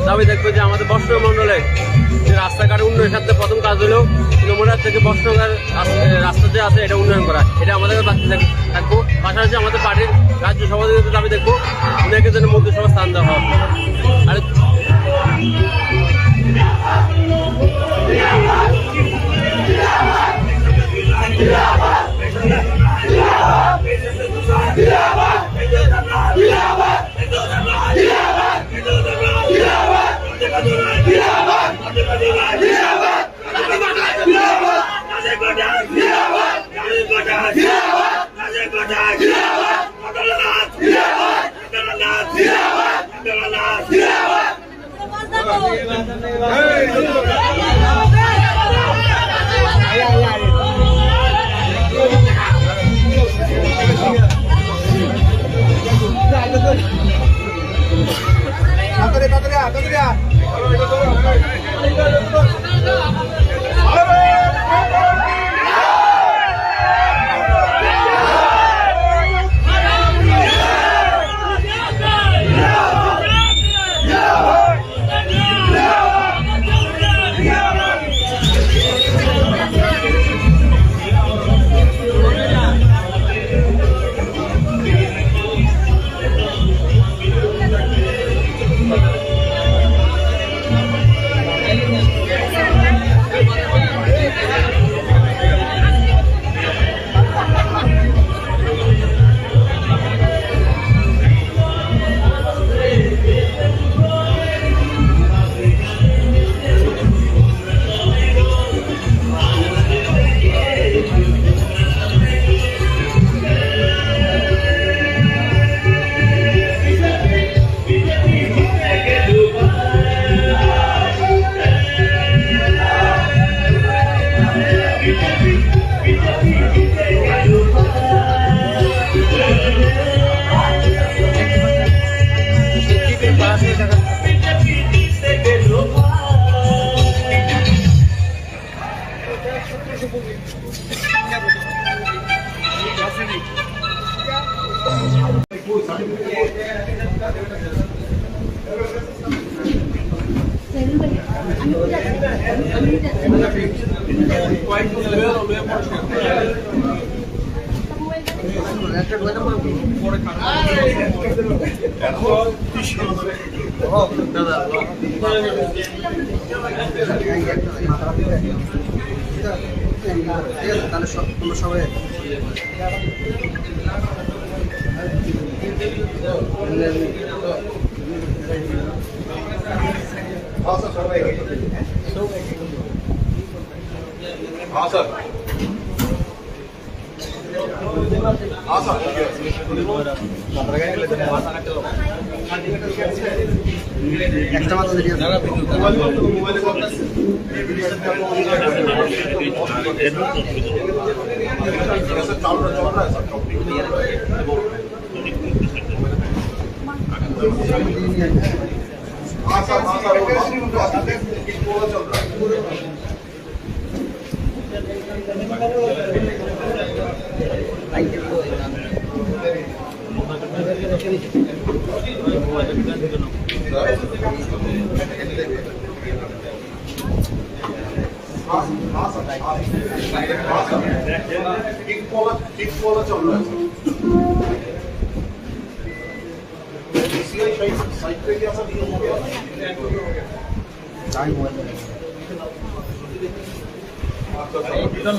দাবি দেখবে যে আমাদের বর্ষণ মন্ডলে যে রাস্তাঘাট উন্নয়নের সাথে প্রথম কাজ হলো কিলোমিটার থেকে বর্ষণঘাট রাস্তা যে আছে এটা উন্নয়ন করা, এটা আমাদের বাড়তে থাকবো। পাশাপাশি আমাদের পার্টির রাজ্য সভাপতিদের দাবি দেখবো ওনাকে যেন মন্ত্রিসভা স্থান দেওয়া হয়। আর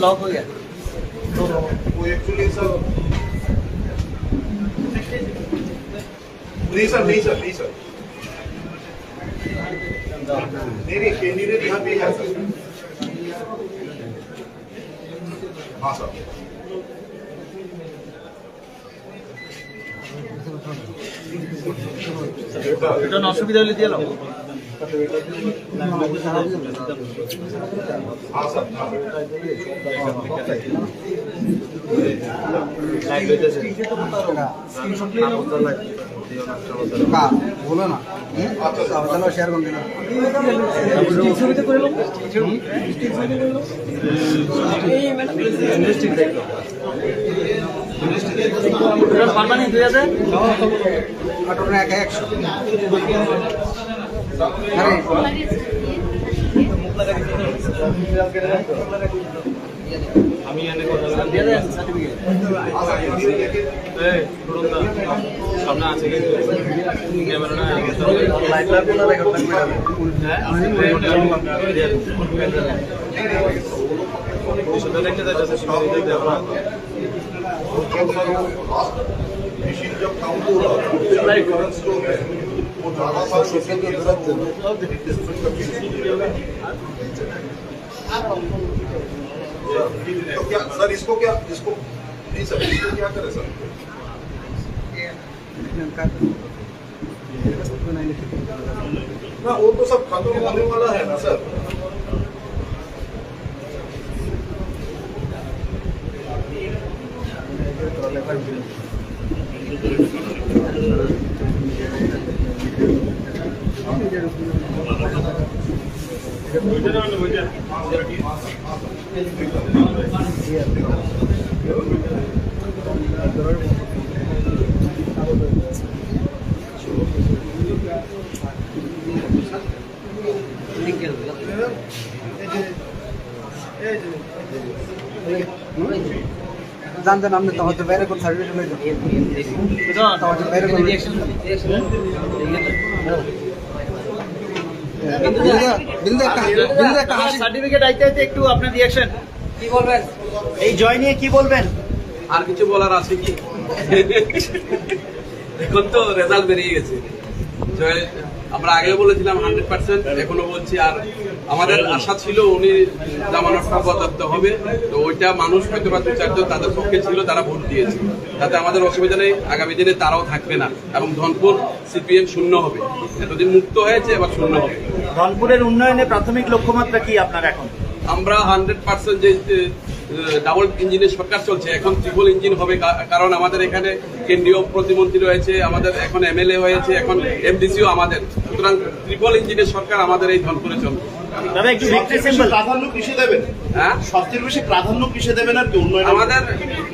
लॉक हो गया वो एक्चुअली सर नहीं सर नहीं सर नहीं सर नहीं कैंडिडेट यहाँ पे है सर हाँ सर रिटर्न असुविधा হলে দিয়ে নাও हाँ सर बोलो ना चलो शेयर कर देना পারবানি 2000 18 1 100 अरे আমি এনে কথা বললাম দিয়ে দেন সার্টিফিকেট এই পুরোটা সামনে আছে কি ক্যামেরাটা লাইট লাগবে না রেকর্ড লাগবে হ্যাঁ সেটা দেখতে যাচ্ছে সব দেখতে আমরা मशीन जब काउंट हो रहा है रेफरेंस जो है वो ज्यादा बार सोचने की जरूरत तो क्या सर इसको नहीं सर इसको क्या करें सर ना वो तो सब खत्म होने वाला है ना सर जानते नाम ने तो मेरे को सर्टिफिकेट ले दो तो मेरे को रिएक्शन बिल दे कहां সার্টিফিকেট আইতে আইতে একটু আপনার রিঅ্যাকশন কি বলবেন এই জয় নিয়ে কি বলবেন আর কিছু বলার আছে কি এখন তো রেজাল্ট বেরিয়ে গেছে জয় আমরা আগেও বলেছিলাম 100%, এখনো বলছি। আর আমাদের আশা ছিল উনি জামানতটা বদলাতে হবে, তো ওইটা মানুষ হয়তো বা 2-4 তাদের পক্ষে ছিল, তারা ভোট দিয়েছে। তাতে আমাদের অসুবিধা নেই, আগামী দিনে তারাও থাকবে না এবং ধনপুর সিপিএম শূন্য হবে। এতদিন মুক্ত হয়েছে, এবার শূন্য হবে। ধনপুরের উন্নয়নে প্রাথমিক লক্ষ্যমাত্রা কি আপনার এখন? আমরা 100% যে ডাবল ইঞ্জিনের সরকার চলছে, এখন ট্রিপল ইঞ্জিন হবে, কারণ আমাদের এখানে কেন্দ্রীয় প্রতিমন্ত্রী রয়েছে, আমাদের এখন এমএলএ হয়েছে, এখন এমডিসিও আমাদের, সুতরাং ট্রিপল ইঞ্জিনের সরকার আমাদের এই ধনপুরে চলবে। তবে একটু ভিক্টরি সিম্বল প্রাধান্য কিসে দেবেন? হ্যাঁ, সবচেয়ে বেশি প্রাধান্য কিসে দেবেন আর কি উন্নয়ন? আমাদের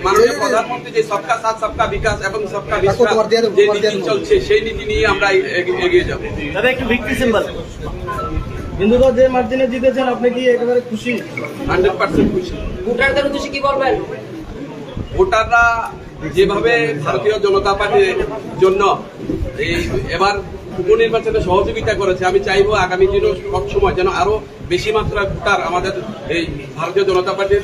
মাননীয় প্রধানমন্ত্রী যে সবকা সাথ সবকা বিকাশ এবং সবকা বিশ্বাস যে নীতি চলছে, সেই নীতি নিয়ে আমরা এগিয়ে যাব। তবে একটু ভিক্টরি সিম্বল বিন্দুদা যে মার্জিনে জিতেছেন, আপনি কি একেবারে খুশি? 100% খুশি। ভোটারদের উদ্দেশ্যে কি বলবেন? ভোটাররা যেভাবে ভারতীয় জনতা পার্টির জন্য এই এবার উপনির্বাচনে সহযোগিতা করেছে, আমি চাইবো আগামী দিনও সবসময় যেন আরো বেশি মাত্রায় ভোটার আমাদের এই ভারতীয় জনতা পার্টির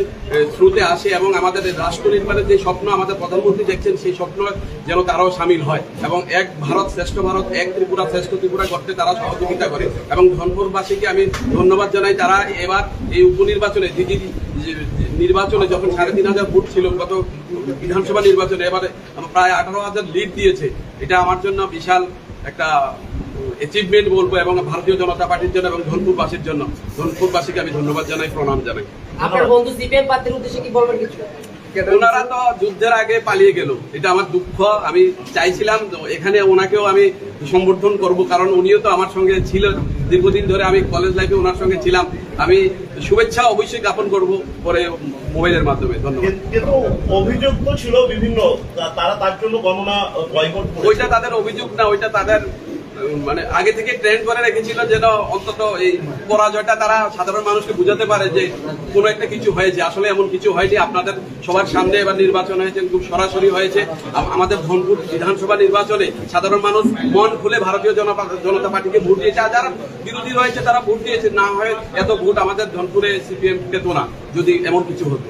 থ্রুতে আসে এবং আমাদের রাষ্ট্র নির্মাণের যে স্বপ্ন আমাদের প্রধানমন্ত্রী দেখছেন, সেই স্বপ্ন যেন তারাও সামিল হয় এবং এক ভারত শ্রেষ্ঠ ভারত, এক ত্রিপুরা শ্রেষ্ঠ ত্রিপুরা করতে তারা সহযোগিতা করে। এবং ধনপুরবাসীকে আমি ধন্যবাদ জানাই, তারা এবার এই উপনির্বাচনে নির্বাচনে যখন 3500 ভোট ছিল গত বিধানসভা নির্বাচনে, এবারে প্রায় 18,000 লিড দিয়েছে। এটা আমার জন্য বিশাল একটা অ্যাচিভমেন্ট বলবো, এবং ভারতীয় জনতা পার্টির জন্য এবং ধনপুরবাসীর জন্য, ধনপুরবাসীকে আমি ধন্যবাদ জানাই, প্রণাম জানাই। আপনার বন্ধু সিপিএম প্রার্থীর উদ্দেশ্যে কি বলবেন কিছু? ওনারা তো যুদ্ধের আগে পালিয়ে গেল, এটা আমার দুঃখ। আমি চাইছিলাম এখানে ওনাকেও আমি সম্বর্ধন করব, কারণ উনিও তো আমার সঙ্গে ছিল দীর্ঘদিন ধরে, আমি কলেজ লাইফে ওনার সঙ্গে ছিলাম। আমি শুভেচ্ছা অবশ্যই জ্ঞাপন করব পরে মোবাইলের মাধ্যমে। ধন্যবাদ। কিন্তু অভিযোগ তো ছিল বিভিন্ন, তারা তার জন্য গণনা বয়কট করেছে। ওইটা তাদের অভিযোগ না, ওইটা তাদের মানে আগে থেকে ট্রেন্ড করে রেখেছিল যেন অন্তত এই পরাজয়টা তারা সাধারণ মানুষকে বুঝাতে পারে যে কোনো একটা কিছু হয়েছে। আসলে এমন কিছু হয়নি, আপনাদের সবার সামনে এবার নির্বাচন হয়েছে, খুব সরাসরি হয়েছে। আমাদের ধনপুর বিধানসভা নির্বাচনে সাধারণ মানুষ মন খুলে ভারতীয় জনতা পার্টিকে ভোট দিয়েছে, আর যারা বিরোধী রয়েছে তারা ভোট দিয়েছে। না হয় এত ভোট আমাদের ধনপুরে সিপিএম পেত না যদি এমন কিছু হতো।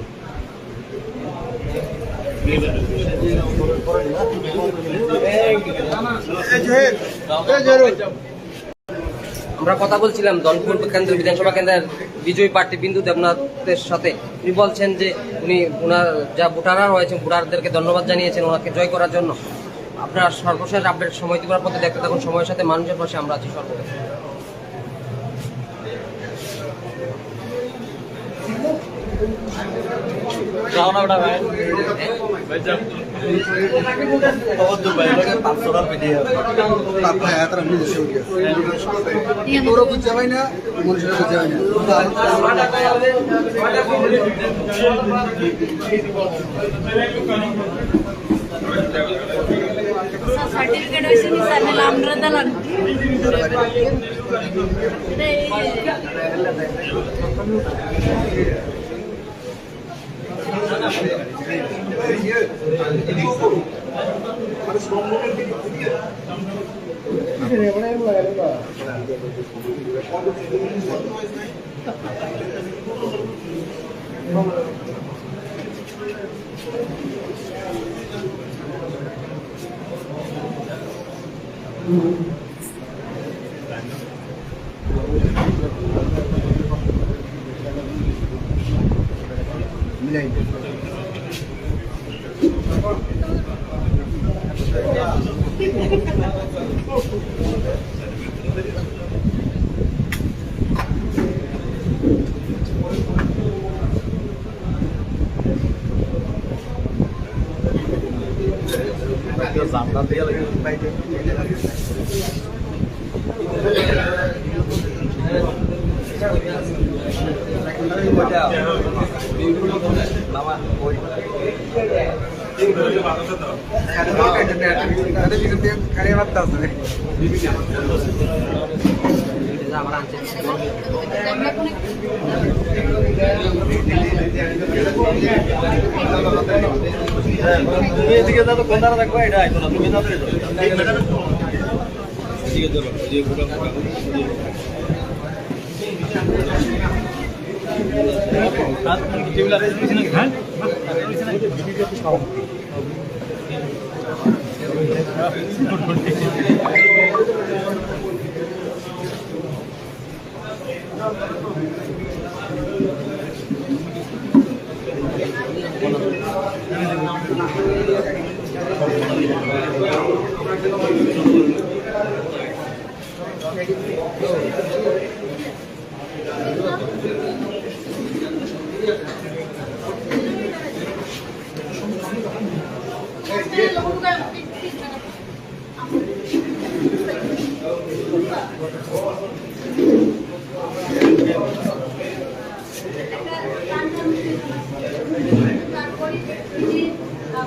আমরা কথা বলছিলাম ধনপুর কেন্দ্র বিধানসভা কেন্দ্রের বিজয়ী প্রার্থী বিন্দু দেবনাথের সাথে। উনি বলছেন যে উনি ওনার যা ভোটাররা রয়েছেন ভোটারদেরকে ধন্যবাদ জানিয়েছেন ওনাকে জয় করার জন্য। আপনার সর্বশেষ আপডেট সময় দিবার পথে দেখতে থাকুন সময়ের সাথে মানুষের পাশে আমরা আছি সর্বদা। তোরও বুঝতে হয় না, মানুষের বুঝতে হয় না। সার্টিফিকেট হয়েছে কি স্যার নাহলে আমরা দিলাম মিলাই আমার আনছে এদিকে যাবো কোন দ্বারা রাখবো এটা আইতো না, তুমি তাড়াতাড়ি যাও। এদিকে চলো, যে ঘোরা টেবিল আছে কিছু নাকি? হ্যাঁ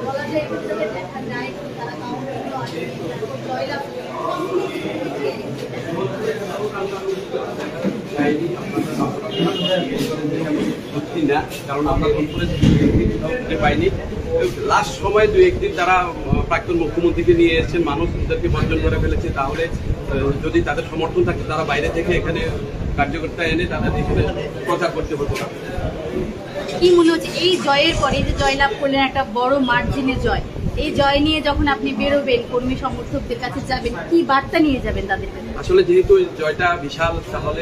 বলা যায় দেখা যায় তারা কাউন্টারগুলো আছে জয়লাভ সত্যি না, কারণ আমরা ধনপুরে পাইনি। লাস্ট সময় দু একদিন তারা প্রাক্তন মুখ্যমন্ত্রীকে নিয়ে এসেছেন, মানুষ ওদেরকে বর্জন করে ফেলেছে। তাহলে যদি তাদের সমর্থন থাকে তারা বাইরে থেকে এখানে কার্যকর্তা এনে তাদের এখানে প্রচার করতে হতো না। কি মনে হচ্ছে এই জয়ের পরে যে জয়লাভ করলেন একটা বড় মার্জিনে জয়, এই জয় নিয়ে যখন আপনি বেরোবেন কর্মী সমর্থকদের কাছে যাবেন কি বার্তা নিয়ে যাবেন তাদের কাছে? আসলে যেহেতু জয়টা বিশাল, তাহলে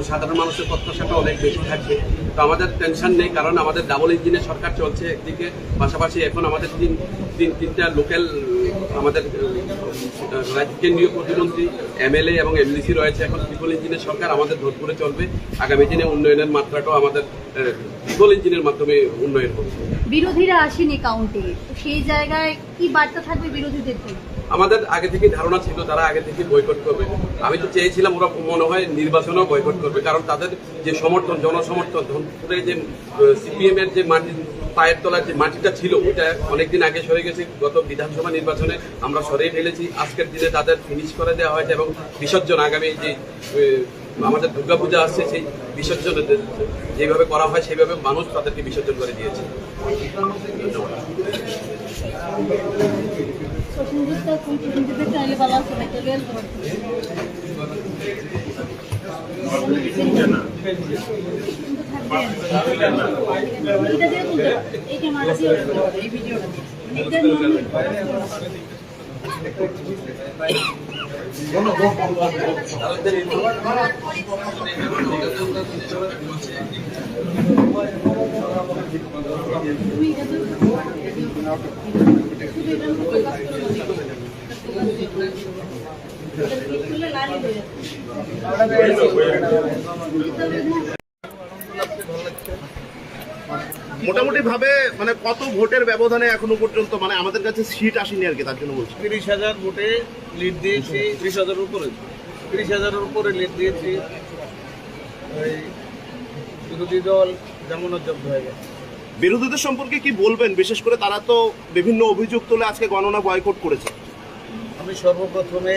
সাধারণ মানুষের প্রত্যাশাটা অনেক বেশি থাকবে। তো আমাদের টেনশন নেই, কারণ আমাদের ডাবল ইঞ্জিনের সরকার চলছে একদিকে, পাশাপাশি এখন আমাদের তিনটা লোকাল আমাদের কেন্দ্রীয় প্রতিমন্ত্রী, এমএলএ এবং এমডিসি রয়েছে। এখন ট্রিপল ইঞ্জিনের সরকার আমাদের ধনপুরে চলবে। আগামী দিনে উন্নয়নের মাত্রাটাও আমাদের ট্রিপল ইঞ্জিনের মাধ্যমে উন্নয়ন হবে। বিরোধীরা আসেনি কাউন্টে, সেই জায়গায় কি বার্তা থাকবে বিরোধীদের জন্য? আমাদের আগে থেকে ধারণা ছিল তারা আগে থেকে বয়কট করবে। আমি তো চেয়েছিলাম ওরা মনে হয় নির্বাচনেও বয়কট করবে, কারণ তাদের যে সমর্থন, জনসমর্থন ধনপুরে যে সিপিএম এর যে মাটি পায়ের তলার যে মাটিটা ছিল ওটা অনেকদিন আগে সরে গেছে। গত বিধানসভা নির্বাচনে আমরা সরিয়ে ফেলেছি। আজকের দিনে তাদের ফিনিশ করে দেওয়া হয়েছে এবং বিসর্জন আগামী যে আমাদের দুর্গাপূজা আসছে সেই বিসর্জন যেভাবে করা হয় সেইভাবে মানুষ তাদেরকে বিসর্জন করে দিয়েছে। মোটামুটি ভাবে মানে কত ভোটের ব্যবধানে এখনো পর্যন্ত মানে আমাদের কাছে সিট আসেনি আর কি, তার জন্য বলছি। 30,000 ভোটে লিড দিয়েছি, 30,000 উপরে 30,000-এর উপরে লিড দিয়েছি। ওই বিরোধী দল যেমন জব্দ হয়ে গেছে। বিরোধীদের সম্পর্কে কি বলবেন? বিশেষ করে তারা তো বিভিন্ন অভিযোগ তুলে আজকে গণনা বয়কট করেছে। আমি সর্বপ্রথমে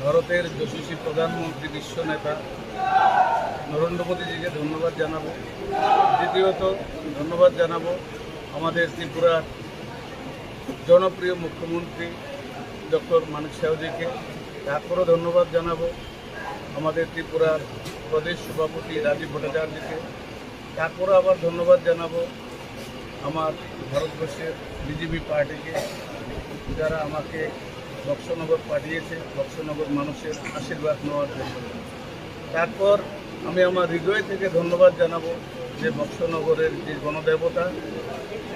ভারতের যশস্বী প্রধানমন্ত্রী, বিশ্ব নেতা নরেন্দ্র মোদীজিকে ধন্যবাদ জানাবো। দ্বিতীয়ত ধন্যবাদ জানাবো আমাদের ত্রিপুরার জনপ্রিয় মুখ্যমন্ত্রী ডক্টর মানিক সাহাজিকে। তারপরও ধন্যবাদ জানাবো আমাদের ত্রিপুরার প্রদেশ সভাপতি রাজীব ভট্টাচার্যকে। তারপরে আবার ধন্যবাদ জানাবো আমার ভারতবর্ষের বিজেপি পার্টিকে, যারা আমাকে বক্সনগর পাঠিয়েছে বক্সনগর মানুষের আশীর্বাদ নেওয়ার জন্য। তারপর আমি আমার হৃদয় থেকে ধন্যবাদ জানাবো যে বক্সনগরের যে গণদেবতা,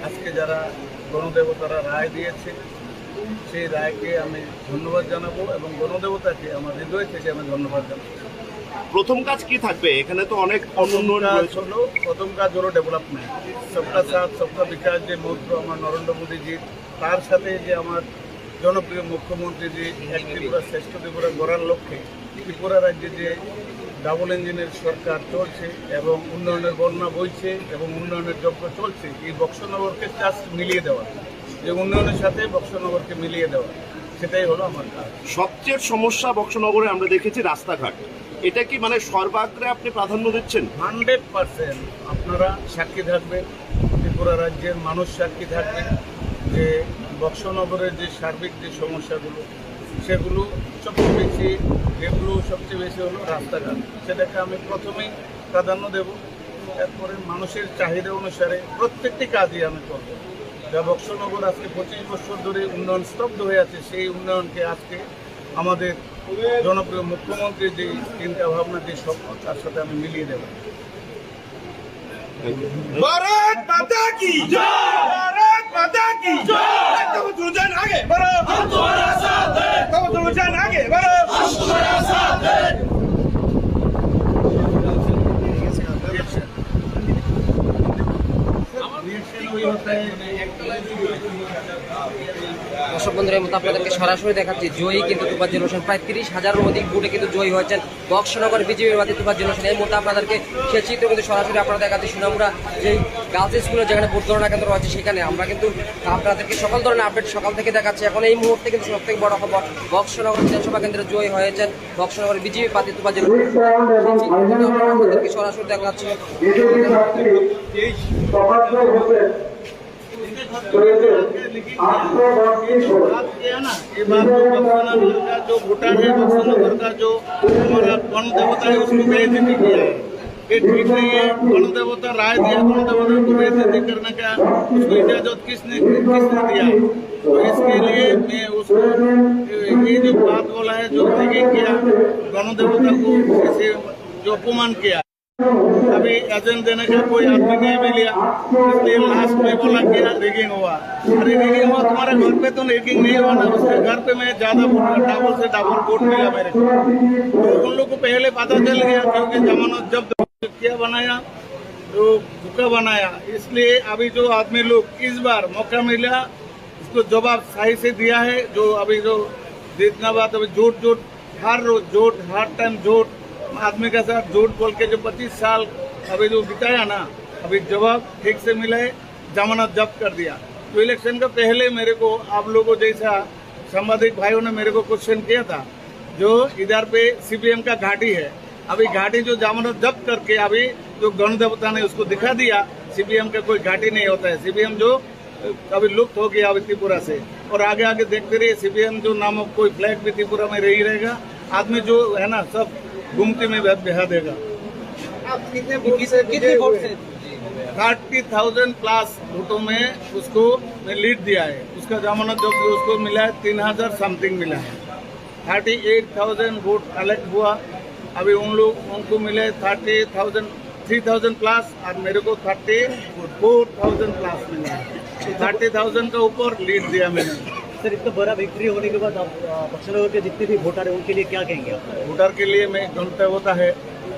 আজকে যারা গণদেবতারা রায় দিয়েছে সেই রায়কে আমি ধন্যবাদ জানাবো এবং গণদেবতাকে আমার হৃদয় থেকে আমি ধন্যবাদ জানাবো। প্রথম কাজ কি থাকবে? এখানে তো অনেক প্রথম কাজ হলো ডেভেলপমেন্ট, সবকা সাথ সবকা বিকাশ যে মন্ত্র আমার নরেন্দ্র মোদীজির, তার সাথে যে আমার জনপ্রিয় মুখ্যমন্ত্রী যে এক ত্রিপুরা শ্রেষ্ঠ ত্রিপুরা গড়ার লক্ষ্যে ত্রিপুরা রাজ্যে যে ডাবল ইঞ্জিনের সরকার চলছে এবং উন্নয়নের বন্যা বইছে এবং উন্নয়নের যজ্ঞ চলছে, এই বক্সনগরকে জাস্ট মিলিয়ে দেওয়া, যে উন্নয়নের সাথে বক্সনগরকে মিলিয়ে দেওয়া, সেটাই হলো আমার কাজ। সবচেয়ে সমস্যা বক্সনগরে আমরা দেখেছি রাস্তাঘাট। এটা কি মানে সর্বাগ্রে আপনি প্রাধান্য দিচ্ছেন? 100% আপনারা সাক্ষী থাকবেন, ত্রিপুরা রাজ্যের মানুষ সাক্ষী থাকবে যে বক্সনগরের যে সার্বিক যে সমস্যাগুলো সেগুলো সবচেয়ে বেশি হলো রাস্তাঘাট। সেটাকে আমি প্রথমেই প্রাধান্য দেব। এরপরে মানুষের চাহিদা অনুসারে প্রত্যেকটি কাজই আমি করব। যা বক্সনগর আজকে 25 বছর ধরে উন্নয়ন স্তব্ধ হয়ে আছে, সেই উন্নয়নকে আজকে আমাদের জনপ্রিয় মুখ্যমন্ত্রীর যে চিন্তা ভাবনা, যে স্বপ্ন, তার সাথে আমি মিলিয়ে দেব। भारत माता की जय, भारत माता की जय। तुम दुर्जन आगे बढ़ो, हम तुम्हारा साथ हैं। तुम दुर्जन आगे बढ़ो, हम तुम्हारा साथ हैं। দর্শক বন্ধুরা, মতো আপনাদেরকে সরাসরি দেখাচ্ছি জয়ী কিন্তু তুফাজ্জল হোসেন প্রায় 30,000-এর অধিক ভোটে কিন্তু জয়ী হয়েছেন বক্সনগর বিজেপির প্রার্থী তুফাজ্জল হোসেন। এই মতো আপনাদেরকে সে চিত্র কিন্তু সরাসরি আপনারা দেখাচ্ছি সুনামুড়া যেই গার্লস স্কুলের যেখানে ভোট গণনা কেন্দ্র আছে সেখানে। আমরা কিন্তু আপনাদেরকে সকল ধরনের আপডেট সকাল থেকে দেখাচ্ছি। এখন এই মুহূর্তে কিন্তু সব থেকে বড় খবর, বক্সনগর বিধানসভা কেন্দ্রে জয়ী হয়েছেন বক্সনগর বিজেপি প্রার্থী তুফাজ্জল হোসেন। আপনাদেরকে সরাসরি দেখাচ্ছি। जो वोटर है बक्सनगर का, जो हमारा वन देवता है उसको बेइज्जती किया है, ये ठीक नहीं है। वन देवता राय दिया, वन देवता को बेइज्जती करने का उसको इजाजत किसने दिया है? तो इसके लिए मैं उसको ये जो बात बोला है, जो रिगिंग किया, वन देवता को ऐसे जो अपमान किया, अभी एजेंट देने का कोई आदमी नहीं मिला, इसलिए लास्ट में बोला कि रिगिंग हुआ। अरे रिगिंग हुआ, तुम्हारे घर पे तो रिगिंग नहीं हुआ ना, उसके घर पे मैं ज्यादा वोट, डबल से डबल वोट मिला मेरे को। तो उन लोग को पहले पता चल गया, क्योंकि जमानत जब्त क्या बनाया, जो भूखा बनाया। इसलिए अभी जो आदमी लोग इस बार मौका मिला, उसको जवाब सही से दिया है। जो अभी जो जितना बात अभी झूठ हर रोज हर टाइम झूठ आदमी के साथ झूठ बोल के जो 25 साल अभी जो बिताया ना, अभी जवाब ठीक से मिला है, जमानत जब्त कर दिया। तो इलेक्शन का पहले मेरे को आप लोगों जैसा संवादिक भाइयों ने मेरे को क्वेश्चन किया था, जो इधर पे सीपीएम का घाटी है, अभी घाटी जो जमानत जब्त करके अभी जो गण देवता ने उसको दिखा दिया, सीपीएम का कोई घाटी नहीं होता है। सीपीएम जो अभी लुप्त हो गया अभी त्रिपुरा से, और आगे आगे देखते रहिए सीपीएम जो नामक कोई फ्लैग भी त्रिपुरा में नहीं रहेगा। आदमी जो है ना सब गुमती में बहा देगा। कितने वोट से 30,000 प्लस वोटों में उसको लीड दिया है। उसका जमानत जो उसको मिला है 3,000 समथिंग मिला है। 38,000 वोट कलेक्ट हुआ। अभी उनको मिले 3,000 प्लस, और मेरे को 34,000 प्लस मिला है। 30,000 का ऊपर लीड दिया मैंने। सर, इतना बड़ा विक्ट्री होने के बाद आप बक्सर के जितने भी वोटर हैं उनके लिए क्या कहेंगे आप? वोटर के लिए मैं गणदेवता है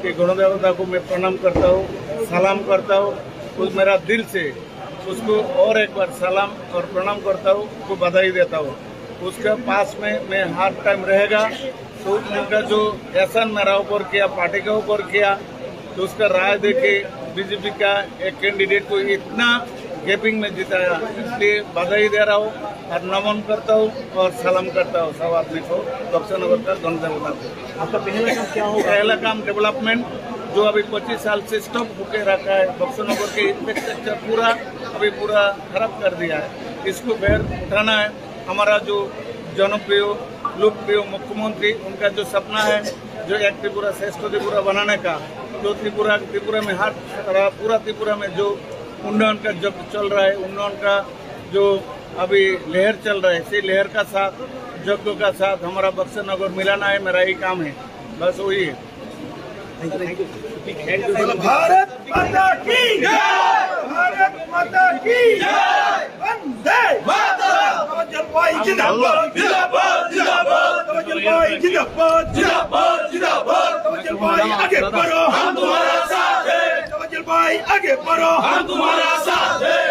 कि गणदेवता को मैं प्रणाम करता हूँ, सलाम करता हूँ। उस मेरा दिल से उसको और एक बार सलाम और प्रणाम करता हूँ, उसको बधाई देता हूँ। उसके पास में मैं हर टाइम रहेगा। तो उनका जो एहसान मेरा ऊपर किया, पार्टी के ऊपर किया, तो उसका राय देके बीजेपी का एक कैंडिडेट को इतना गैपिंग में जिताया, इसलिए बधाई दे रहा हूँ और नमन करता हूँ और सलाम करता हूँ सब आदमी को, बक्सर नगर का गणदेवता को। आपका पहला काम क्या होगा? पहला काम डेवलपमेंट, जो अभी 25 साल से स्टॉप होके रखा है, बक्सर नगर के इंफ्रास्ट्रक्चर पूरा खराब कर दिया है। इसको बेर उठाना है। हमारा जो जनप्रिय लोकप्रिय मुख्यमंत्री, उनका जो सपना है जो एक त्रिपुरा श्रेष्ठ त्रिपुरा बनाने का, जो त्रिपुरा में पूरा त्रिपुरा में जो उन्नयन का जो चल रहा है, उन्नयन का जो अभी लहर चल रहा है, इसी लहर का साथ जगह का साथ हमारा बक्सर नगर मिलाना है। मेरा यही काम है, बस वही है। भारत माता की जय, भारत माता की जय, वंदे मातरम। भाई जिंदाबाद जिंदाबाद जिंदाबाद, भाई जिंदाबाद जिंदाबाद जिंदाबाद, भाई आगे बढ़ो हम तुम्हारा साथ हैं, भाई आगे बढ़ो हम तुम्हारा साथ हैं,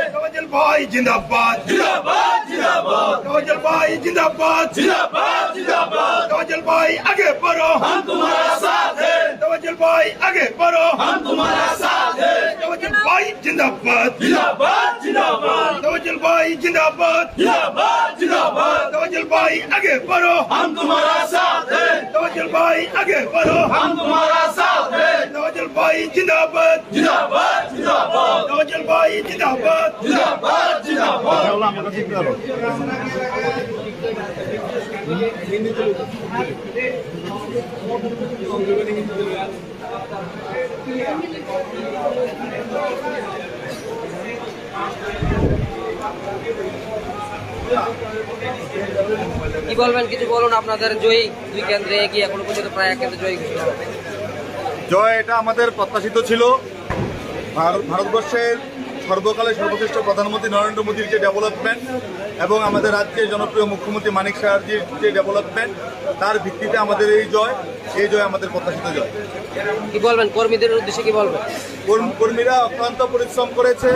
भाई जिंदाबाद जिंदाबाद जिंदाबाद, भाई जिंदाबाद जिंदाबाद जिंदाबाद, भाई आगे बढ़ो हम तुम्हारा साथ हैं, भाई आगे बढ़ो हम तुम्हारा साथ हैं, भाई जिंदाबाद जिंदाबाद जिंदाबाद, भाई जिंदाबाद जिंदाबाद जिंदाबाद, भाई आगे बढ़ो हम तुम्हारा साथ हैं, भाई आगे बढ़ो हम तुम्हारा साथ हैं, भाई जिंदाबाद जिंदाबाद जिंदाबाद, भाई जिंदाबाद जिंदाबाद কি বলবেন, কিছু বলুন। আপনাদের জয়ী দুই কেন্দ্রে কি এখনো পর্যন্ত প্রায় এক কেন্দ্রে জয়ী ঘোষণা হবে? জয় এটা আমাদের প্রত্যাশিত ছিল। ভারতবর্ষের সর্বকালের সর্বশ্রেষ্ঠ প্রধানমন্ত্রী নরেন্দ্র মোদীর যে ডেভেলপমেন্ট এবং আমাদের রাজ্যের জনপ্রিয় মুখ্যমন্ত্রী মানিক সাহাজির যে ডেভেলপমেন্ট, তার ভিত্তিতে আমাদের এই জয় আমাদের প্রত্যাশিত জয়। কি বলবেন কর্মীদের উদ্দেশ্যে, কি বলবেন? কর্মীরা অক্লান্ত পরিশ্রম করেছে,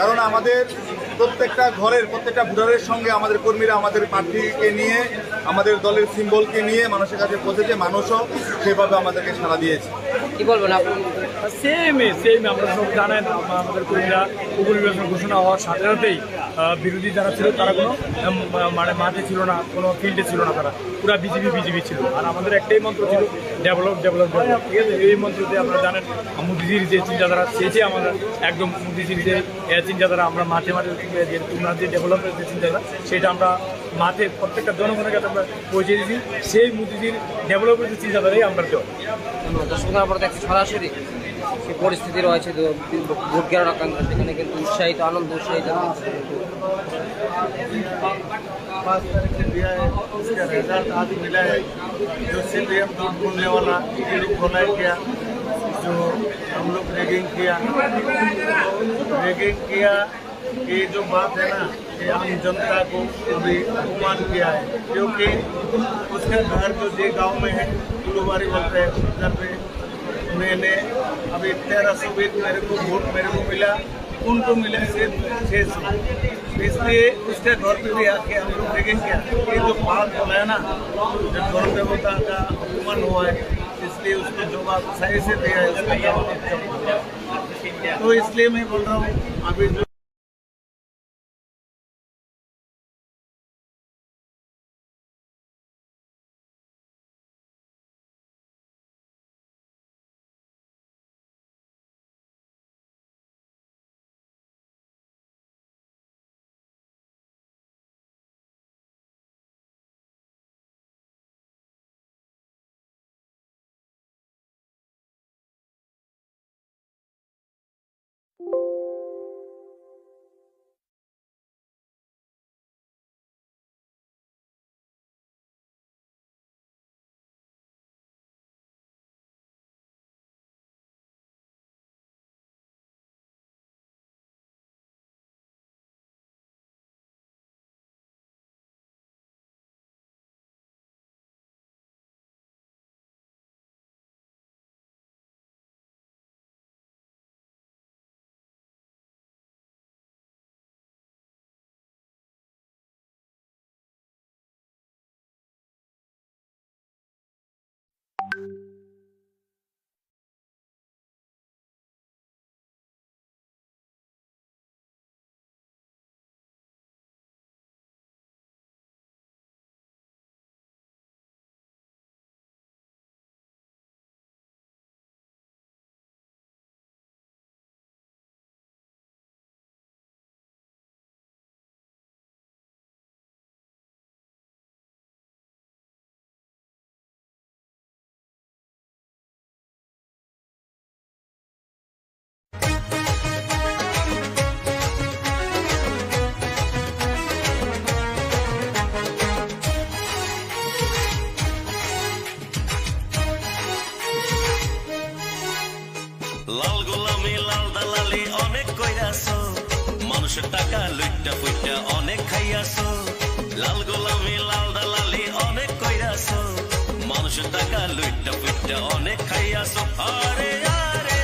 কারণ আমাদের প্রত্যেকটা ঘরের প্রত্যেকটা ভোটারের সঙ্গে আমাদের কর্মীরা আমাদের প্রার্থীকে নিয়ে, আমাদের দলের সিম্বলকে নিয়ে মানুষের কাছে পৌঁছেছে, মানুষও সেভাবে আমাদেরকে সাড়া দিয়েছে। কি বলবেন আপনি? সেম আমরা সব জানেন, আমাদের কর্মীরা উপনির্বাচন ঘোষণা হওয়ার সাথে সাথেই বিরোধী যারা ছিল তারা কোনো মানে মাঠে ছিল না, কোনো ফিল্ডে ছিল না, তারা পুরা বিজেপি ছিল। আর আমাদের একটাই মন্ত্র ছিল ডেভেলপ, ঠিক আছে? এই মন্ত্রতে আপনারা জানেন মোদিজির যে চিন্তাধারা, সেই আমাদের একদম মোদিজির যে চিন্তাধারা আমরা মাঠে ওনার যে ডেভেলপমেন্টের যে চিন্তাধারা, সেটা আমরা মাঠে প্রত্যেকটা জনগণের কাছে আমরা পৌঁছে দিয়েছি। সেই মোদিজির ডেভেলপমেন্টের চিন্তাধারাই আমরা দেওয়া। দর্শকরা আমরা দেখছি সরাসরি যে পরিস্থিতি রয়েছে ভোট গণনা কেন্দ্র, সেখানে কিন্তু উৎসাহিত আনন্দ উৎসাহিত दिया है, उसका रिजल्ट आज मिला है। जो सीपीएम झूठ बोलने वाला खोलाई किया, जो हम लोग रैगिंग किया, ये जो बात है ना, ये आम जनता को भी अपमान किया है। क्योंकि उसका घर जो जे गांव में है, गुरुवारी बोलते हैं, उधर पे मैंने अभी 1320 मेरे को वोट मिला। उनको मिले से 600, इसलिए उसके घर पे भी आके हम लोग देखेंगे। ये जो बात बोला है ना, जब घर पे होता का अपमान हुआ है, इसलिए उसको जवाब सही से दिया है, उसका जवाब तो इसलिए मैं बोल रहा हूँ अभी जो লাল গোলামি লাল দালালি অনেক কইরাছো, মানুষের টাকা লুইটা ফুইটা অনেক খাইয়াছো। লাল গোলামি লাল দালালি অনেক কইরাছো, মানুষের টাকা লুইটা ফুইটা অনেক খাইয়াছো। আরে আরে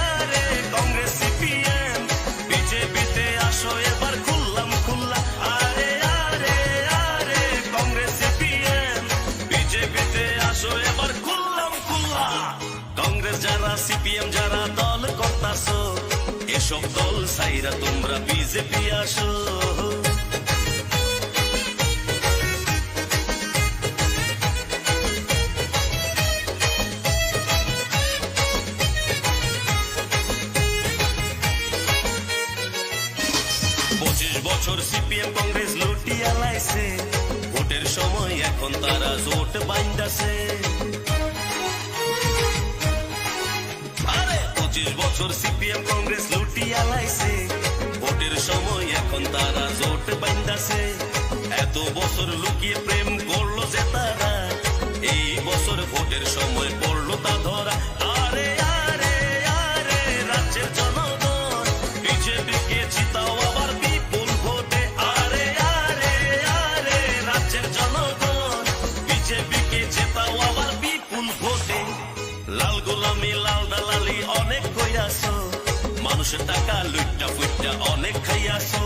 আরে কংগ্রেস সিপিএম বিজেপিতে আসো এবার খুললাম খুল্লা। আরে আরে আরে কংগ্রেস সিপিএম বিজেপিতে আসো এবার খুললাম খুল্লা। কংগ্রেস যারা সিপিএম যারা দল করতাছো, এসব দল সাইরা তোমরা বিজেপি আসো। 25 বছর সিপিএম কংগ্রেস লুটিয়া লাইছে, ভোটের সময় এখন তারা জোট বাইন্দাছে। 25 বছর সিপিএম কংগ্রেস লুটিয়া লাইছে, ভোটের সময় এখন তারা জোট বাইন্দাছে। এত বছর লুকিয়ে প্রেম করলো যে তারা, এই বছর ভোটের সময় পড়লো তা ধরা। আরে আরে আরে রাজ্যের জনগণ বিজেপিকে জিতাও আবার বিপুল ভোটে। আরে আরে আরে রাজ্যের জনগণ বিজেপিকে জিতাও আবার বিপুল ভোটে। লাল গোলামি লাল দালালি অনেক কইরাছো, মানুষের টাকা লুইটা ফুইটা অনেক খাইয়াছো।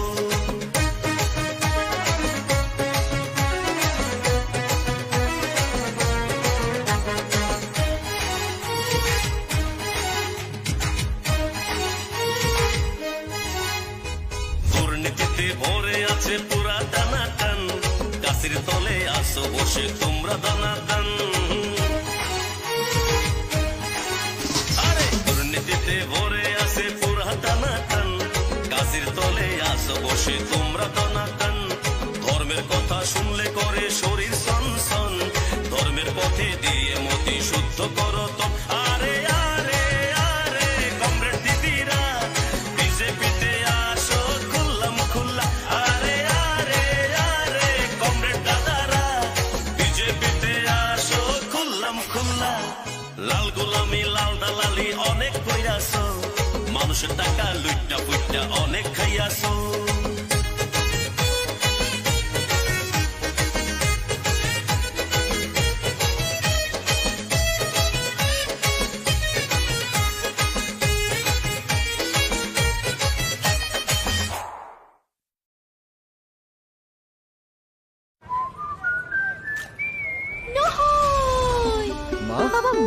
দুর্নীতিতে ভরে আছে পুরা টানাটান, গাছের তলে আসো বসে তোমরা দানাদান। দুর্নীতিতে ভরে আছে পুরা টানাটান, গাছের তলে আসো বসে তোমরা দানাদান। ধর্মের কথা শুনলে করে শরীর সনসন, ধর্মের পথে দিয়ে মতি শুদ্ধ করো তো। আরে আরে আরে কমরেড দিদিরা বিজেপিতে আসো খুললাম খুল্লা। আরে আরে আরে কমরেড দাদারা বিজেপিতে আসো খুললাম খুল্লা। লাল গোলামি লাল দালালি অনেক কইরাছো,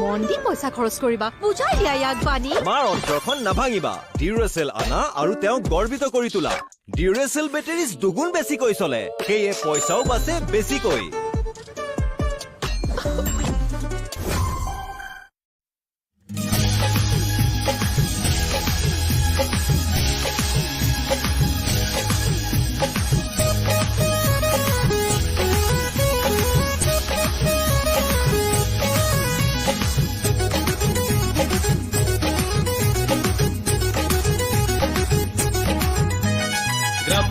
মন দি পইচা খৰচ কৰিবা বুজাই দিয়া ইয়াক বানি মাৰ অন্তৰখন নাভাঙিবা ডিউৰেচেল আনা আৰু তেওঁক গৰ্বিত কৰি তোলা ডিউৰেচেল বেটাৰিজ দুগুণ বেছিকৈ চলে সেয়ে পইচাও বাচে বেছিকৈ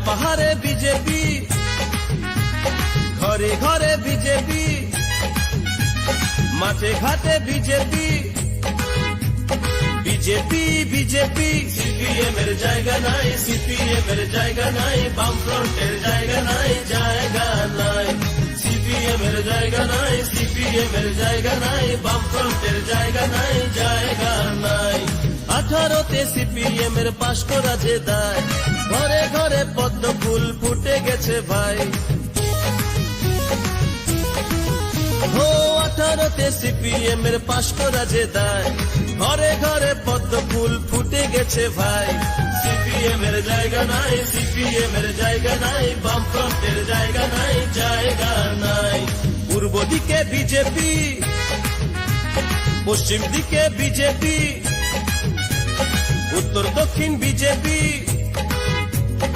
পাহাড়ে বিজেপি ঘরে ঘরে বিজেপি মাঠে ঘাটে বিজেপি বিজেপি বিজেপি সিপিএম এর জায়গা নাই সিপিএম এর জায়গা নাই বামফ্রন্টের জায়গা নাই জায়গা নাই সিপিএম এর জায়গা নাই সিপিএম এর জায়গা নাই বামফ্রন্টের জায়গা নাই জায়গা নাই 18তে সিপিএম এর পাশ করা যে দায় ঘরে ঘরে পদ্ম ফুল ফুটে গেছে ভাই ও 18তে সিপিএম এর পাশ করা যে দায় ঘরে ঘরে পদ্ম ফুল ফুটে গেছে ভাই সিপিএম এর জায়গা নাই সিপিএম এর জায়গা নাই বামফ্রন্টের জায়গা নাই জায়গা নাই পূর্ব দিকে বিজেপি পশ্চিম দিকে বিজেপি উত্তর দক্ষিণ বিজেপি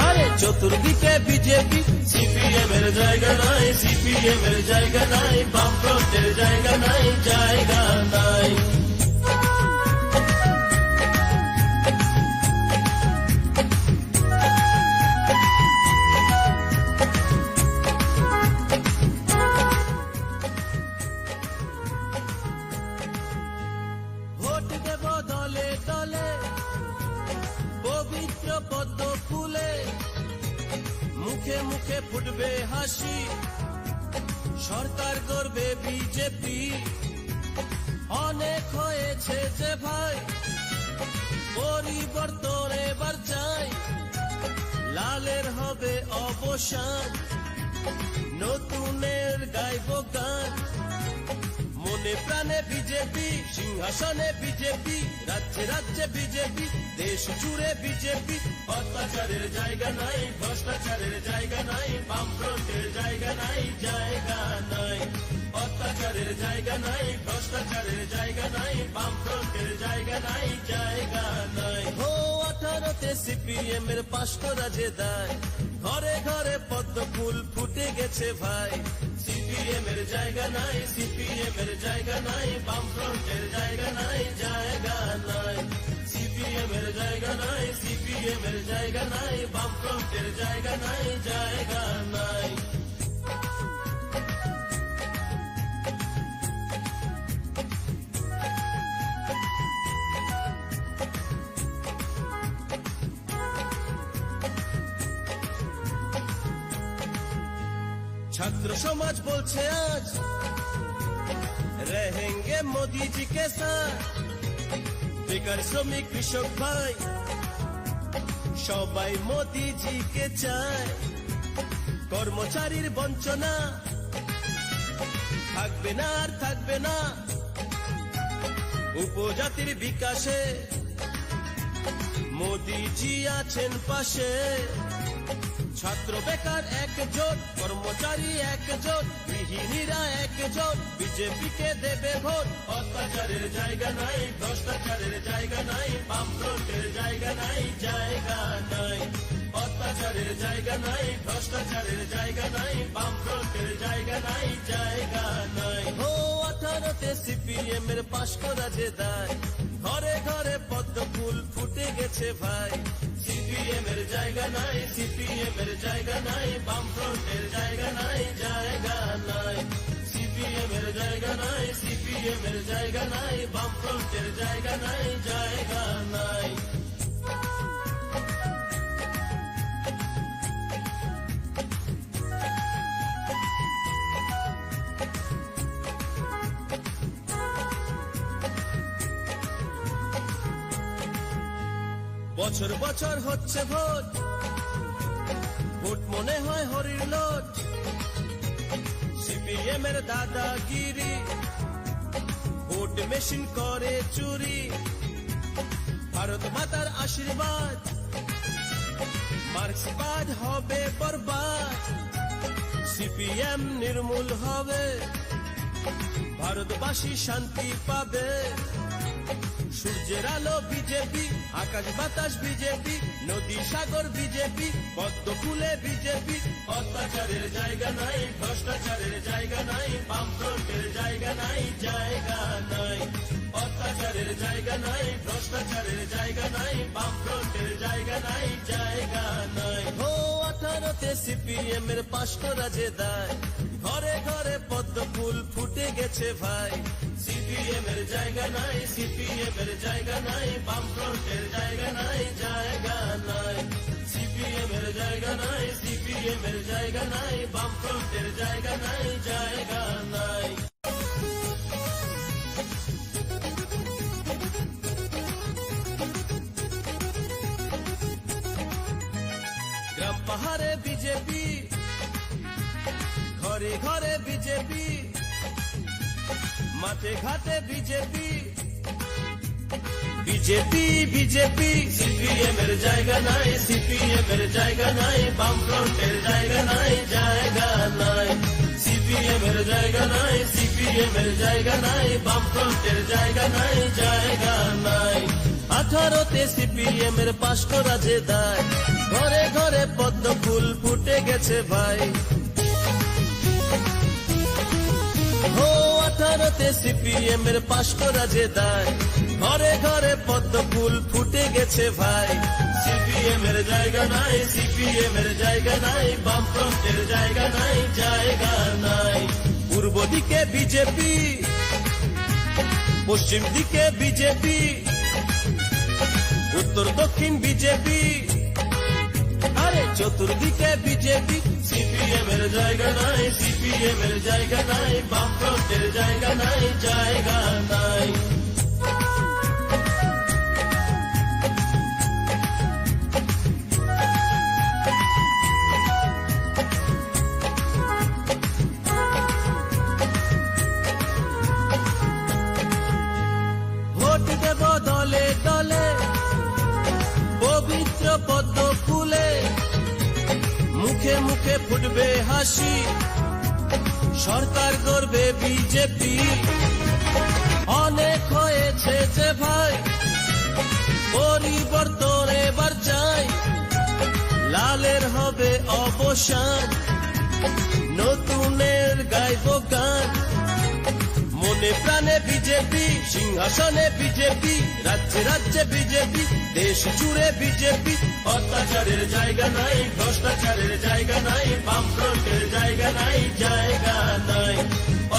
আরে চতুর্দিকে বিজেপি সিপিএম এর জায়গা নাই সিপিএম এর জায়গা নাই বামফ্রন্টের জায়গা নাই জায়গা নাই ভোট দেব দলে দলে পবিত্র পদ্ম ফুলে মুখে মুখে ফুটবে হাসি সরকার করবে বিজেপি অনেক হয়েছে যে ভাই পরিবর্তন এবার চাই লালের হবে অবসান নতুনের গাইব গান মনে প্রাণে বিজেপি সিংহাসনে বিজেপি রাজ্যে রাজ্যে বিজেপি দেশ জুড়ে বিজেপি অত্যাচারের জায়গা নাই ভ্রষ্টাচারের জায়গা নাই বামফ্রন্টের জায়গা নাই জায়গা নাই অত্যাচারের জায়গা নাই ভ্রষ্টাচারের জায়গা নাই বামফ্রন্টের জায়গা নাই জায়গা নাই ও 18তে সিপিএম এর পাশ করা যে দায় ঘরে ঘরে পদ্ম ফুল ফুটে গেছে ভাই সিপিএম এর জায়গা নাই সিপিএম এর জায়গা নাই বামফ্রন্টের জায়গা নাই জায়গা নাই সিপিএম এর জায়গা নাই সিপিএম এর জায়গা নাই বামফ্রন্টের জায়গা নাই জায়গা নাই ছাত্র সমাজ বলছে আজ रहेंगे मोदी जी के साथ বেকার শ্রমিক কৃষক ভাই সবাই মোদি জি কে চায় কর্মচারীর বঞ্চনা থাকবে না আর থাকবে না উপজাতির বিকাশে মোদি জি আছেন পাশে ছাত্র বেকার একজোট কর্মচারী একজোট গৃহিণীরা একজোট বিজেপিকে দেবে ভোট অত্যাচারের জায়গা নাই ভ্রষ্টাচারের জায়গা নাই বামফ্রন্টের জায়গা নাই জায়গা নাই অত্যাচারের জায়গা নাই ভ্রষ্টাচারের জায়গা নাই বামফ্রন্টের জায়গা নাই জায়গা নাই ও 18তে সিপিএম এর পাশ করা যে দায় ঘরে ঘরে পদ্ম ফুল ফুটে গেছে ভাই সিপিএম এর জায়গা নাই সিপিএম এর জায়গা নাই বামফ্রন্টের জায়গা নাই জায়গা নাই সিপিএম এর জায়গা নাই সিপিএম এর জায়গা নাই বামফ্রন্টের জায়গা নাই জায়গা নাই বছর বছর হচ্ছে ভোট ভোট মনে হয় হরির লোট সিপিএম এর দাদাগিরি ভোট ভোট মেশিন করে চুরি, ভারত মাতার আশীর্বাদ, মার্ক্সবাদ হবে বরবাদ, সিপিএম নির্মূল হবে, ভারতবাসী শান্তি পাবে। সূর্যের আলো বিজেপি, আকাশ বাতাস বিজেপি, নদী সাগর বিজেপি, পদ্ম ফুলে বিজেপি। অত্যাচারের জায়গা নাই, ভ্রষ্টাচারের জায়গা নাই, বামফ্রন্টের জায়গা নাই, জায়গা নাই। অত্যাচারের জায়গা নাই, ভ্রষ্টাচারের জায়গা নাই, বামফ্রন্টের জায়গা নাই, জায়গা নাই। ও 18তে সিপিএম এর 5 করা যে দায়, ঘরে ঘরে পদ্ম ফুল ফুটে গেছে ভাই। সিপিএম এর জায়গা নাই, সিপিএম এর জায়গা নাই, বামফ্রন্টের জায়গা নাই, জায়গা নাই। সিপিএম এর জায়গা নাই, সিপিএম এর জায়গা নাই, বামফ্রন্টের জায়গা নাই, জায়গা নাই। গ্রাম পাহাড়ে বিজেপি, ঘরে ঘরে বিজেপি, মাঠে ঘাটে বিজেপি, বিজেপি বিজেপি। সিপিএম এর জায়গা নাই, সিপিএম এর জায়গা নাই, বামফ্রন্টের জায়গা নাই, জায়গা নাই। সিপিএম এর জায়গা নাই, সিপিএম এর জায়গা নাই, বামফ্রন্টের জায়গা নাই, জায়গা নাই। 18তে সিপিএম এর 5 করা যে দায়, ঘরে ঘরে পদ্ম ফুল ফুটে গেছে ভাই। ও 18তে সিপিএম এর 5 করা যে দায়, ঘরে ঘরে পদ্ম ফুল ফুটে গেছে ভাই। সিপিএম এর জায়গা নাই, সিপিএম এর জায়গা নাই, বামফ্রন্টের জায়গা নাই, জায়গা নাই। পূর্ব দিকে বিজেপি, পশ্চিম দিকে বিজেপি, উত্তর দক্ষিণ বিজেপি, আরে চতুর্দিকে বিজেপি। সিপিএম এর জায়গা নাই, সিপিএম এর জায়গা নাই, বামফ্রন্টের জায়গা নাই, জায়গা নাই। ভোট দেব দলে দলে, পবিত্র পদ্ম ফুলে, মুখে মুখে ফুটবে হাসি, সরকার করবে বিজেপি। অনেক হয়েছে যে ভাই, পরিবর্তন এবার চাই, লালের হবে অবসান, নতুনের গাইব গান। মনে প্রাণে বিজেপি, সিংহাসনে বিজেপি, রাজ্যে রাজ্যে বিজেপি, দেশ জুড়ে বিজেপি। অত্যাচারের জায়গা নাই, ভ্রষ্টাচারের জায়গা নাই, বামফ্রন্টের জায়গা নাই, জায়গা নাই।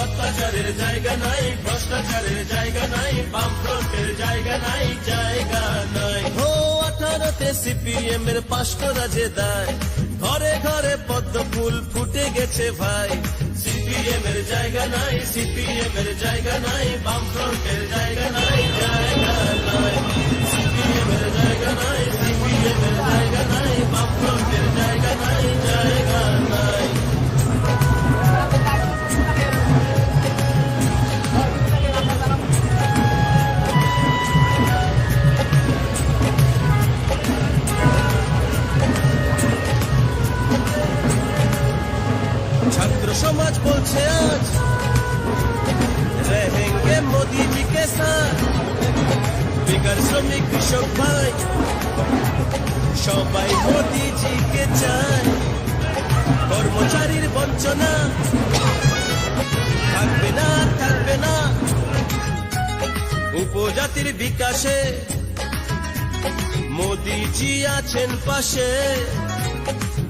অত্যাচারের জায়গা নাই, ভ্রষ্টাচারের জায়গা নাই, বামফ্রন্টের জায়গা নাই, জায়গা নাই। ও 18তে সিপিএম এর 5 করা যে দায়, ঘরে ঘরে পদ্ম ফুল ফুটে গেছে ভাই। সিপিএম এর জায়গা নাই, সিপিএম এর জায়গা নাই, বামফ্রন্টের জায়গা নাই, জায়গা নাই। সিপিএম এর জায়গা নাই, সিপিএম এর জায়গা নাই, বামফ্রন্টের জায়গা নাই, জায়গা নাই। ছাত্র সমাজ বলছে আজ रहेंगे मोदी जी के साथ, বেকার শ্রমিক কৃষক ভাই সবাই মোদি জি কে চায়। কর্মচারীর বঞ্চনা থাকবে না, থাকবে না। উপজাতির বিকাশে মোদি জি আছেন পাশে।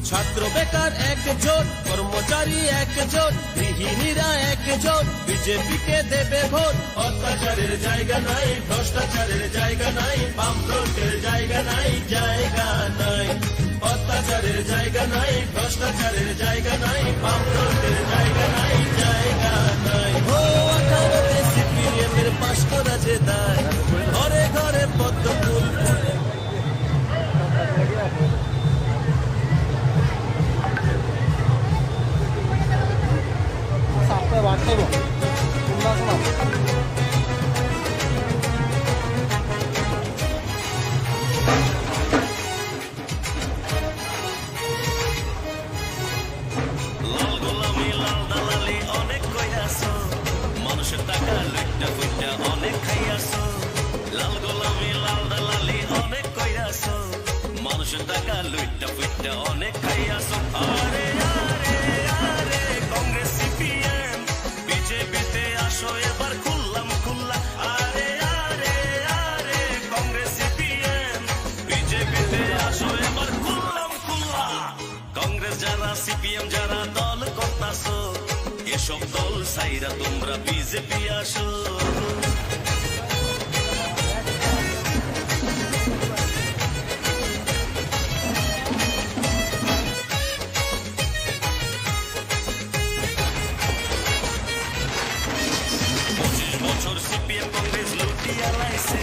ছাত্র বেকার একজোট, কর্মচারী একজোট, গৃহিণীরা একজোট, বিজেপিকে দেবে ভোট। অত্যাচারের জায়গা নাই, ভ্রষ্টাচারের জায়গা নাই, বামফ্রন্টের জায়গা নাই, জায়গা নাই। অত্যাচারের জায়গা নাই, ভ্রষ্টাচারের জায়গা নাই, বামফ্রন্টের জায়গা নাই, জায়গা নাই। ও 18তে সিপিএম এর 5 করা যে দায়, ঘরে ঘরে পদ্ম ফুল ফুটে। বাড়তে মানুষের টাকা লুইটা ফুইটা অনেক খাইয়াছো আরে আরে আরে কংগ্রেস সিপিএম বিজেপিতে আসো এবার খুললাম খুল্লা আরে আরে আরে কংগ্রেস সিপিএম বিজেপিতে আসো এবার খুললাম খুল্লা কংগ্রেস যারা সিপিএম যারা দল করতাছো এসব দল সাইরা তোমরা বিজেপি আসো বছর সিপিএম কংগ্রেস লুটিয়া লাইছে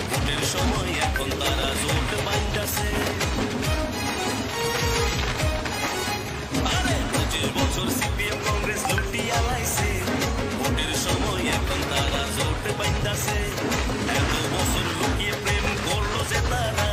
ভোটের সময় এখন তারা জোট বাইন্দাছে আরে 25 বছর সিপিএম কংগ্রেস লুটিয়া লাইছে ভোটের সময় এখন তারা জোট বাইন্দাছে এত বছর লুকিয়ে প্রেম করলো যে তারা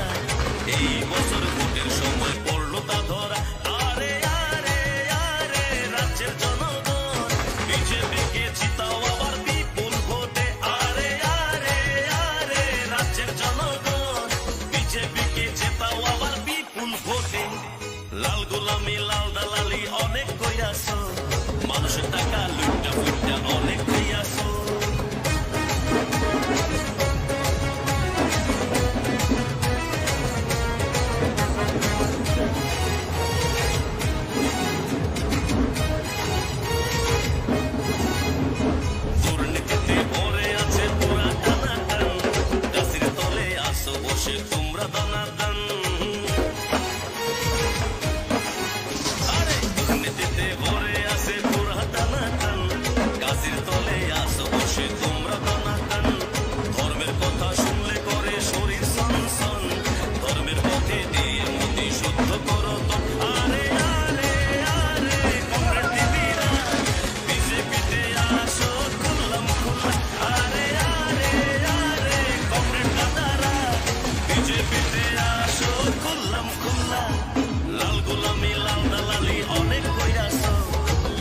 এই বছর ভোটের সময় পড়লো তা ধরা আরে আরে আরে রাজ্যের জনগণ বিজেপিকে জিতাও আবার বিপুল ভোটে আরে আরে আরে রাজ্যের জনগণ বিজেপিকে জেতাও আবার বিপুল ভোটে লাল গোলামি লাল দালালি অনেক কইরাছো মানুষের টাকা লুইটা ফুইটা অনেক খাইয়াছো দুর্নীতিতে ভরে আছে পুরা টানাটান গাছের তলে আসো বসে তোমরা দানাদান আরে দুর্নীতিতে ভরে আছে পুরা টানাটান গাছের তলে আসো বসে তোমরা দানাদান ধর্মের কথা শুনলে করে শরীর সনসন ধর্মের পথে দিয়ে মতি শুদ্ধ করো তো আরে আরে আরে কংগ্রেস দিদিরা বিজেপিতে আসো খুললাম খুল্লা আরে আরে আরে কংগ্রেস দাদারা বিজেপিতে আসো খুললাম খুল্লা লাল গোলামি লাল দালালি অনেক কইরাছো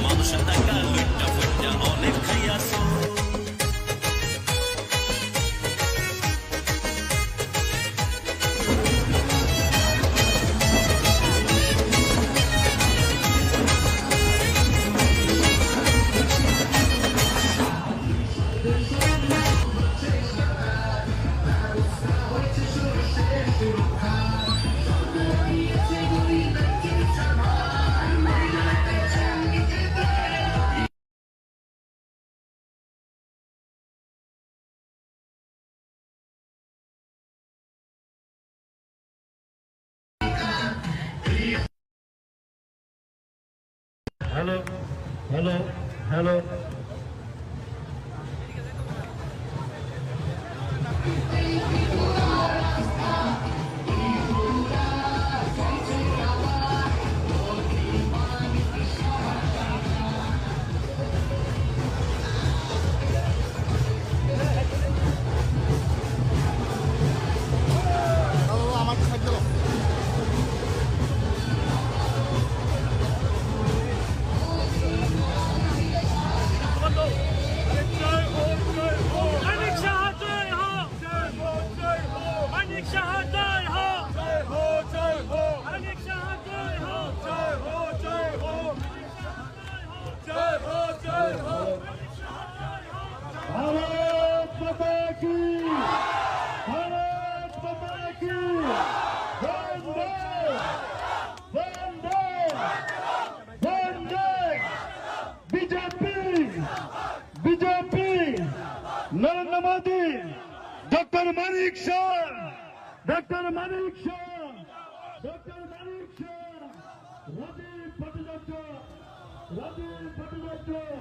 মানুষের টাকা লুইটা ফুইটা অনেক খাইয়াছো hello hello hello Bharat Mata की भारत माता की वंदे वंदे वंदे BJP BJP Narendra Modi doctor Manik Shah doctor Manik Shah doctor Manik Shah Rajiv Bhattacharya Rajiv Bhattacharya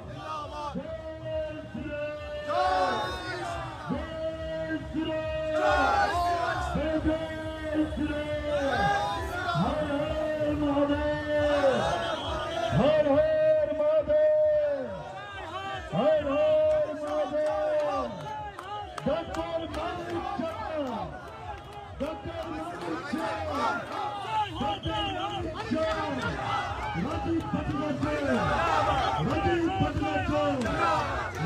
Har Har Mahadev Har Har Mahadev doctor Manik Shah doctor Manik Shah doctor Manik Shah Rajiv Bhattacharya Rajiv Bhattacharya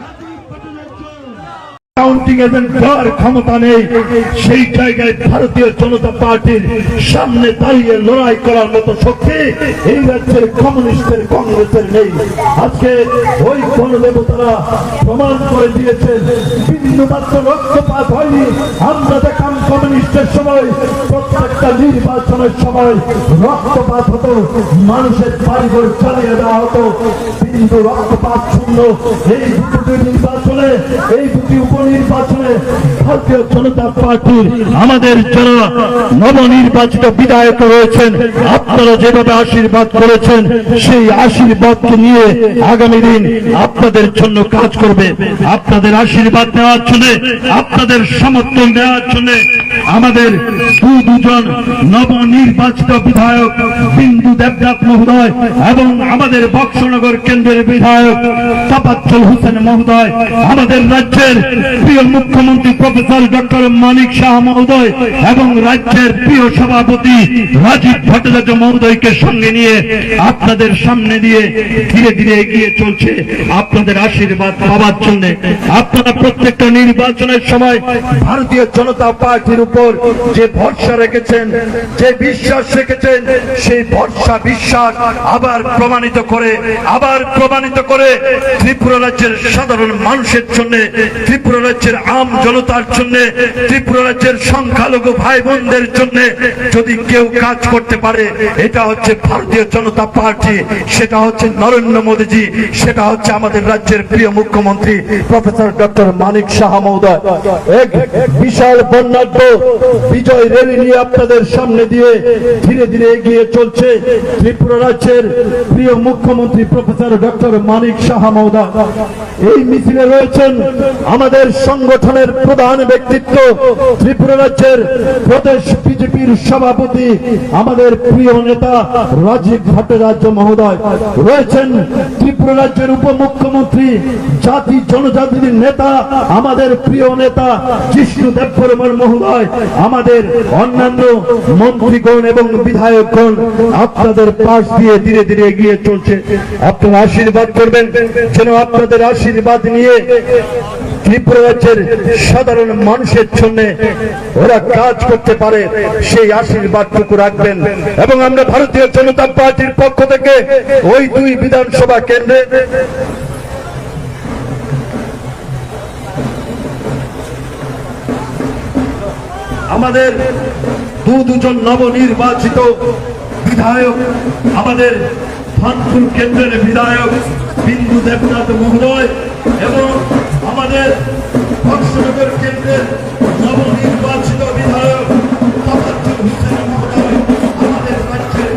Rajiv Bhattacharya counting agent দেওয়ার ক্ষমতা নেই, সেই জায়গায় ভারতীয় জনতা পার্টির সামনে দাঁড়িয়ে লড়াই করার মতো শক্তি এই রাজ্যের কমিউনিস্টের কংগ্রেসের নেই। আজকে ওই গণদেবতারা প্রমাণ করে দিয়েছেন বিন্দুমাত্র রক্তপাত হয়নি। আমরা দেখলাম কমিউনিস্টের সময় প্রত্যেকটা নির্বাচনের সময় রক্তপাত হতো, মানুষের বাড়িঘর চালিয়ে দেওয়া হতো, বিন্দু রক্তপাত শূন্য। এই দুটি নির্বাচনে, এই দুটি উপনির্বাচনে ভারতীয় জনতা পার্টির আমাদের যারা নবনির্বাচিত বিধায়ক রয়েছেন, আপনারা যেভাবে আশীর্বাদ করেছেন সেই আশীর্বাদকে নিয়ে আগামী দিন আপনাদের জন্য কাজ করবে। আপনাদের আশীর্বাদ নেওয়ার জন্য, আপনাদের সমর্থন দেওয়ার জন্য আমাদের দুজন নবনির্বাচিত বিধায়ক বিন্দু দেবনাথ মহোদয় এবং আমাদের বক্সনগর কেন্দ্রের বিধায়ক তাফাজ্জল হোসেন মহোদয়, আমাদের রাজ্যের প্রিয় মুখ্যমন্ত্রী প্রফেসর ডক্টর মানিক শাহ মহোদয় এবং রাজ্যের প্রিয় সভাপতি রাজীব ভট্টাচার্য মহোদয়কে সঙ্গে নিয়ে আপনাদের সামনে দিয়ে ধীরে ধীরে এগিয়ে চলছে আপনাদের আশীর্বাদ পাওয়ার জন্য। আপনারা প্রত্যেকটা নির্বাচনের সময় ভারতীয় জনতা পার্টির উপর যে ভরসা রেখেছেন, যে বিশ্বাস রেখেছেন, সেই ভরসা বিশ্বাস আবার প্রমাণিত করে ত্রিপুরা রাজ্যের সাধারণ মানুষের জন্য, ত্রিপুরা রাজ্যের আম জনতার জন্য, ত্রিপুরা রাজ্যের সংখ্যালঘু ভাই বোনদের জন্য যদি কেউ কাজ করতে পারে এটা হচ্ছে ভারতীয় জনতা পার্টি, সেটা হচ্ছে নরেন্দ্র মোদীজি, সেটা হচ্ছে আমাদের রাজ্যের প্রিয় মুখ্যমন্ত্রী প্রফেসর ডক্টর মানিক শাহ মহোদয়। এক বিশাল বর্ণাঢ্য বিজয় র্যালি নিয়ে আপনাদের সামনে দিয়ে ধীরে ধীরে এগিয়ে চলছে ত্রিপুরা রাজ্যের প্রিয় মুখ্যমন্ত্রী প্রফেসর ডক্টর মানিক শাহ মহোদয়। এই মিছিলে রয়েছেন আমাদের সংগঠনের প্রধান ব্যক্তিত্ব ত্রিপুরা রাজ্যের প্রদেশ বিজেপির সভাপতি আমাদের প্রিয় নেতা রাজীব ভট্টাচার্য মহোদয়, রয়েছেন ত্রিপুরা রাজ্যের উপমুখ্যমন্ত্রী জাতি জনজাতির নেতা আমাদের প্রিয় নেতা জিষ্ণু দেববর্মন মহোদয়, আমাদের অন্যান্য মন্ত্রীগণ এবং বিধায়কগণ আপনাদের পাশ দিয়ে ধীরে ধীরে এগিয়ে চলছে। আপনারা আশীর্বাদ করবেন যেন আপনাদের আশীর্বাদ নিয়ে ত্রিপুরা রাজ্যের সাধারণ মানুষের জন্য ওরা কাজ করতে পারে, সেই আশীর্বাদটুকু রাখবেন। এবং আমরা ভারতীয় জনতা পার্টির পক্ষ থেকে ওই দুই বিধানসভা কেন্দ্রে আমাদের দুজন নবনির্বাচিত বিধায়ক, আমাদের ভানপুর কেন্দ্রের বিধায়ক বিন্দু দেবনাথ মহোদয় এবং আমাদের বক্সনগর কেন্দ্রের নবনির্বাচিত বিধায়ক তাফাজ্জল হোসেন মহোদয়, আমাদের রাজ্যের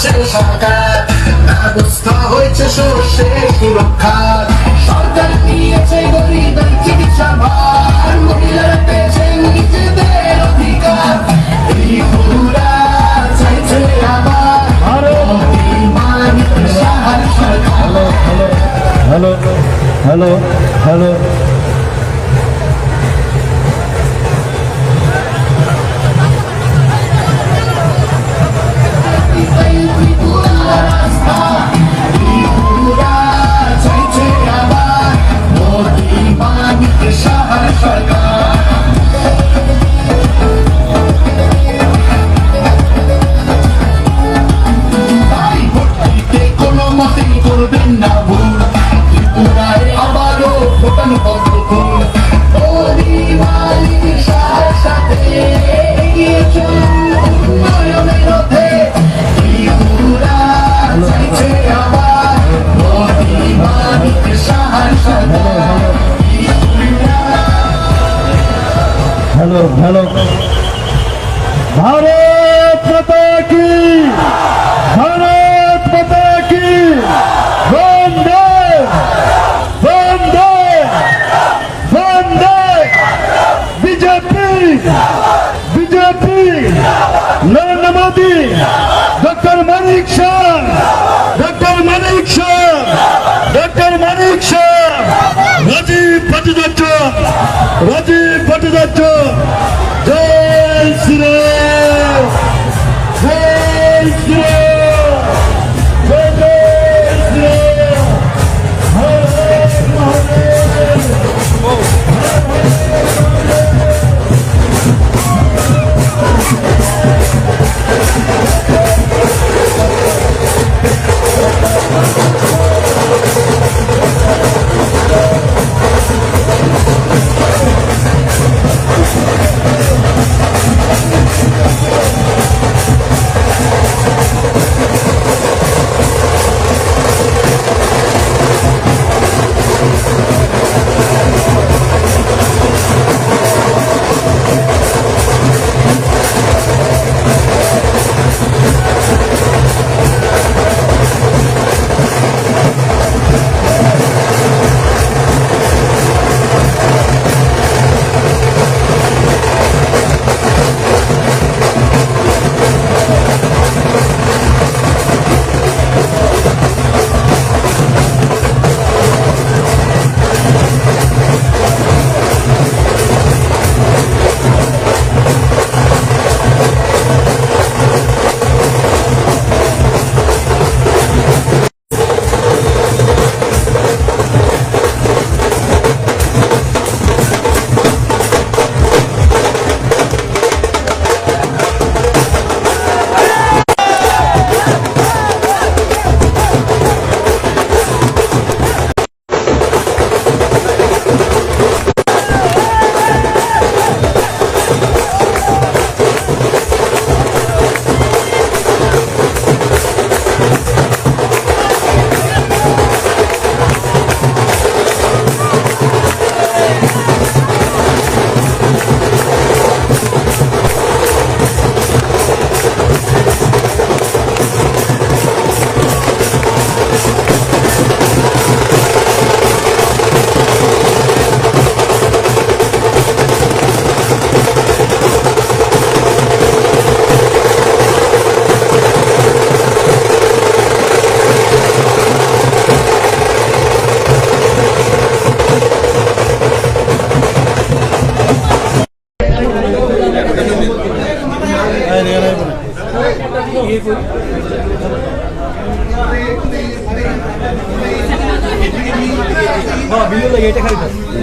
পাচ্ছে সরকার, ব্যবস্থা হয়েছে সর্ষে সুরক্ষার। সরকার নিয়েছে গরিবের চিকিৎসা ভার, মহিলারা পেয়েছেন নিজেদের অধিকার। ত্রিপুরা চাইছে আবার অভিমানিত সাহার সরকার। Hello hello hello hello hello Bharat Mata কি, ভারত মাতা কি, বন্দে বন্দে বন্দে BJP BJP Narendra Modi, doctor Manik Saha, doctor Manik Saha, doctor Manik Saha, Rajib Bhattacharjee, Rajib Bhattacharjee. জয় শ্রীরাম, জয় শ্রীরাম, জয় জয় শ্রীরাম, হর হর মহাদেব।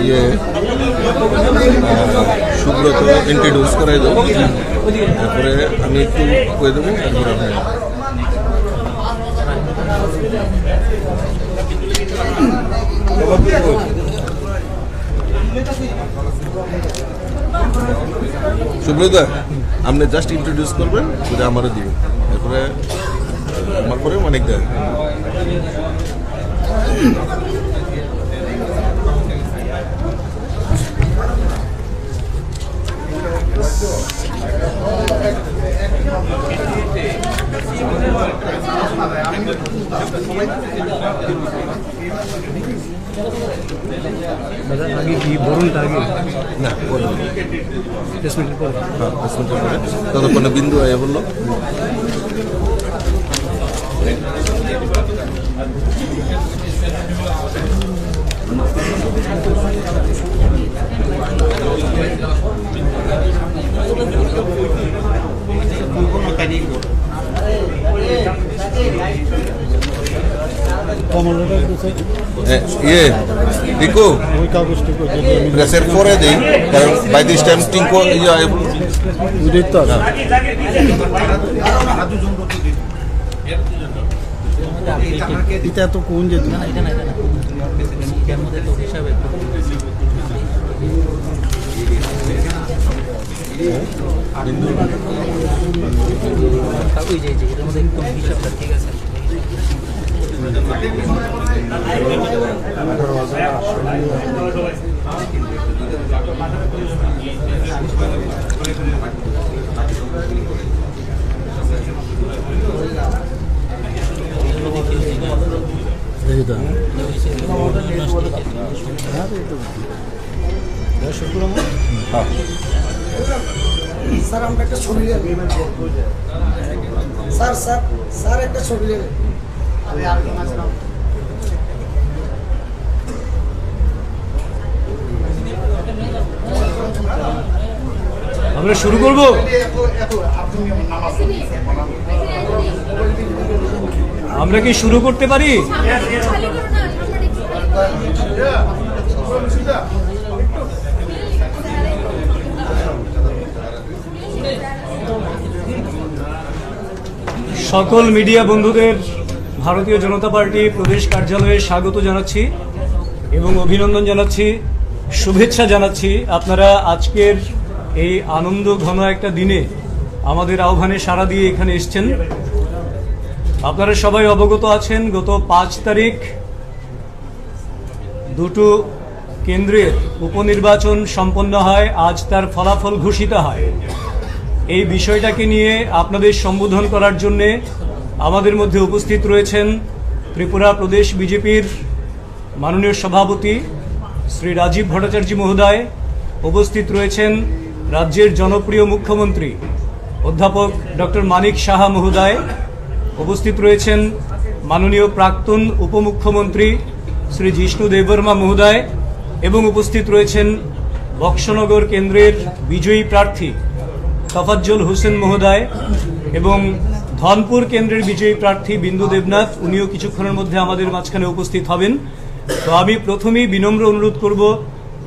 ये সুব্রত ইন্ট্রোডিউস করাই দেবো, তারপরে আমি একটু কয়ে দেবো, তারপরে আমি সুব্রত আপনি জাস্ট ইন্ট্রোডিউস করবেন, যদি আমারও দিবেন, তারপরে আমার পরে অনেক দেয়। আগে কি বরুণটা আগে না বলুন প্লেসমেন্টের পর হ্যাঁ প্লেসমেন্টের পরে ততক্ষণে বিন্দু আয়া বললো ইয়ে টিকু প্রেসের পরে দিই কারণ বাই দিস টাইম টিঙ্কো এটা তো কোন যে ঠিক আছে স্যার আমরা একটা ছবি নেবেন স্যার স্যার স্যার একটা ছবি নেবেন আমরা শুরু করব আমরা কি শুরু করতে পারি সকল মিডিয়া বন্ধুদের ভারতীয় জনতা পার্টি প্রদেশ কার্যালয়ে স্বাগত জানাচ্ছি এবং অভিনন্দন জানাচ্ছি, শুভেচ্ছা জানাচ্ছি। আপনারা আজকের এই আনন্দ ঘন একটা দিনে আমাদের আহ্বানে সাড়া দিয়ে এখানে এসেছেন। আপনারা সবাই অবগত আছেন, গত 5 তারিখ দুটো কেন্দ্রের উপনির্বাচন সম্পন্ন হয়, আজ তার ফলাফল ঘোষিত হয়। এই বিষয়টাকে নিয়ে আপনাদের সম্বোধন করার জন্যে আমাদের মধ্যে উপস্থিত রয়েছেন ত্রিপুরা প্রদেশ বিজেপির মাননীয় সভাপতি শ্রী রাজীব ভট্টাচার্য মহোদয়, উপস্থিত রয়েছেন রাজ্যের জনপ্রিয় মুখ্যমন্ত্রী অধ্যাপক ডক্টর মানিক সাহা মহোদয়, উপস্থিত রয়েছেন মাননীয় প্রাক্তন উপমুখ্যমন্ত্রী শ্রী জিষ্ণু দেববর্মা মহোদয় এবং উপস্থিত রয়েছেন বক্সনগর কেন্দ্রের বিজয়ী প্রার্থী তফাজ্জল হোসেন মহোদয় এবং ধনপুর কেন্দ্রের বিজয়ী প্রার্থী বিন্দু দেবনাথ, উনিও কিছুক্ষণের মধ্যে আমাদের মাঝখানে উপস্থিত হবেন। তো আমি প্রথমেই বিনম্র অনুরোধ করব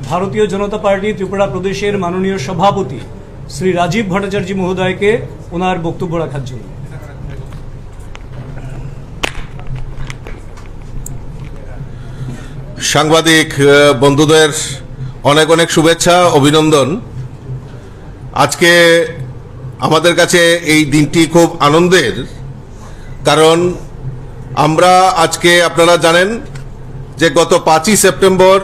ভারতীয় জনতা পার্টি ত্রিপুরা প্রদেশের মাননীয় সভাপতি শ্রী রাজীব ভট্টাচার্য মহোদয়কে ওনার বক্তব্য রাখার জন্য। সাংবাদিক বন্ধুদের অনেক অনেক শুভেচ্ছা, অভিনন্দন। আজকে আমাদের কাছে এই দিনটি খুব আনন্দের, কারণ আমরা আজকে আপনারা জানেন যে গত 5ই সেপ্টেম্বর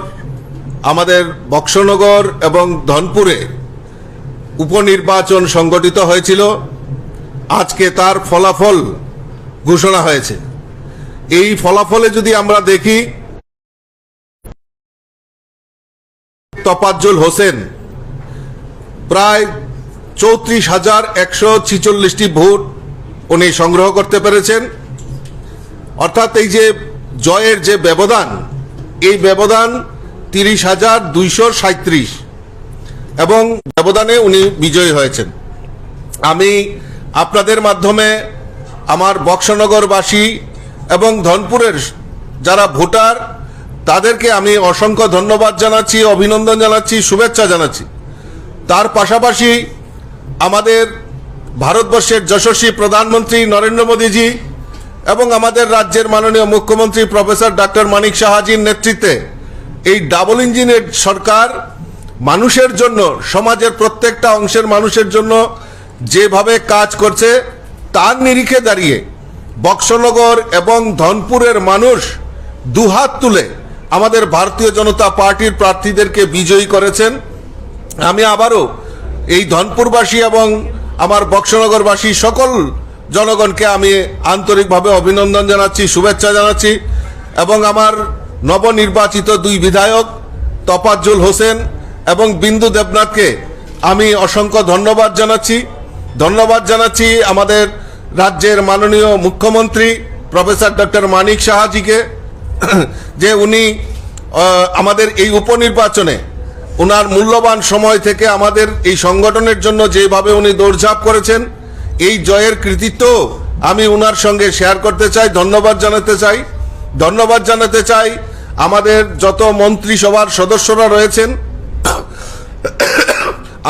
আমাদের বক্সনগর এবং ধনপুরে উপনির্বাচন সংগঠিত হয়েছিল। আজকে তার ফলাফল ঘোষণা হয়েছে। এই ফলাফলে যদি আমরা দেখি, তফাজ্জল হোসেন প্রায় 34,146টি ভোট উনি সংগ্রহ করতে পেরেছেন। অর্থাৎ এই যে জয়ের যে ব্যবধান, এই ব্যবধান 30,237 এবং ব্যবধানে উনি বিজয়ী হয়েছেন। আমি আপনাদের মাধ্যমে আমার বক্সনগরবাসী এবং ধনপুরের যারা ভোটার তাদেরকে আমি অসংখ্য ধন্যবাদ জানাচ্ছি, অভিনন্দন জানাচ্ছি, শুভেচ্ছা জানাচ্ছি। তার পাশাপাশি আমাদের ভারতবর্ষের যশস্বী প্রধানমন্ত্রী নরেন্দ্র মোদীজি এবং আমাদের রাজ্যের মাননীয় মুখ্যমন্ত্রী প্রফেসর ডক্টর মানিক সাহাজির নেতৃত্বে এই ডাবল ইঞ্জিনের সরকার মানুষের জন্য, সমাজের প্রত্যেকটা অংশের মানুষের জন্য যেভাবে কাজ করছে, তার নিরিখে দাঁড়িয়ে বক্সনগর এবং ধনপুরের মানুষ দুহাত তুলে আমাদের ভারতীয় জনতা পার্টির প্রার্থীদেরকে বিজয়ী করেছেন। আমি আবারও এই ধনপুরবাসী এবং আমার বক্সনগরবাসী সকল জনগণকে আমি আন্তরিকভাবে অভিনন্দন জানাচ্ছি, শুভেচ্ছা জানাচ্ছি এবং আমার নবনির্বাচিত 2 বিধায়ক তফাজ্জল হোসেন এবং বিন্দু দেবনাথকে আমি অসংখ্য ধন্যবাদ জানাচ্ছি আমাদের রাজ্যের মাননীয় মুখ্যমন্ত্রী প্রফেসর ডক্টর মানিক সাহাজিকে যে উনি আমাদের এই উপনির্বাচনে ওনার মূল্যবান সময় থেকে আমাদের এই সংগঠনের জন্য যেভাবে উনি দৌড়ঝাঁপ করেছেন, এই জয়ের কৃতিত্ব আমি ওনার সঙ্গে শেয়ার করতে চাই, ধন্যবাদ জানাতে চাই আমাদের যত মন্ত্রিসভার সদস্যরা রয়েছেন,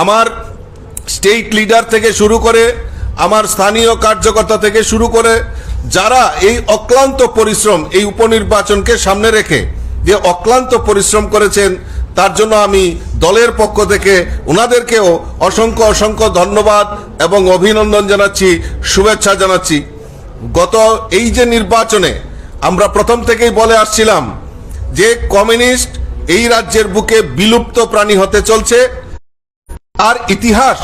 আমার স্টেট লিডার থেকে শুরু করে আমার স্থানীয় কার্যকর্তা থেকে শুরু করে যারা এই অক্লান্ত পরিশ্রম, এই উপনির্বাচনকে সামনে রেখে যে অক্লান্ত পরিশ্রম করেছেন, তার জন্য আমি দলের পক্ষ থেকে ওনাদেরকেও অসংখ্য ধন্যবাদ এবং অভিনন্দন জানাচ্ছি, শুভেচ্ছা জানাচ্ছি। গত এই যে নির্বাচনে আমরা প্রথম থেকেই বলে আসছিলাম যে কমিউনিস্ট এই রাজ্যের বুকে বিলুপ্ত প্রাণী হতে চলছে, আর ইতিহাস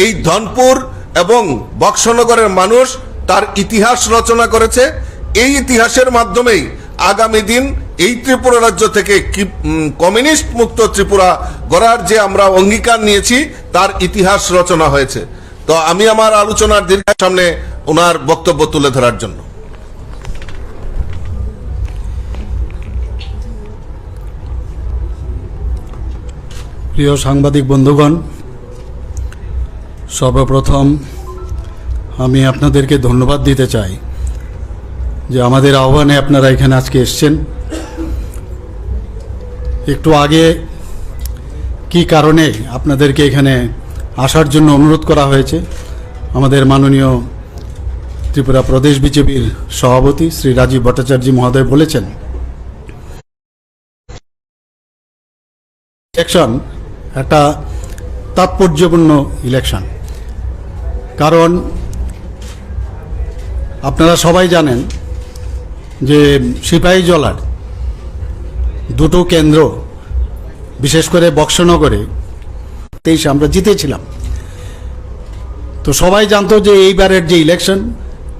এই ধনপুর এবং বক্সনগরের মানুষ তার ইতিহাস রচনা করেছে। এই ইতিহাসের মাধ্যমেই আগামী দিন এই ত্রিপুরা রাজ্য থেকে কমিউনিস্ট মুক্ত ত্রিপুরা গড়ার যে আমরা অঙ্গীকার নিয়েছি তার ইতিহাস রচনা হয়েছে। তো আমি আমার আলোচনার সামনে ওনার বক্তব্য তুলে ধরার জন্য। প্রিয় সাংবাদিক বন্ধুগণ, সর্বপ্রথম আমি আপনাদেরকে ধন্যবাদ দিতে চাই যে আমাদের আহ্বানে আপনারা এখানে আজকে এসছেন। একটু আগে কি কারণে আপনাদেরকে এখানে আসার জন্য অনুরোধ করা হয়েছে, আমাদের মাননীয় ত্রিপুরা প্রদেশ বিজেপির সভাপতি শ্রী রাজীব ভট্টাচার্য মহোদয় বলেছেন, ইলেকশন একটা তাৎপর্যপূর্ণ ইলেকশন। কারণ আপনারা সবাই জানেন যে সিপাহীজলার 2টো কেন্দ্র, বিশেষ করে বক্সনগরে 23 আমরা জিতেছিলাম। তো সবাই জানতো যে এইবারের যে ইলেকশন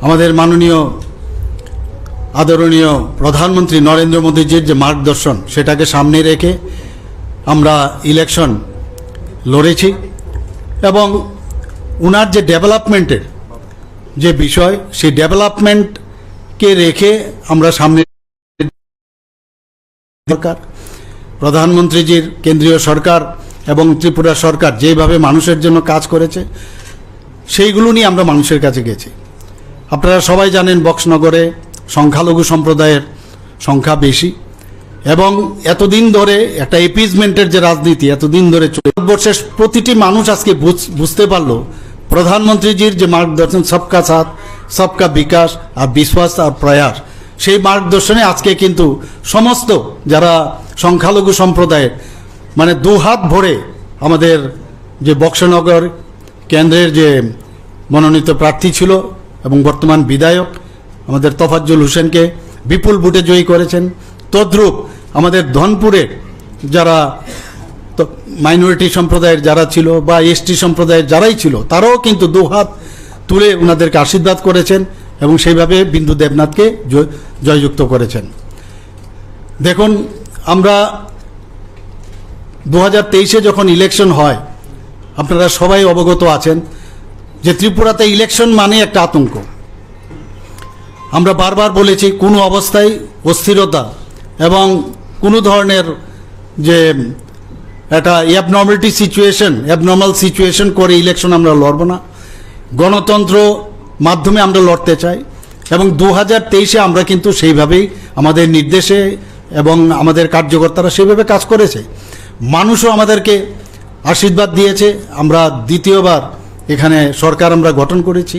আমাদের মাননীয় আদরণীয় প্রধানমন্ত্রী নরেন্দ্র মোদীজির যে মার্গদর্শন সেটাকে সামনে রেখে আমরা ইলেকশন লড়েছি এবং উনার যে ডেভেলপমেন্টের যে বিষয়, সেই ডেভেলপমেন্টকে রেখে আমরা সামনে সরকার, প্রধানমন্ত্রীজির কেন্দ্রীয় সরকার এবং ত্রিপুরা সরকার যেভাবে মানুষের জন্য কাজ করেছে সেইগুলো নিয়ে আমরা মানুষের কাছে গেছি। আপনারা সবাই জানেন বক্সনগরে সংখ্যালঘু সম্প্রদায়ের সংখ্যা বেশি এবং এতদিন ধরে একটা এপিজমেন্টের যে রাজনীতি এতদিন ধরে ভারতবর্ষের প্রতিটি মানুষ আজকে বুঝতে পারলো প্রধানমন্ত্রীজির যে মার্গদর্শন সবকা সাথ সবকা বিকাশ আর বিশ্বাস আর প্রয়াস, সেই মার্গদর্শনে আজকে কিন্তু সমস্ত যারা সংখ্যালঘু সম্প্রদায়ের মানে 2 হাত ভরে আমাদের যে বক্সনগর কেন্দ্রের যে মনোনীত প্রার্থী ছিল এবং বর্তমান বিধায়ক আমাদের তফাজ্জল হোসেনকে বিপুল ভোটে জয়ী করেছেন। তদ্রূপ আমাদের ধনপুরের যারা মাইনরিটি সম্প্রদায়ের যারা ছিল বা এসটি সম্প্রদায়ের যারাই ছিল তারাও কিন্তু 2 হাত তুলে ওনাদেরকে আশীর্বাদ করেছেন এবং সেইভাবে বিন্দু দেবনাথকে জয়যুক্ত করেছেন। দেখুন, আমরা 2023-এ যখন ইলেকশন হয় আপনারা সবাই অবগত আছেন যে ত্রিপুরাতে ইলেকশন মানে একটা আতঙ্ক। আমরা বারবার বলেছি কোনো অবস্থায় অস্থিরতা এবং কোনো ধরনের যে একটা অ্যাবনর্মাল সিচুয়েশন করে ইলেকশন আমরা লড়ব না। গণতন্ত্র মাধ্যমে আমরা লড়তে চাই এবং 2023-এ আমরা কিন্তু সেইভাবেই আমাদের নির্দেশে এবং আমাদের কার্যকর্তারা সেইভাবে কাজ করেছে। মানুষও আমাদেরকে আশীর্বাদ দিয়েছে। আমরা দ্বিতীয়বার এখানে সরকার আমরা গঠন করেছি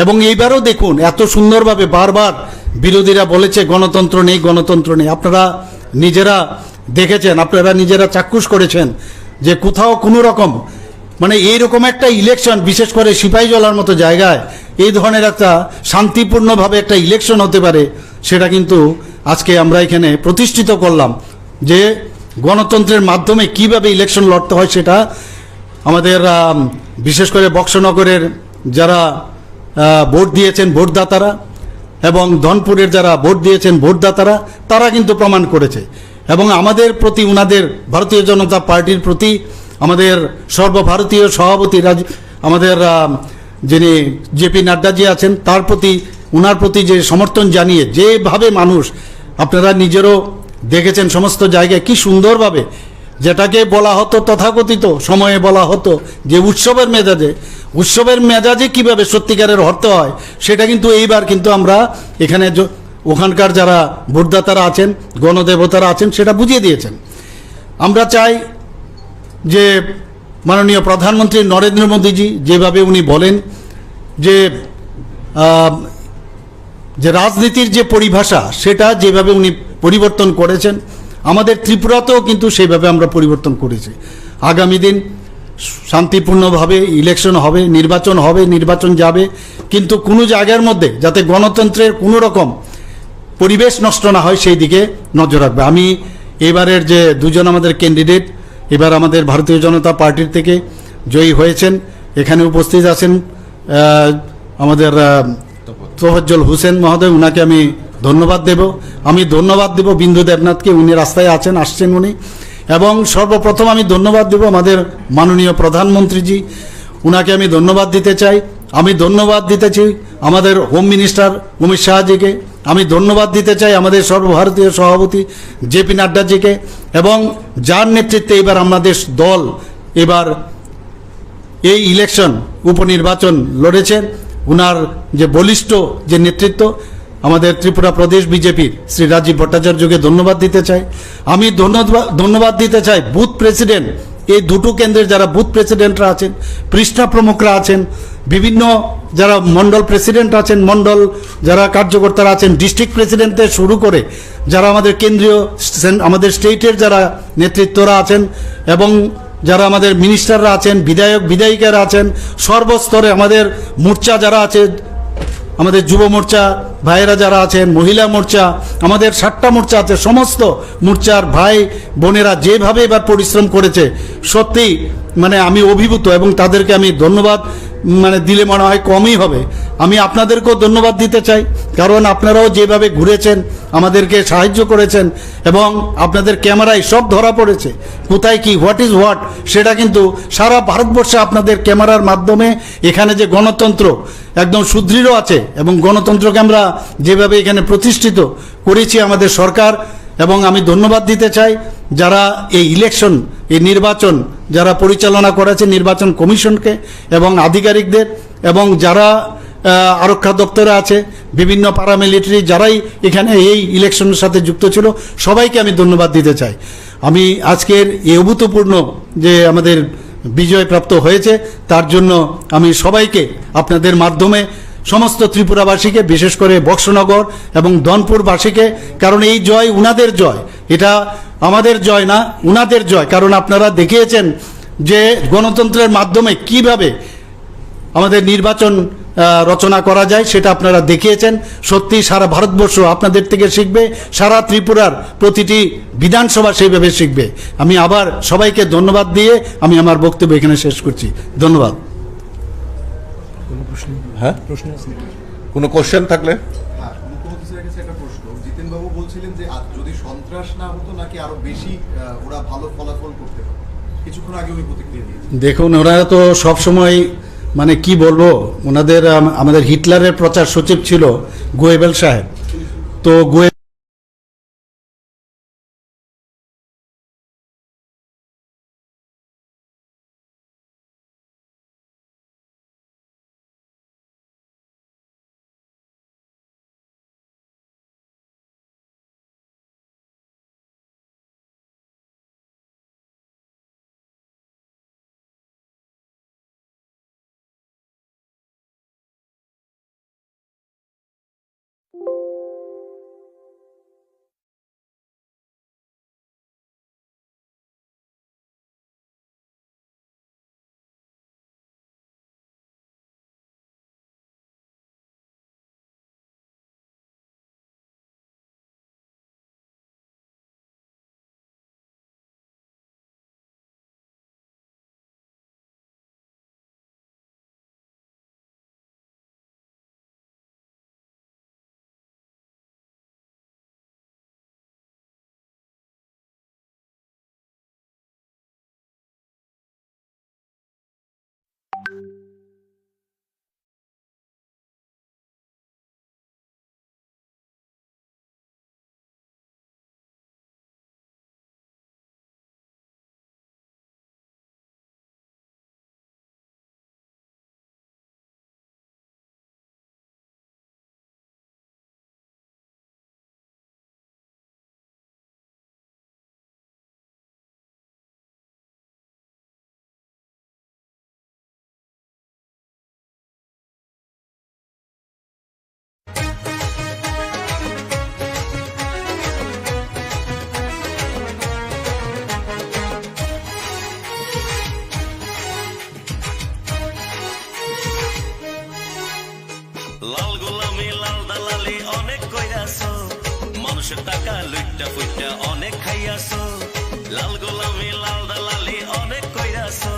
এবং এইবারও দেখুন এত সুন্দরভাবে বারবার বিরোধীরা বলেছে গণতন্ত্র নেই, গণতন্ত্র নেই। আপনারা নিজেরা দেখেছেন, আপনারা নিজেরা চাক্ষুষ করেছেন যে কোথাও কোনো রকম মানে এইরকম একটা ইলেকশন, বিশেষ করে সিপাহীজলার মতো জায়গায় এই ধরনের একটা শান্তিপূর্ণভাবে একটা ইলেকশন হতে পারে, সেটা কিন্তু আজকে আমরা এখানে প্রতিষ্ঠিত করলাম যে গণতন্ত্রের মাধ্যমে কিভাবে ইলেকশন লড়তে হয় সেটা আমাদের বিশেষ করে বক্সনগরের যারা ভোট দিয়েছেন ভোটদাতারা এবং ধনপুরের যারা ভোট দিয়েছেন ভোটদাতারা তারা কিন্তু প্রমাণ করেছে এবং আমাদের প্রতি উনাদের ভারতীয় জনতা পার্টির প্রতি আমাদের সর্বভারতীয় সভাপতি আমাদের যিনি জেপি নাড্ডাজি আছেন তার প্রতি উনার প্রতি যে সমর্থন জানিয়ে যেভাবে মানুষ আপনারা নিজেরও দেখেছেন সমস্ত জায়গায় কি সুন্দরভাবে যেটাকে বলা হতো তথাকথিত সময়ে বলা হতো যে উৎসবের মেজাজে কিভাবে সত্যিকারের অর্থ হয় সেটা কিন্তু এইবার কিন্তু আমরা এখানে ওখানকার যারা ভোটদাতারা আছেন গণদেবতারা আছেন সেটা বুঝিয়ে দিয়েছেন। আমরা চাই যে মাননীয় প্রধানমন্ত্রী নরেন্দ্র মোদীজি যেভাবে উনি বলেন যে রাজনীতির যে পরিভাষা সেটা যেভাবে উনি পরিবর্তন করেছেন আমাদের ত্রিপুরাতেও কিন্তু সেইভাবে আমরা পরিবর্তন করেছি। আগামী দিন শান্তিপূর্ণভাবে ইলেকশন হবে, নির্বাচন যাবে, কিন্তু কোনো জায়গার মধ্যে যাতে গণতন্ত্রের কোনো রকম পরিবেশ নষ্ট না হয় সেই দিকে নজর রাখবে। আমি এবারের যে দুজন আমাদের ক্যান্ডিডেট এবার আমাদের ভারতীয় জনতা পার্টির থেকে জয়ী হয়েছেন, এখানে উপস্থিত আছেন আমাদের তোফাজ্জল হোসেন মহোদয়, উনাকে আমি ধন্যবাদ দেব বিন্দু দেবনাথকে, উনি রাস্তায় আসছেন উনি, এবং সর্বপ্রথম আমি ধন্যবাদ দেব আমাদের মাননীয় প্রধানমন্ত্রীজি, উনাকে আমি ধন্যবাদ দিতে চাই। আমি ধন্যবাদ দিতে চাই আমাদের হোম মিনিস্টার অমিত শাহজিকে, আমি ধন্যবাদ দিতে চাই আমাদের সর্বভারতীয় সভাপতি জেপি নাড্ডাজিকে, এবং যার নেতৃত্বে এবার আমাদের দল এবার এই ইলেকশন উপনির্বাচন লড়েছেন, উনার যে বলিষ্ঠ যে নেতৃত্ব আমাদের ত্রিপুরা প্রদেশ বিজেপির শ্রী রাজীব ভট্টাচার্যকে ধন্যবাদ দিতে চাই। আমি ধন্যবাদ দিতে চাই বুথ প্রেসিডেন্ট, এই দুটো কেন্দ্রের যারা বুথ প্রেসিডেন্টরা আছেন, পৃষ্ঠা প্রমুখরা আছেন, বিভিন্ন যারা মন্ডল প্রেসিডেন্ট আছেন, মন্ডল যারা কার্যকর্তারা আছেন, ডিস্ট্রিক্ট প্রেসিডেন্ট শুরু করে যারা আমাদের কেন্দ্রীয় আমাদের স্টেটের যারা নেতৃত্বরা আছেন এবং যারা আমাদের মিনিস্টাররা আছেন, বিধায়িকারা আছেন, সর্বস্তরে আমাদের মোর্চা যারা আছে, আমাদের যুব মোর্চা ভাইয়েরা যারা আছেন, মহিলা মোর্চা, আমাদের 7টা মোর্চা আছে, সমস্ত মোর্চার ভাই বোনেরা যেভাবে এবার পরিশ্রম করেছে সত্যি মানে আমি অভিভূত, এবং তাদেরকে আমি ধন্যবাদ দিলে মনে হয় কমই হবে। আমি আপনাদেরকেও ধন্যবাদ দিতে চাই, কারণ আপনারাও যেভাবে ঘুরেছেন আমাদেরকে সাহায্য করেছেন এবং আপনাদের ক্যামেরায় সব ধরা পড়েছে কোথায় কি হোয়াট ইজ হোয়াট, সেটা কিন্তু সারা ভারতবর্ষে আপনাদের ক্যামেরার মাধ্যমে এখানে যে গণতন্ত্র একদম সুদৃঢ় আছে এবং গণতন্ত্রকে আমরা যেভাবে এখানে প্রতিষ্ঠিত করেছি আমাদের সরকার, এবং আমি ধন্যবাদ দিতে চাই যারা এই ইলেকশন এই নির্বাচন যারা পরিচালনা করেছে নির্বাচন কমিশনকে এবং আধিকারিকদের, এবং যারা আরক্ষা দপ্তরে আছে, বিভিন্ন প্যারামিলিটারি যারাই এখানে এই ইলেকশনের সাথে যুক্ত ছিল, সবাইকে আমি ধন্যবাদ দিতে চাই। আমি আজকের এই অভূতপূর্ণ যে আমাদের বিজয় প্রাপ্ত হয়েছে তার জন্য আমি সবাইকে আপনাদের মাধ্যমে সমস্ত ত্রিপুরাবাসীকে, বিশেষ করে বক্সনগর এবং ধনপুরবাসীকে, কারণ এই জয় উনাদের জয়, এটা আমাদের জয় না, উনাদের জয়। কারণ আপনারা দেখিয়েছেন যে গণতন্ত্রের মাধ্যমে কিভাবে আমাদের নির্বাচন রচনা করা যায়, সেটা আপনারা দেখিয়েছেন। সত্যি সারা ভারতবর্ষ আপনাদের থেকে শিখবে, সারা ত্রিপুরার প্রতিটি বিধানসভা সেইভাবে শিখবে। আমি আবার সবাইকে ধন্যবাদ দিয়ে আমি আমার বক্তব্য এখানে শেষ করছি। ধন্যবাদ। হ্যাঁ, কোনো কোশ্চেন থাকলে? একটা প্রশ্ন, জিতেনবাবু বলছিলেন যে যদি সন্ত্রাস না হতো নাকি আরো বেশি ওরা ভালো ফলাফল করতে পারে, কিছুক্ষণ আগে উনি প্রতিক্রিয়া দিয়েছেন। দেখুন, ওনারা তো সবসময় কি বলবো, ওনাদের আমাদের হিটলারের প্রচার সচিব ছিল গোয়েবেল সাহেব, তো লাল গোলামি লাল দালালি অনেক কইরাছো, মানুষের টাকা লুইটা ফুইটা অনেক খাইয়াছো। লাল গোলামি লাল দালালি অনেক কইরাছো,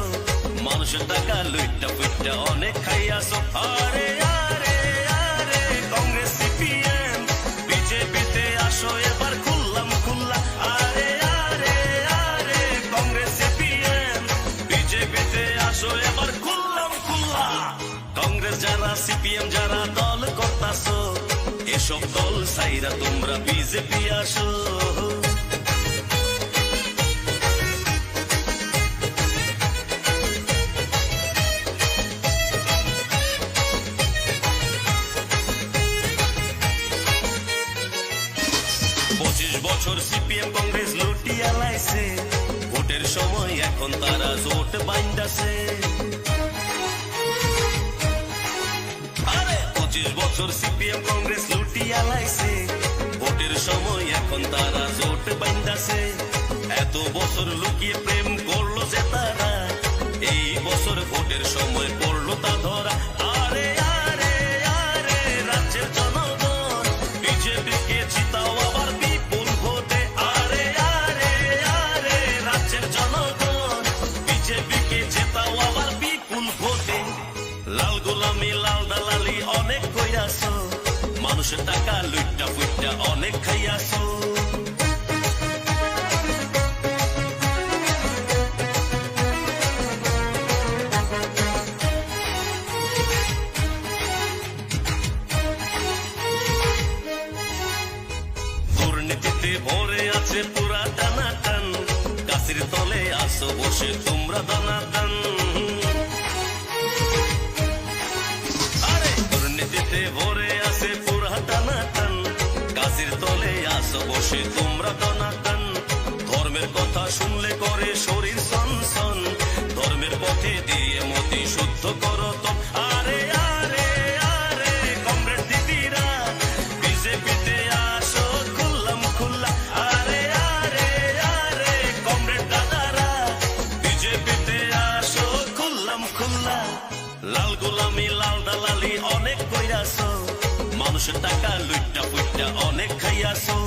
মানুষের টাকা লুইটা ফুইটা অনেক খাইয়াছো। আরে আরে আরে কংগ্রেস সিপিএম বিজেপিতে আসো এবার খুললাম খুল্লা। আরে আরে আরে কংগ্রেস সিপিএম বিজেপিতে আসো এবার খুললাম খুল্লা। কংগ্রেস যারা সিপিএম যারা দল করতাছো, এসব দল সাইরা তোমরা বিজেপি আসো। 25 বছর সিপিএম কংগ্রেস লুটিয়া লাইছে, ভোটের সময় এখন তারা জোট বাইন্দাছে। আরে 25 বছর সিপিএম কংগ্রেস লুটিয়া লাইছে, ভোটের সময় এখন তারা জোট বাইন্দাছে। এত বছর লুকিয়ে প্রেম করলো যে তারা, এই বছর ভোটের সময় পড়লো তা ধরা। আরে আরে আরে রাজ্যের জনগণ বিজেপিকে জিতাও আবার বিপুল ভোটে। আরে আরে আরে রাজ্যের জনগণ বিজেপিকে জেতাও আবার বিপুল ভোটে। লাল গোলামি লাল দালালি অনেক কইরাছো, মানুষের টাকা লুইটা ফুইটা অনেক খাইয়াছো। দুর্নীতিতে ভরে আছে পুরা টানাটান, গাছের তলে আসো বসে তোমরা দানাদান। আরে দুর্নীতিতে ভরে আছে পুরা টানাটান, গাছের তলে আসো বসে তোমরা দানাদান। ধর্মের কথা শুনলে করে শরীর সনসন, ধর্মের পথে দিয়ে মতি শুদ্ধ করো তো। আরে আরে আরে কমরেড দিদিরা বিজেপিতে আসো খুললাম খুল্লা। আরে আরে আরে কমরেড দাদারা বিজেপিতে আসো খুললাম খুল্লা। লাল গোলামি লাল দালালি অনেক কইরাছো, মানুষের টাকা লুইটা ফুইটা অনেক খাইয়াছো।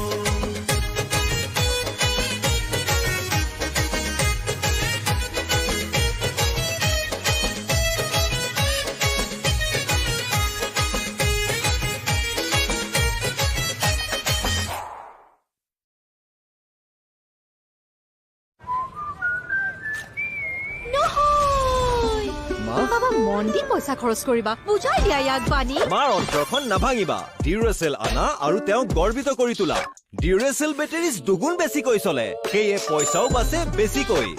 বাবা মন দি পইচা খৰচ কৰিবা, বুজাই দিয়া ইয়াক বানি। মাৰ অন্তৰখন নাভাঙিবা, ডিউৰেচেল আনা আৰু তেওঁক গৰ্বিত কৰি তোলা। ডিউৰেচেল বেটাৰিজ দুগুণ বেছিকৈ চলে, সেয়ে পইচাও বাচে বেছিকৈ।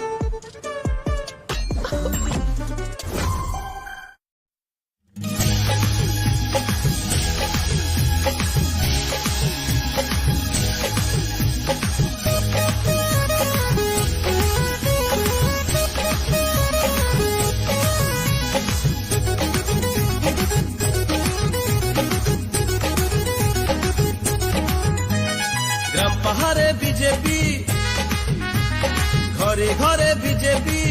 গ্রাম পাহাড়ে বিজেপি, ঘরে ঘরে বিজেপি,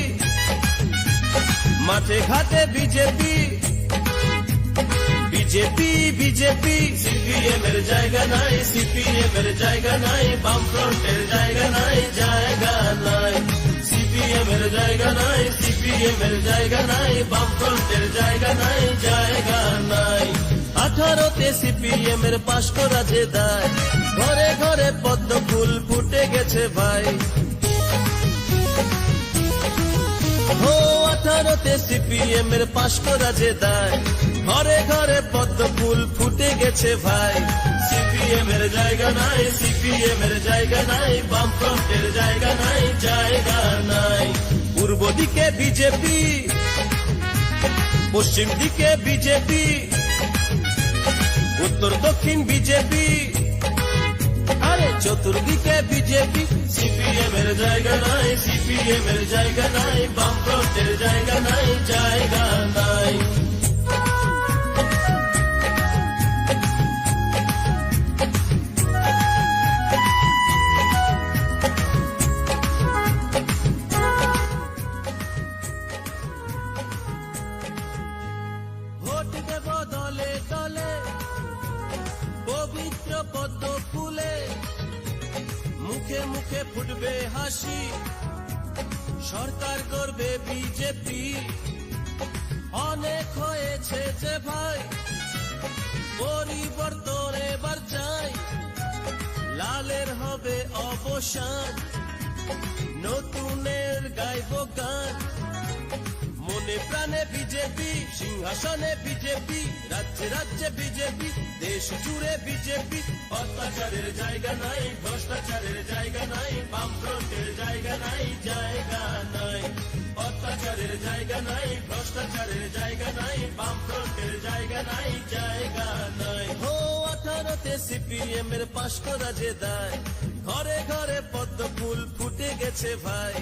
মাঠে ঘাটে বিজেপি। বিজেপি বিজেপি সিপিএম এর জায়গা নাই, সিপিএম এর জায়গা নাই, বামফ্রন্টের জায়গা নাই, জায়গা নাই। সিপিএম এর জায়গা নাই, সিপিএম এর জায়গা নাই, বামফ্রন্টের জায়গা নাই, জায়গা নাই। 18তে সিপিএম এর পাশ করা যে দায়, ঘরে ঘরে পদ্ম ফুল ফুটে গেছে ভাই। ও 18তে সিপিএম এর পাশ করা যে দায়, ঘরে ঘরে পদ্ম ফুল ফুটে গেছে ভাই। সিপিএম এর জায়গা নাই, সিপিএম এর জায়গা নাই, বামফ্রন্টের জায়গা নাই, জায়গা নাই। পূর্ব দিকে বিজেপি, পশ্চিম দিকে বিজেপি, উত্তর দক্ষিণ বিজেপি, আরে চতুর্দিকে বিজেপি। সিপিএম এর জায়গা নাই, সিপিএম এর জায়গা নাই, বামফ্রন্টের জায়গা নাই, জায়গা নাই। ভোট দেব দলে দলে, পবিত্র পদ্ম ফুলে, মুখে মুখে ফুটবে হাসি, সরকার করবে বিজেপি। অনেক হয়েছে যে ভাই, পরিবর্তন এবার চাই, লালের হবে অবসান, নতুনের গাইব গান। মনে প্রাণে বিজেপি, সিংহাসনে বিজেপি, রাজ্যে রাজ্যে বিজেপি, দেশ জুড়ে বিজেপি। অত্যাচারের জায়গা নাই, ভ্রষ্টাচারের জায়গা নাই, বামফ্রন্টের জায়গা নাই, জায়গা নাই। অত্যাচারের জায়গা নাই, ভ্রষ্টাচারের জায়গা নাই, বামফ্রন্টের জায়গা নাই, জায়গা নাই। ও 18তে সিপিএম এর পাশ করা যে দায়, ঘরে ঘরে পদ্ম ফুল ফুটে গেছে ভাই।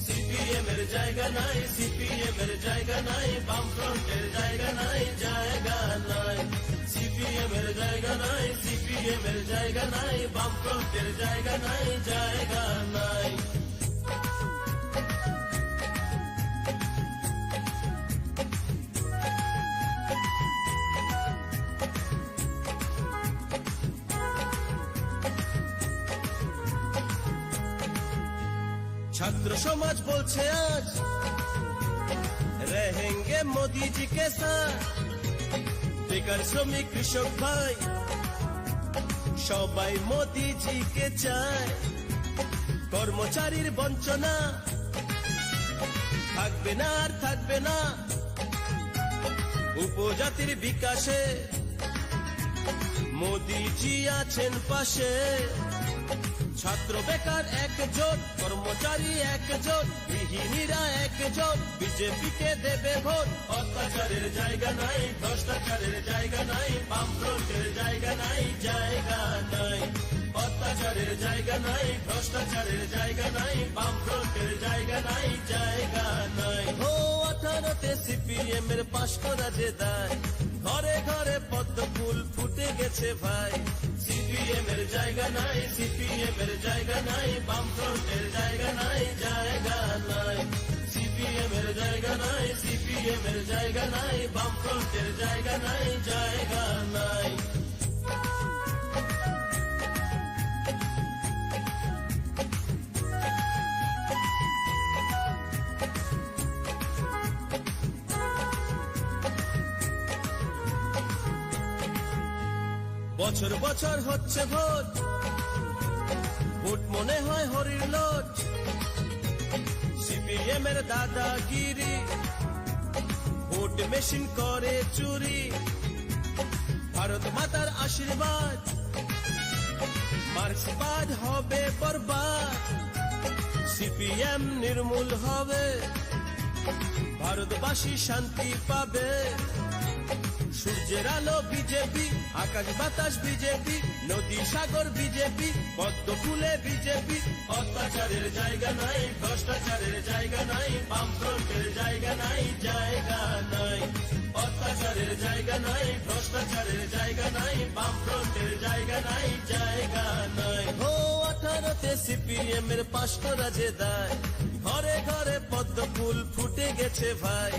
সিপিএম এর জায়গা নাই, সিপিএম এর জায়গা নাই, বামফ্রন্টের জায়গা নাই, জায়গা নাই। সিপিএম এর জায়গা নাই, সিপিএম এর জায়গা নাই, বামফ্রন্টের জায়গা নাই, জায়গা নাই। ছাত্র সমাজ বলছে আজ रहेंगे मोदी जी के साथ, বেকার শ্রমিক কৃষক ভাই সবাই মোদি জি কে চায়। কর্মচারীর বঞ্চনা থাকবে না আর থাকবে না, উপজাতির বিকাশে মোদি জি আছেন পাশে। ছাত্র বেকার একজোট, কর্মচারী একজোট, গৃহিণীরা একজোট, বিজেপিকে দেবে ভোট। অত্যাচারের জায়গা নাই, ভ্রষ্টাচারের জায়গা নাই, বামফ্রন্টের জায়গা নাই, জায়গা নাই। অত্যাচারের জায়গা নাই, ভ্রষ্টাচারের জায়গা নাই, বামফ্রন্টের জায়গা নাই, জায়গা নাই। ও 18তে সিপিএম এর পাশ করা যে দায়, ঘরে ঘরে পদ্ম ফুল ফুটে গেছে ভাই। সিপিএম এর জায়গা নাই, সিপিএম এর জায়গা নাই, বামফ্রন্টের জায়গা নাই, জায়গা নাই। সিপিএম এর জায়গা নাই, সিপিএম এর জায়গা নাই, বামফ্রন্টের জায়গা নাই, জায়গা নাই। বছর বছর হচ্ছে ভোট, ভোট মনে হয় হরির লোট। সিপিএম এর দাদাগিরি, ভোট মেশিন করে চুরি। ভারত মাতার আশীর্বাদ, মার্ক্সবাদ হবে বরবাদ। সিপিএম নির্মূল হবে, ভারতবাসী শান্তি পাবে। সূর্যের আলো বিজেপি, আকাশ বাতাস বিজেপি, নদী সাগর বিজেপি, পদ্ম ফুলে বিজেপি। অত্যাচারের জায়গা নাই, ভ্রষ্টাচারের জায়গা নাই, বামফ্রন্টের জায়গা নাই, জায়গা নাই। অত্যাচারের জায়গা নাই, ভ্রষ্টাচারের জায়গা নাই, বামফ্রন্টের জায়গা নাই, জায়গা নাই। ও 18তে সিপিএম এর পাশ করা যে দায়, ঘরে ঘরে পদ্ম ফুল ফুটে গেছে ভাই।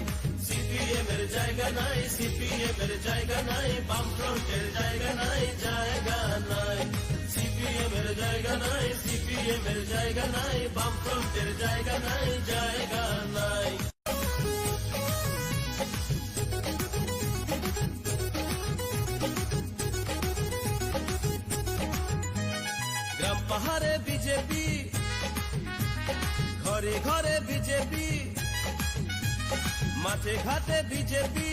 সিপিএম এর জায়গা নাই, সিপিএম এর জায়গা নাই, বামফ্রন্টের জায়গা নাই, জায়গা নাই। সিপিএম এর জায়গা নাই, সিপিএম এর জায়গা নাই, বামফ্রন্টের জায়গা নাই, জায়গা নাই। গ্রাম পাহাড়ে বিজেপি, ঘরে ঘরে বিজেপি, মাঠে ঘাটে বিজেপি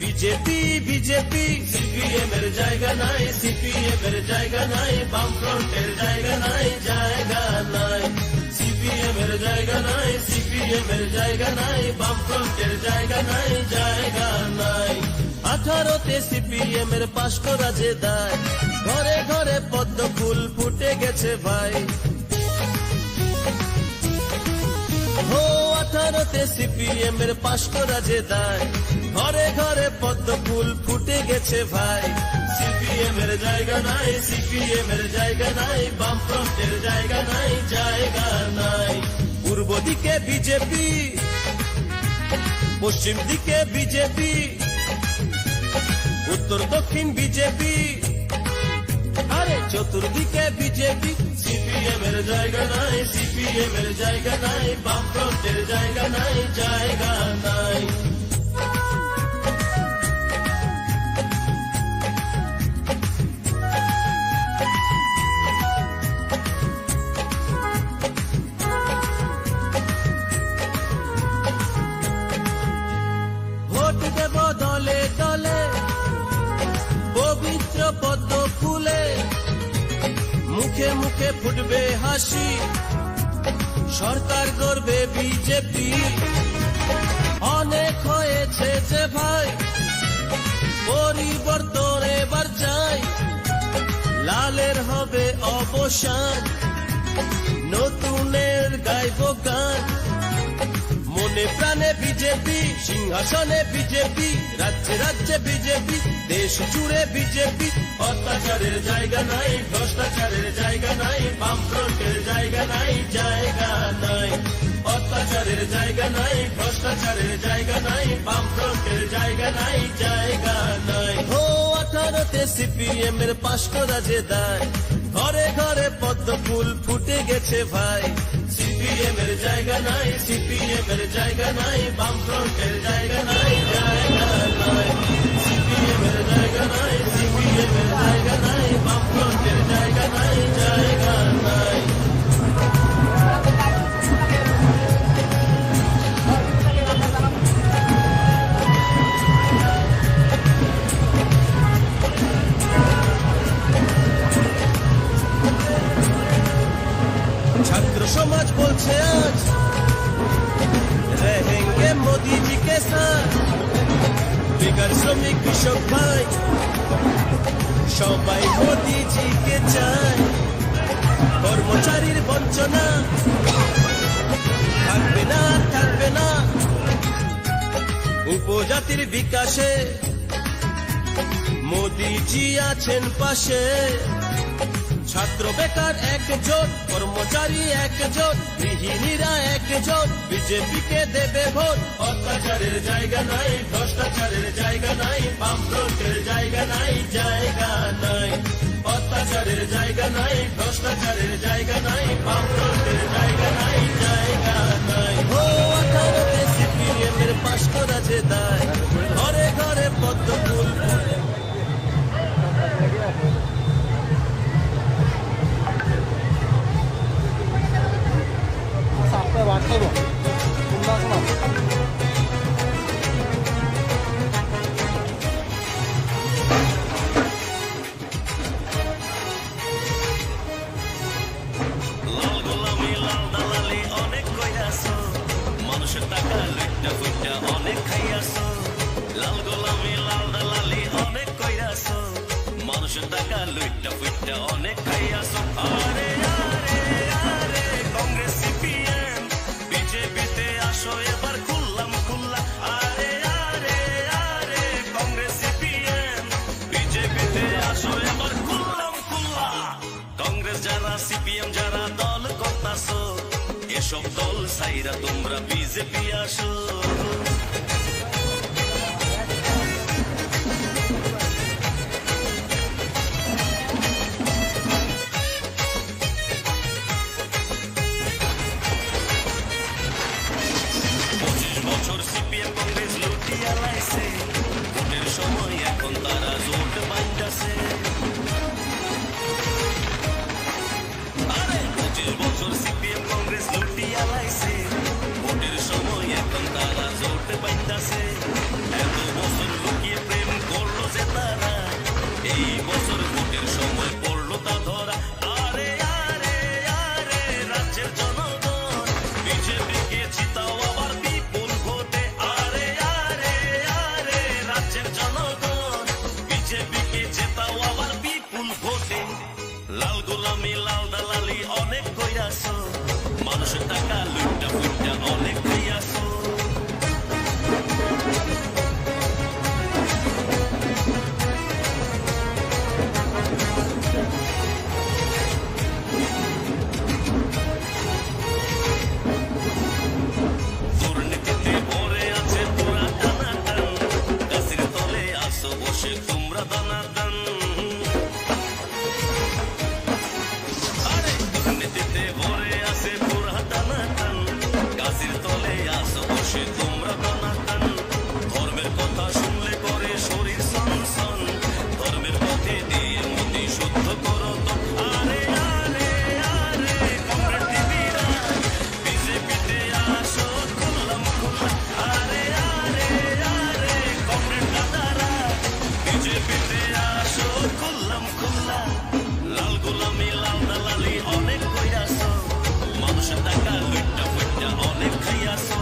বিজেপি বিজেপি সিপিএম এর জায়গা নাই, সিপিএম এর জায়গা নাই, বামফ্রন্টের জায়গা নাই, জায়গা নাই। সিপিএম এর জায়গা নাই, সিপিএম এর জায়গা নাই, বামফ্রন্টের জায়গা নাই, জায়গা নাই। 18তে সিপিএম এর পাশ করা যে দায়, ঘরে ঘরে পদ্ম ফুল ফুটে গেছে ভাই। ও 18তে সিপিএম এর পাশ করা যে দায়, ঘরে ঘরে পদ্ম ফুল ফুটে গেছে ভাই। সিপিএম এর জায়গা নাই, সিপিএম এর জায়গা নাই, বামফ্রন্টের জায়গা নাই, জায়গা নাই। পূর্ব দিকে বিজেপি, পশ্চিম দিকে বিজেপি, উত্তর দক্ষিণ বিজেপি, আরে চতুর্দিকে বিজেপি। সিপিএম এর জায়গা নাই, সিপিএম এর জায়গা নাই, বামফ্রন্টের জায়গা নাই, জায়গা নাই। ভোট দেব দলে দলে, পবিত্র পদ্ম ফুলে, মুখে মুখে ফুটবে হাসি, সরকার গড়বে বিজেপি। অনেক হয়েছে যে ভাই, পরিবর্তন এবার চাই, লালের হবে অবসান, নতুনের গাইব গান। মনে প্রাণে বিজেপি, সিংহাসনে বিজেপি, রাজ্যে রাজ্যে বিজেপি, দেশ জুড়ে বিজেপি। অত্যাচারের জায়গা নাই, ভ্রষ্টাচারের জায়গা নাই, বামফ্রন্টের জায়গা নাই, জায়গা নাই। অত্যাচারের জায়গা নাই, ভ্রষ্টাচারের জায়গা নাই, বামফ্রন্টের জায়গা নাই, জায়গা নাই। ও 18তে সিপিএম এর পাশ করা যে দায়, ঘরে ঘরে পদ্ম ফুল ফুটে গেছে ভাই। সিপিএম এর জায়গা নাই, সিপিএম এর জায়গা নাই, বামফ্রন্টের জায়গা নাই, জায়গা নাই। সিপিএম এর জায়গা নাই, সিপিএম এর জায়গা নাই, বামফ্রন্টের জায়গা নাই, জায়গা নাই। ছাত্র সমাজ বলছে আজ रहेंगे मोदी जी के साथ, বেকার শ্রমিক কৃষক ভাই সবাই মোদি জিকে চায়। কর্মচারীর বঞ্চনা থাকবে না, থাকবে না। উপজাতির বিকাশে মোদি জি আছেন পাশে। ছাত্র বেকার একজোট, কর্মচারী একজোট, গৃহিণীরা একজোট, বিজেপিকে দেবে ভোট। অত্যাচারের জায়গা নাই, ভ্রষ্টাচারের জায়গা নাই, বামফ্রন্টের জায়গা নাই, জায়গা নাই। অত্যাচারের জায়গা নাই, ভ্রষ্টাচারের জায়গা নাই, বামফ্রন্টের জায়গা নাই, জায়গা নাই। ও 18তে সিপিএম এর পাশ করা যে দায়, ঘরে ঘরে পদ্ম ফুল ফুটে। লাল গোলামি লাল দালালি অনেক কইরাছো, মানুষের টাকা লুইটা ফুইটা অনেক খাইয়াছো। লাল গোলামি লাল দালালি অনেক কইরাছো, মানুষের টাকা লুইটা ফুইটা অনেক খাইয়াছো। আরে আরে আরে কংগ্রেস সিপিএম বিজেপিতে আসো এবার খুললাম খুললা। আরে আরে আরে কংগ্রেস সিপিএম বিজেপিতে আসো এবার খুললাম খুললা। কংগ্রেস যারা সিপিএম যারা দল করতাছো, এসব দল সাইরা তোমরা বিজেপি আসো। বছর সিপিএম কংগ্রেস লুটিয়া লাইছে, ভোটের সময় এখন তারা জোট বাঁধছে। আরে 25 বছর সিপিএম কংগ্রেস লুটিয়া লাইছে, ভোটের সময় লাল গোলামি লাল দালালি অনেক কইরাছো মানুষের টাকা লুটটা ফুটটা অনেক খাইয়াছো দুর্নীতিতে ভরে আছে পুরা টানা টান গাছের তলে আসো বসে তোমরা দানা দান দুর্নীতিতে ভরে আছে পুরা টানা টান গাছের তলে আসো বসে তোমরা দানা টান ধর্মের কথা শুনলে করে শরীর সনসন ধর্মের পথে দিয়ে মতি শুদ্ধ করো তো আরে আরে আরে কমরেড দিবিরা বিজেপিতে আসো খুললাম খুললাম আরে আরে আরে কমরেড দাদারা বিজেপিতে আসো খুললাম খুললাম লাল গোলামি লাল দালালি অনেক কইরাছো মানুষের টাকা লুটটা ফুটটা অনেক খাইয়াছো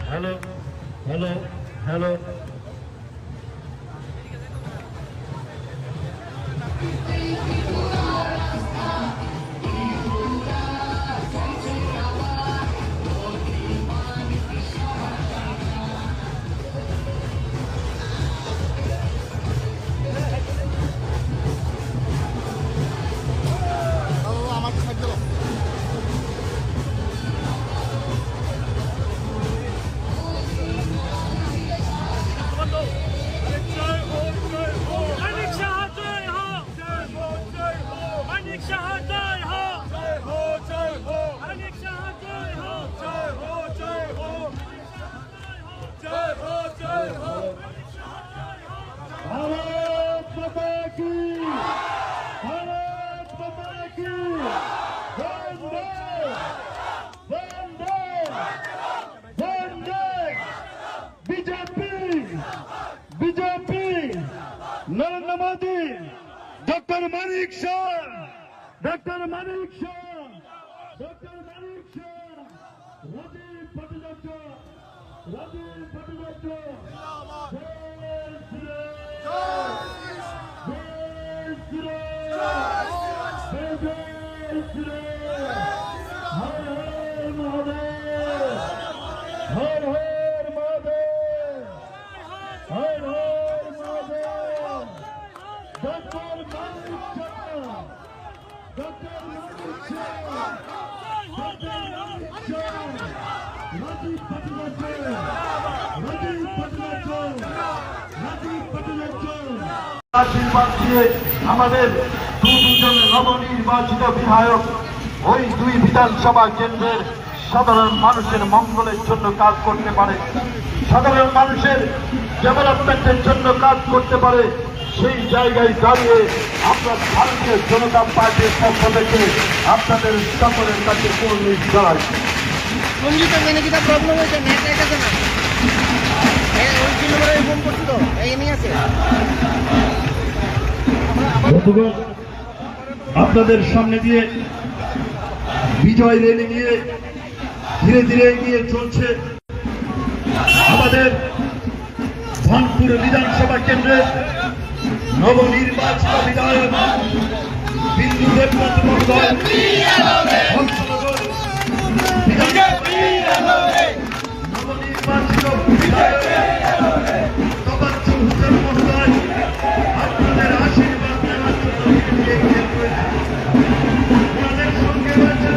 hello hello hello BJP Narendra Modi doctor Manik Shah doctor Manik Shah doctor Manik Shah Rajiv Bhattacharya Rajiv Bhattacharya Har Har Mahadev Har Har Mahadev doctor Manik Shah doctor Manik Shah doctor Manik Shah Rajiv Bhattacharya Rajiv Bhattacharya Rajiv Bhattacharjee आशीर्वाद দিয়ে আমাদের দুজন নবনির্বাচিত বিধায়ক ওই দুই বিধানসভা কেন্দ্রের সাধারণ মানুষের মঙ্গলের জন্য কাজ করতে পারে, সাধারণ মানুষের ডেভেলপমেন্টের জন্য কাজ করতে পারে, সেই জায়গায় দাঁড়িয়ে আমরা ভারতীয় জনতা পার্টির পক্ষ থেকে আপনাদের সকলের কাছে কর্মী জানাই। আপনাদের সামনে দিয়ে বিজয় রেলি নিয়ে ধীরে ধীরে এগিয়ে চলছে আমাদের ধনপুর বিধানসভা কেন্দ্রের নবনির্বাচিত বিধায়ক বিন্দু দেবনাথ মহোদয়, হংসনগর নবনির্বাচিত বিধায়ক তবাজ্জুল হোসেন মহোদয়, আপনাদের আশীর্বাদ নেওয়ার জন্য এগিয়ে রয়েছে। আমাদের সঙ্গে রয়েছে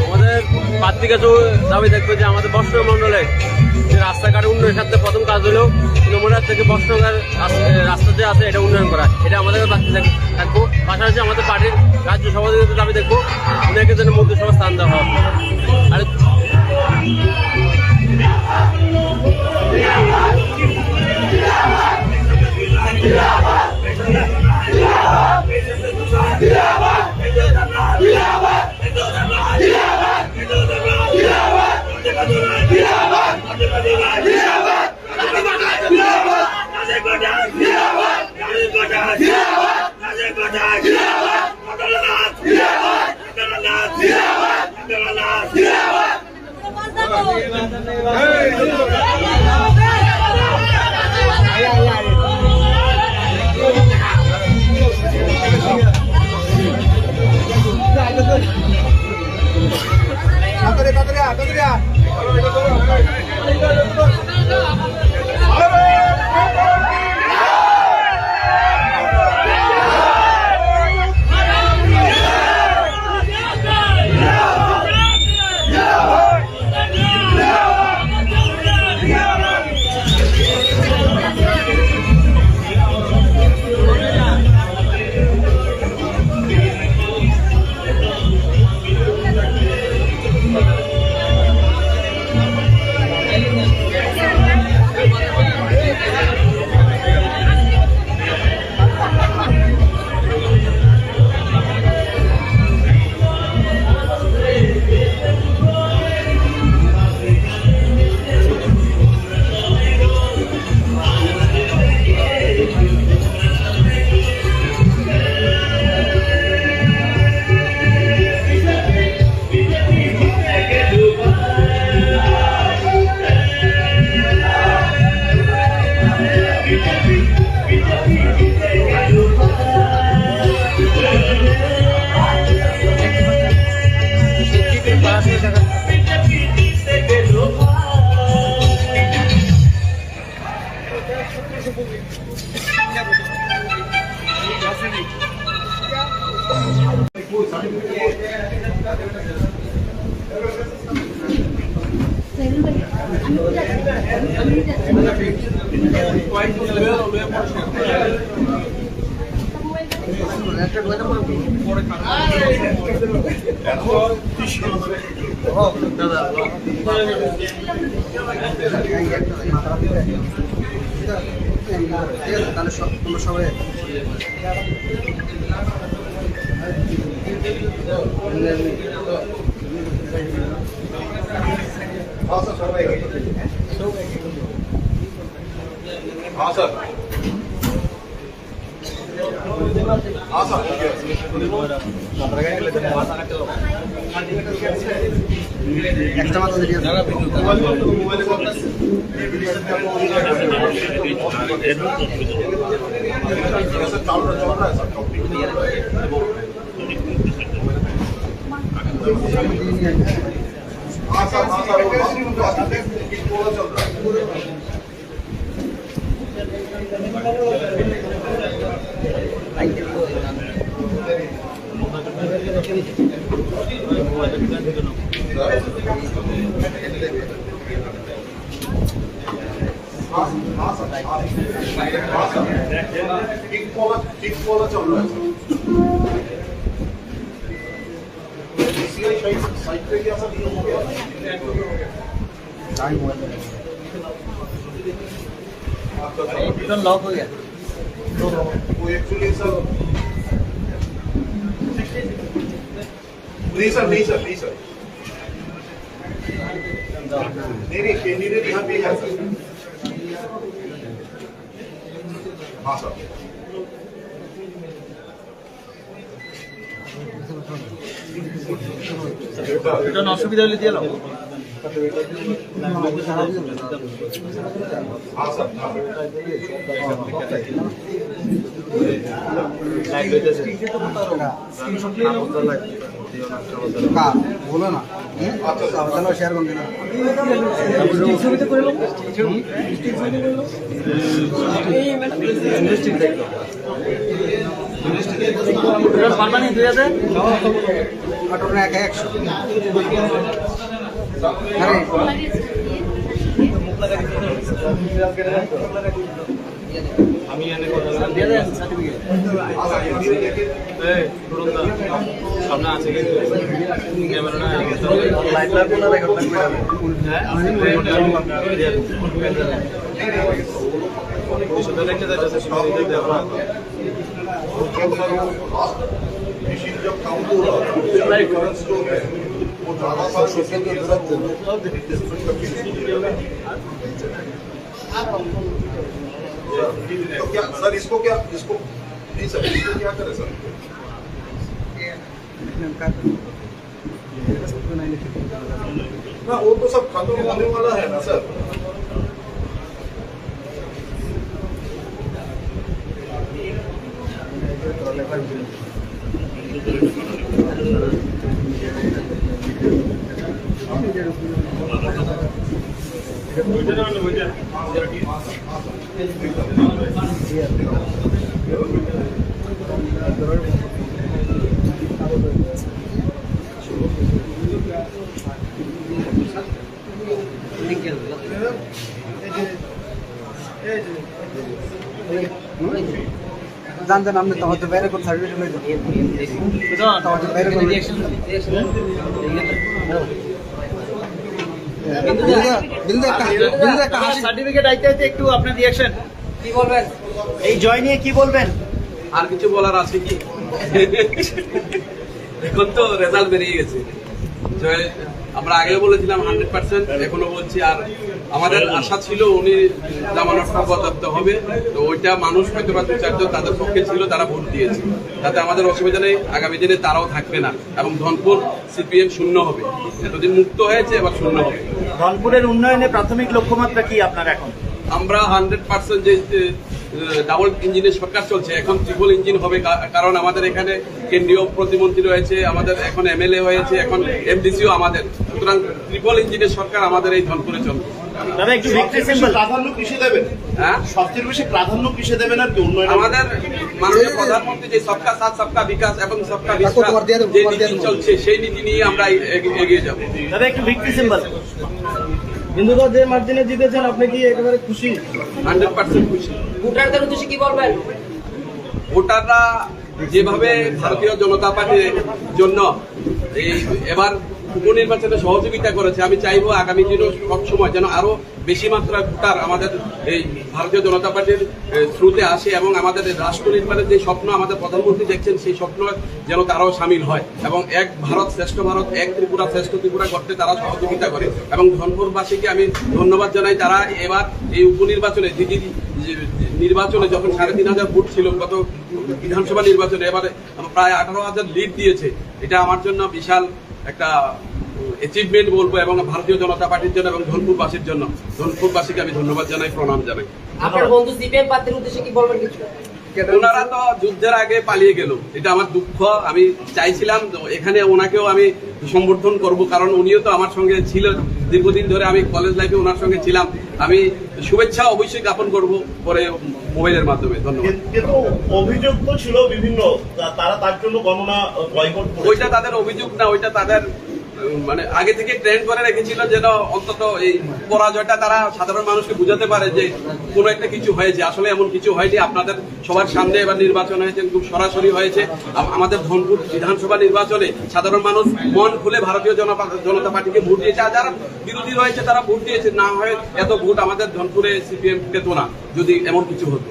আমাদের প্রার্থী কাছে দাবি দেখবে যে আমাদের বর্ষনগর মন্ডলে যে রাস্তাঘাট উন্নয়নের সাথে প্রথম কাজ হলো তৃণমূলের থেকে বর্ষনগর রাস্তা যে আছে এটা উন্নয়ন করা, এটা আমাদের প্রার্থী থাকবো। পাশাপাশি আমাদের পার্টির রাজ্য সভাপতিদের দাবি দেখবো উনাকে যেন মন্ত্রিসভা স্থান দেওয়া হয়। लॉक हो गया वो एक्चुअली सर नहीं सर नहीं सर नहीं सर नहीं कैंडिडेट यहाँ पे है सर हाँ सर এটা অসুবিধা হলে দিয়ে নাও हाँ सर बोलो ना चलो शेयर कर देना পারমানেন্ট হয়ে যাবে कटोरा एक 100 আমি এনে কথা বললাম দিয়ে দেন সার্টিফিকেট এই সুরন্দা সামনে আছে কিন্তু ক্যামেরাটা লাইট লাগবে না রেকর্ড লাগবে হ্যাঁ শুধু দেখতে যাচ্ছে সব দেখতে আমরা मशीन जब काउंट हो रहा है लाइक करंट स्टोर है वो ज्यादा सा सोशल की जरूरत तो क्या सर इसको नहीं सर इसको क्या करें सर ना वो तो सब खत्म होने वाला है ना सर। জানতেন আপনি তো হয়তো বাইরে কোন সার্টিফিকেট লইলেন বাইরে কোন সার্টিফিকেট আইতে আইতে একটু আপনার রিঅ্যাকশন কি বলবেন এই জয় নিয়ে কি বলবেন? আর কিছু বলার আছে কি? এখন তো রেজাল্ট বেরিয়ে গেছে। জয় আমরা আগেও বলেছিলাম 100%, এখনো বলছি। আর আমাদের আশা ছিল উনি জামানতটা বদলাতে হবে, তো ওইটা মানুষ হয়তো বা 2-4 তাদের পক্ষে ছিল, তারা ভোট দিয়েছে। তাতে আমাদের অসুবিধা নেই, আগামী দিনে তারাও থাকবে না এবং ধনপুর সিপিএম শূন্য হবে। এতদিন মুক্ত হয়েছে, এবার শূন্য হবে। রংপুরের উন্নয়নে প্রাথমিক লক্ষ্যমাত্রা কি আপনার এখন? আমরা 100% যে ডাবল ইঞ্জিনের সরকার চলছে, এখন ট্রিপল ইঞ্জিন হবে। কারণ আমাদের এখানে কেন্দ্রীয় প্রতিমন্ত্রী রয়েছে, আমাদের এখন এমএলএ হয়েছে, এখন এমডিসিও আমাদের। সুতরাং ট্রিপল ইঞ্জিনের সরকার আমাদের এই ধনপুরে চলবে। দাদা একটু ভিক্টরি সিম্বল প্রাধান্য কিসে দেবেন? হ্যাঁ, সবচেয়ে বেশি প্রাধান্য কিসে দেবেন আর কি উন্নয়ন? আমাদের মাননীয় প্রধানমন্ত্রী যে সবকা সাথ সবকা বিকাশ এবং সবকা বিশ্বাস যে নীতি চলছে, সেই নীতি নিয়ে আমরা এগিয়ে যাব। দাদা একটু ভিক্টরি সিম্বল। বিন্দুদা যে মার্জিনে জিতেছেন, আপনি কি একেবারে খুশি? 100% খুশি। ভোটারদের উদ্দেশ্যে কি বলবেন? ভোটাররা যেভাবে ভারতীয় জনতা পার্টির জন্য এই এবার উপনির্বাচনে সহযোগিতা করেছে, আমি চাইবো আগামী দিনও সবসময় যেন আরো বেশি মাত্রায় ভোটার আমাদের এই ভারতীয় জনতা পার্টির থ্রুতে আসে এবং আমাদের রাষ্ট্র নির্মাণের যে স্বপ্ন আমাদের প্রধানমন্ত্রী দেখছেন, সেই স্বপ্ন যেন তারাও সামিল হয় এবং এক ভারত শ্রেষ্ঠ ভারত, এক ত্রিপুরা শ্রেষ্ঠ ত্রিপুরা করতে তারা সহযোগিতা করে। এবং ধনপুরবাসীকে আমি ধন্যবাদ জানাই, তারা এবার এই উপনির্বাচনে নির্বাচনে যখন 3,500 ভোট ছিল গত বিধানসভা নির্বাচনে, এবারে প্রায় 18,000 লিড দিয়েছে। এটা আমার জন্য বিশাল একটা অ্যাচিভমেন্ট বলবো এবং ভারতীয় জনতা পার্টির জন্য এবং ধনপুরবাসীর জন্য। ধনপুরবাসীকে আমি ধন্যবাদ জানাই, প্রণাম জানাই। আপনার বন্ধু সিপিএম প্রার্থীর উদ্দেশ্যে কি বলবেন কিছু? ওনারা তো যুদ্ধের আগে পালিয়ে গেল, এটা আমার দুঃখ। আমি চাইছিলাম এখানে ওনাকেও আমি সম্বর্ধন করব, কারণ উনিও তো আমার সঙ্গে ছিলেন দীর্ঘদিন ধরে। আমি কলেজ লাইফে ওনার সঙ্গে ছিলাম। আমি শুভেচ্ছা অবশ্যই জ্ঞাপন করব পরে মোবাইলের মাধ্যমে। ধন্যবাদ। কিন্তু অভিযোগ তো ছিল বিভিন্ন, তারা তার জন্য গণনা বয়কট করেছে। ওইটা তাদের অভিযোগ না, ওইটা তাদের মানে আগে থেকে ট্রেন্ড করে রেখেছিল, যেন অন্তত এই পরাজয়টা তারা সাধারণ মানুষকে বুঝাতে পারে যে কোনো একটা কিছু হয়েছে। আসলে এমন কিছু হয়নি। আপনাদের সবার সামনে এবার নির্বাচন হয়েছে, খুব সরাসরি হয়েছে। আমাদের ধনপুর বিধানসভা নির্বাচনে সাধারণ মানুষ মন খুলে ভারতীয় জনতা পার্টিকে ভোট দিয়েছে। আর যারা বিরোধী রয়েছে তারা ভোট দিয়েছে। না হয় এত ভোট আমাদের ধনপুরে সিপিএম পেত না যদি এমন কিছু হতো।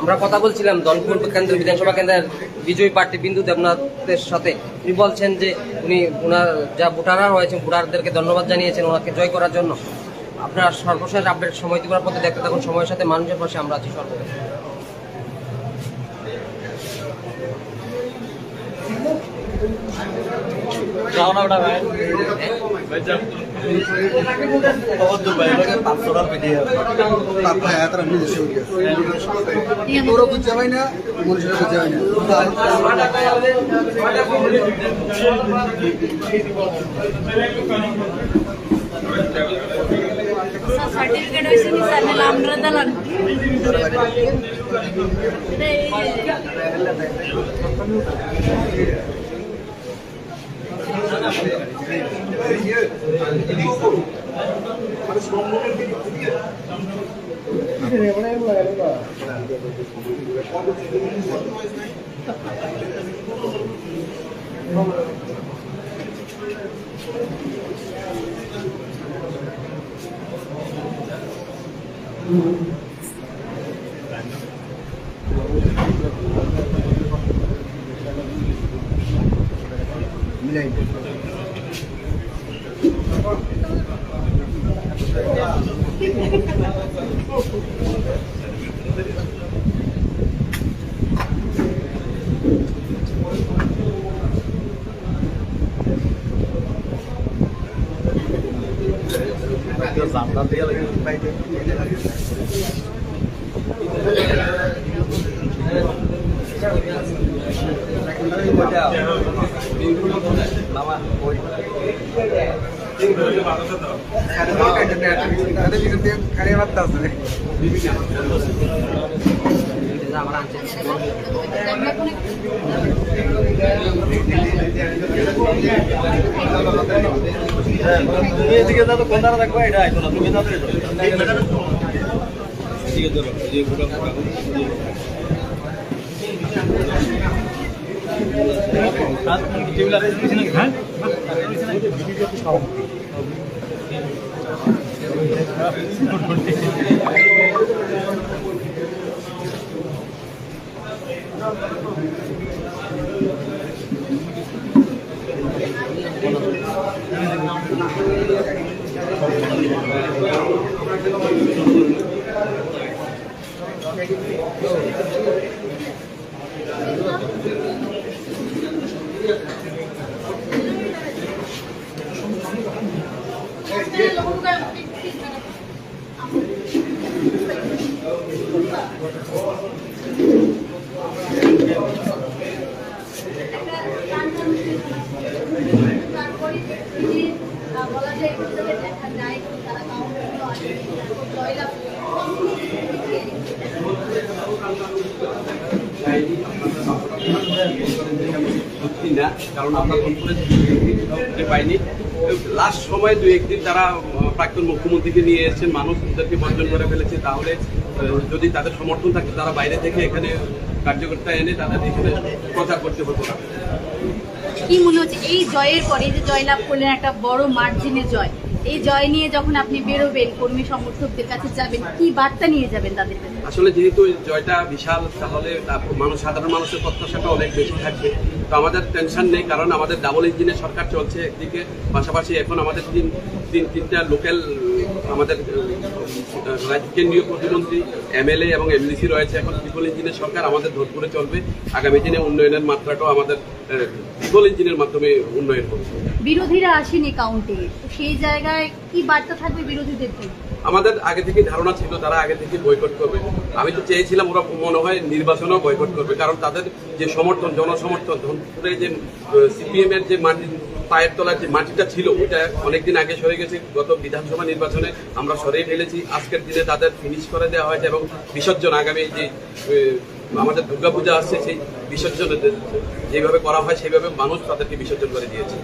আমরা কথা বলছিলাম ধনপুর বিধানসভা কেন্দ্রের বিজয়ী প্রার্থী বিন্দু দেবনাথের সাথে। উনি বলছেন যে উনি ওনার যা ভোটাররা রয়েছেন, ভোটারদেরকে ধন্যবাদ জানিয়েছেন ওনাকে জয় করার জন্য। আপনার সর্বশেষ আপডেট সময় দিবার পথে দেখতে থাকুন সময়ের সাথে মানুষের পাশে আমরা আছি সর্বদা। সার্টিফিকেট হয়েছে কি স্যার, নাহলে আমরা দালান এদিকে যাও তো কোন ধারা থাকবে এটা আইতো না তুমি যাও এদিকে ধরো যে ফটো বলা যায় দেখা যায় তারা জয়লাভ সত্যি না, কারণ আমরা ধনপুরে পাইনি। লাস্ট সময় দু একদিন তারা প্রাক্তন মুখ্যমন্ত্রীকে নিয়ে এসেছেন, মানুষ তাদেরকে বর্জন করে ফেলেছে। তাহলে যদি তাদের সমর্থন থাকে তারা বাইরে থেকে এখানে কার্যকর্তা এনে তাদের এখানে প্রচার করতে হতো না। কি মনে হচ্ছে এই জয়ের পরে যে জয়লাভ করলেন একটা বড় মার্জিনের জয়, এই জয় নিয়ে যখন আপনি বেরোবেন কর্মী সমর্থকদের কাছে যাবেন, কি বার্তা নিয়ে যাবেন তাদের কাছে? আসলে যেহেতু জয়টা বিশাল, তাহলে সাধারণ মানুষের প্রত্যাশাটা অনেক বেশি থাকবে। তো আমাদের টেনশন নেই, কারণ আমাদের ডাবল ইঞ্জিনের সরকার চলছে একদিকে, পাশাপাশি এখন আমাদের তিনটা লোকাল আমাদের কেন্দ্রীয় প্রতিমন্ত্রী, এমএলএ এবং এমডিসি রয়েছে। এখন ট্রিপল ইঞ্জিনের সরকার আমাদের ধনপুরে চলবে। আগামী দিনে উন্নয়নের মাত্রাটাও আমাদের ট্রিপল ইঞ্জিনের মাধ্যমে উন্নয়ন হবে। বিরোধীরা আসেনি কাউন্টে, সেই জায়গায় কি বার্তা থাকবে বিরোধীদের জন্য? আমাদের আগে থেকে ধারণা ছিল তারা আগে থেকে বয়কট করবে। আমি তো চেয়েছিলাম ওরা মনে হয় নির্বাচনেও বয়কট করবে, কারণ তাদের যে সমর্থন, জনসমর্থন, ধনপুরে যে সিপিএম এর যে মাটি, পায়ের তলার যে মাটিটা ছিল ওটা অনেকদিন আগে সরে গেছে। গত বিধানসভা নির্বাচনে আমরা সরিয়ে ফেলেছি। আজকের দিনে তাদের ফিনিশ করে দেওয়া হয়েছে এবং বিসর্জন, আগামী যে আমাদের দুর্গাপূজা আসছে সেই বিসর্জন যেভাবে করা হয় সেইভাবে মানুষ তাদেরকে বিসর্জন করে দিয়েছে।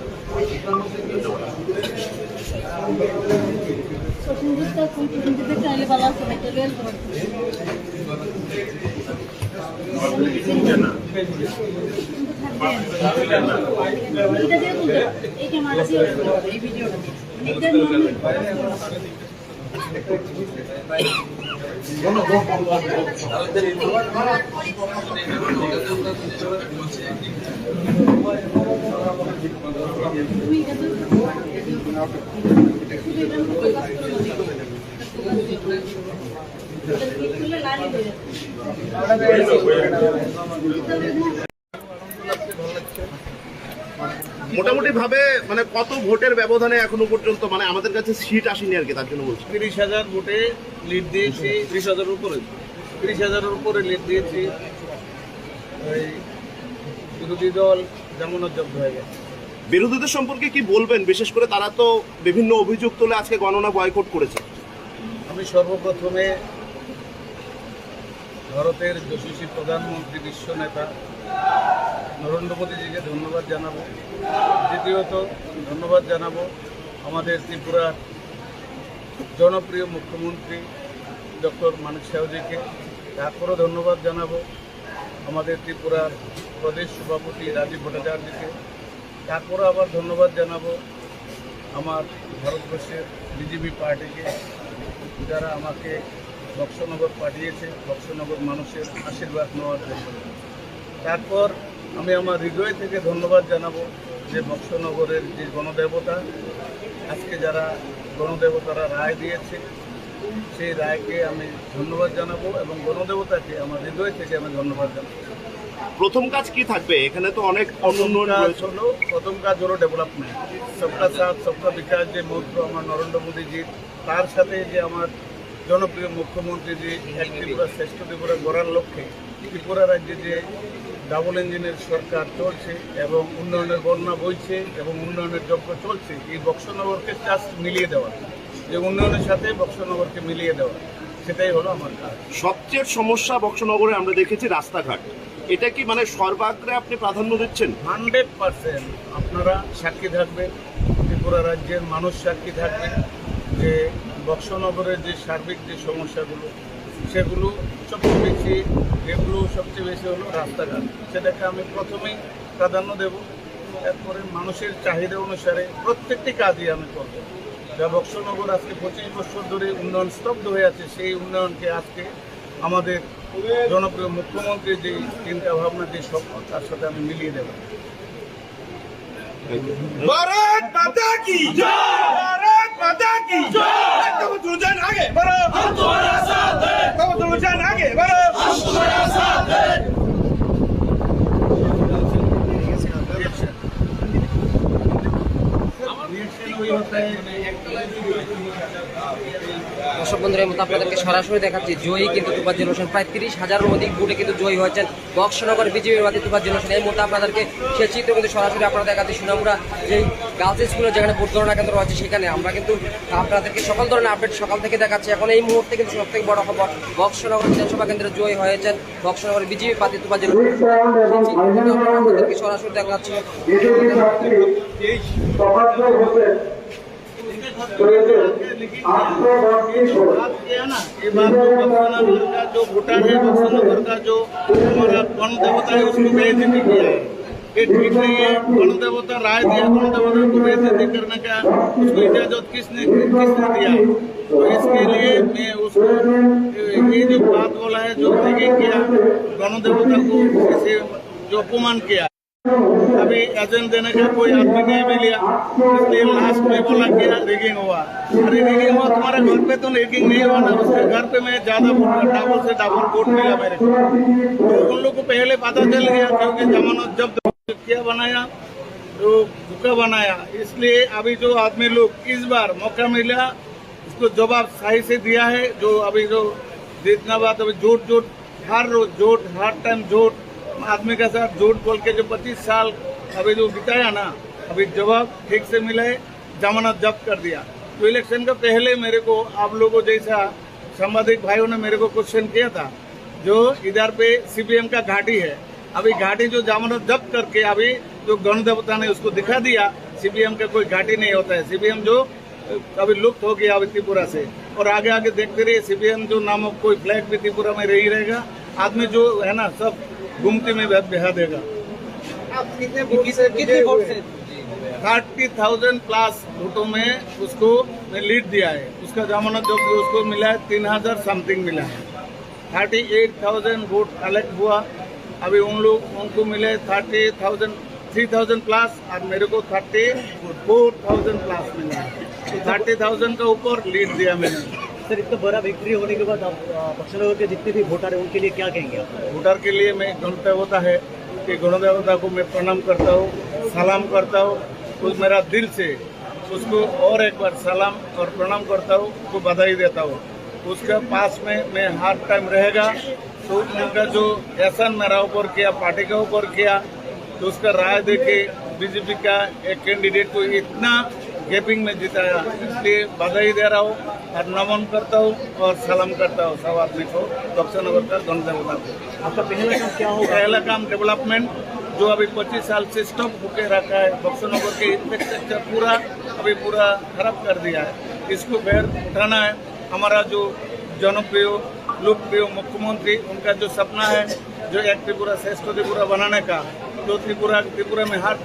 মোটামুটি ভাবে মানে কত ভোটের ব্যবধানে এখনো পর্যন্ত মানে আমাদের কাছে সিট আসেনি আর কি, তার জন্য বলছি। 30,000 ভোটে লিড দিয়েছি, 30,000-এর উপরে 30,000-এর উপরে লিড দিয়েছি। এই বিরোধী দল যেমন জব্দ হয়ে গেছে। বিরোধীদের সম্পর্কে কি বলবেন? বিশেষ করে তারা তো বিভিন্ন অভিযোগ তুলে আজকে গণনা বয়কট করেছে। আমি সর্বপ্রথমে ভারতের যশস্বী প্রধানমন্ত্রী, বিশ্ব নেতা নরেন্দ্র মোদীজিকে ধন্যবাদ জানাবো। দ্বিতীয়ত ধন্যবাদ জানাবো আমাদের ত্রিপুরার জনপ্রিয় মুখ্যমন্ত্রী ডক্টর মানিক সাহাজিকে। তারপরও ধন্যবাদ জানাবো আমাদের ত্রিপুরার প্রদেশ সভাপতি রাজীব ভট্টাচার্যকে। তারপরে আবার ধন্যবাদ জানাবো আমার ভারতবর্ষের বিজেপি পার্টিকে, যারা আমাকে বক্সনগর পাঠিয়েছে বক্সনগর মানুষের আশীর্বাদ নেওয়ার জন্য। তারপর আমি আমার হৃদয় থেকে ধন্যবাদ জানাবো যে বক্সনগরের যে গণদেবতা, আজকে যারা গণদেবতারা রায় দিয়েছে সেই রায়কে আমি ধন্যবাদ জানাবো এবং গণদেবতাকে আমার হৃদয় থেকে আমি ধন্যবাদ জানাবো। প্রথম কাজ কি থাকবে? এখানে তো অনেক প্রথম কাজ হলো ডেভেলপমেন্ট, সবকা সাথ সবকা বিকাশ যে মন্ত্র আমার নরেন্দ্র মোদীজির, তার সাথে যে আমার জনপ্রিয় মুখ্যমন্ত্রী যে এক ত্রিপুরা শ্রেষ্ঠ ত্রিপুরা গড়ার লক্ষ্যে ত্রিপুরা রাজ্যে যে ডাবল ইঞ্জিনের সরকার চলছে এবং উন্নয়নের বন্যা বইছে এবং উন্নয়নের যজ্ঞ চলছে, এই বক্সনগরকে জাস্ট মিলিয়ে দেওয়া, যে উন্নয়নের সাথে বক্সনগরকে মিলিয়ে দেওয়া, সেটাই হলো আমার কাজ। সবচেয়ে সমস্যা বক্সনগরে আমরা দেখেছি রাস্তাঘাট, এটা কি মানে সর্বাগ্রে আপনি প্রাধান্য দিচ্ছেন? 100% আপনারা সাক্ষী থাকবেন, ত্রিপুরা রাজ্যের মানুষ সাক্ষী থাকবে যে বক্সনগরের যে সার্বিক যে সমস্যাগুলো সেগুলো সবচেয়ে বেশি হলো রাস্তাঘাট, সেটাকে আমি প্রথমেই প্রাধান্য দেব। এরপরে মানুষের চাহিদা অনুসারে প্রত্যেকটি কাজই আমি করব। যা বক্সনগর আজকে 25 বছর ধরে উন্নয়ন স্তব্ধ হয়ে আছে, সেই উন্নয়নকে আজকে আমাদের জনপ্রিয় মুখ্যমন্ত্রীর যে চিন্তা ভাবনা, যে স্বপ্ন, তার সাথে আমি মিলিয়ে দেব। भारत माता की जय, भारत माता की जय। तुम दुल्हन आगे बढ़ो, हम तुम्हारा साथ हैं। तुम दुल्हन आगे बढ़ो, हम तुम्हारा साथ हैं। দর্শক বন্ধুরা, এই মতো আপনাদেরকে সরাসরি দেখাচ্ছি জয়ী কিন্তু তুফাজ্জল হোসেন, প্রায় 30,000-এর অধিক ভোটে কিন্তু জয়ী হয়েছেন বক্সনগর বিজেপির প্রার্থী তুফাজ্জল হোসেন। এই মুহূর্তে আপনাদেরকে সে চিত্র কিন্তু সরাসরি আপনারা দেখাচ্ছি সুনামুড়া যেই গার্লস স্কুলের যেখানে ভোট গণনা কেন্দ্র রয়েছে, সেখানে আমরা কিন্তু আপনাদেরকে সকল ধরনের আপডেট সকাল থেকে দেখাচ্ছি। এখন এই মুহূর্তে কিন্তু সবথেকে বড় খবর, বক্সনগর বিধানসভা কেন্দ্রে জয়ী হয়েছেন বক্সনগর বিজেপি প্রার্থী তুফাজ্জল হোসেন। আপনাদেরকে সরাসরি দেখাচ্ছি। जो वोटर है बक्सनगर का, जो हमारा गण देवता है, उसको बेइज्जती किया है, ये ठीक नहीं है। गण देवता राय दिया, गण देवता को बेइज्जती करने का उसको इजाजत किसने दिया? तो इसके लिए मैं उसको ये जो बात बोला है, जो किया गण देवता को ऐसे जो अपमान किया, अभी एजेंट देने का कोई आदमी नहीं मिला, इसलिए लास्ट में बोला कि रिगिंग हुआ। अरे रिगिंग हुआ, तुम्हारे घर पे तो रिगिंग नहीं हुआ ना, उसके घर पे मैं ज्यादा डबल से डबल वोट मिला मेरे को। तो उन लोग को पहले पता चल गया, क्योंकि जमानत जब्त क्या बनाया, तो भूखा बनाया। इसलिए अभी जो आदमी लोग इस बार मौका मिला, इसको जवाब सही से दिया है। जो अभी जो जितना बात अभी झूठ हर रोज झूठ, हर टाइम झूठ, आदमी के साथ झूठ बोल के जो 25 साल अभी जो बिताया ना, अभी जवाब ठीक से मिला है, जमानत जब्त कर दिया। तो इलेक्शन का पहले मेरे को आप लोगों जैसा सांबादिक भाइयों ने मेरे को क्वेश्चन किया था, जो इधर पे सीपीएम का घाटी है, अभी घाटी जो जमानत जब्त करके अभी जो गण देवता ने उसको दिखा दिया, सीपीएम का कोई घाटी नहीं होता है। सीपीएम जो अभी लुप्त हो गया अभी त्रिपुरा से, और आगे आगे देखते रहिए सीपीएम जो नामक कोई फ्लैग भी त्रिपुरा में रही रहेगा। आदमी जो है ना, सब गुमती में बहा देगा। आप कितने वोट से 30,000 प्लस वोटों में उसको मैं लीड दिया है। उसका जमानत जो उसको मिला है 3,000 समथिंग मिला है। 38,000 वोट कलेक्ट हुआ, अभी उनको मिले 3,000 प्लस, और मेरे को 34,000 प्लस मिला है। तो 30,000 का ऊपर लीड दिया मैंने। सर, इतना बड़ा विक्ट्री होने के बाद आप बक्सनगर के जितने भी वोटर हैं उनके लिए क्या कहेंगे आप? वोटर के लिए मैं गणदेवता है कि गणदेवता को मैं प्रणाम करता हूँ, सलाम करता हूँ, उस मेरा दिल से उसको और एक बार सलाम और प्रणाम करता हूँ, उसको बधाई देता हूँ। उसके पास में मैं हर टाइम रहेगा। तो उनका जो एहसान मेरा ऊपर किया, पार्टी के ऊपर किया, तो उसका राय दे के बीजेपी का एक कैंडिडेट को इतना गैपिंग में जिताया, इसलिए बधाई दे रहा हूँ और नमन करता हूँ और सलाम करता हूँ सब आदमी को, बक्सनगर का गणदेवता को। आपका पहला काम क्या होगा? पहला काम डेवलपमेंट, जो अभी 25 साल से स्टॉप होके रखा है, बक्सनगर के इंफ्रास्ट्रक्चर पूरा खराब कर दिया है, इसको फिर उठाना है। हमारा जो जनप्रिय लोकप्रिय मुख्यमंत्री, उनका जो सपना है, जो एक त्रिपुरा श्रेष्ठ त्रिपुरा बनाने का, जो त्रिपुरा में हर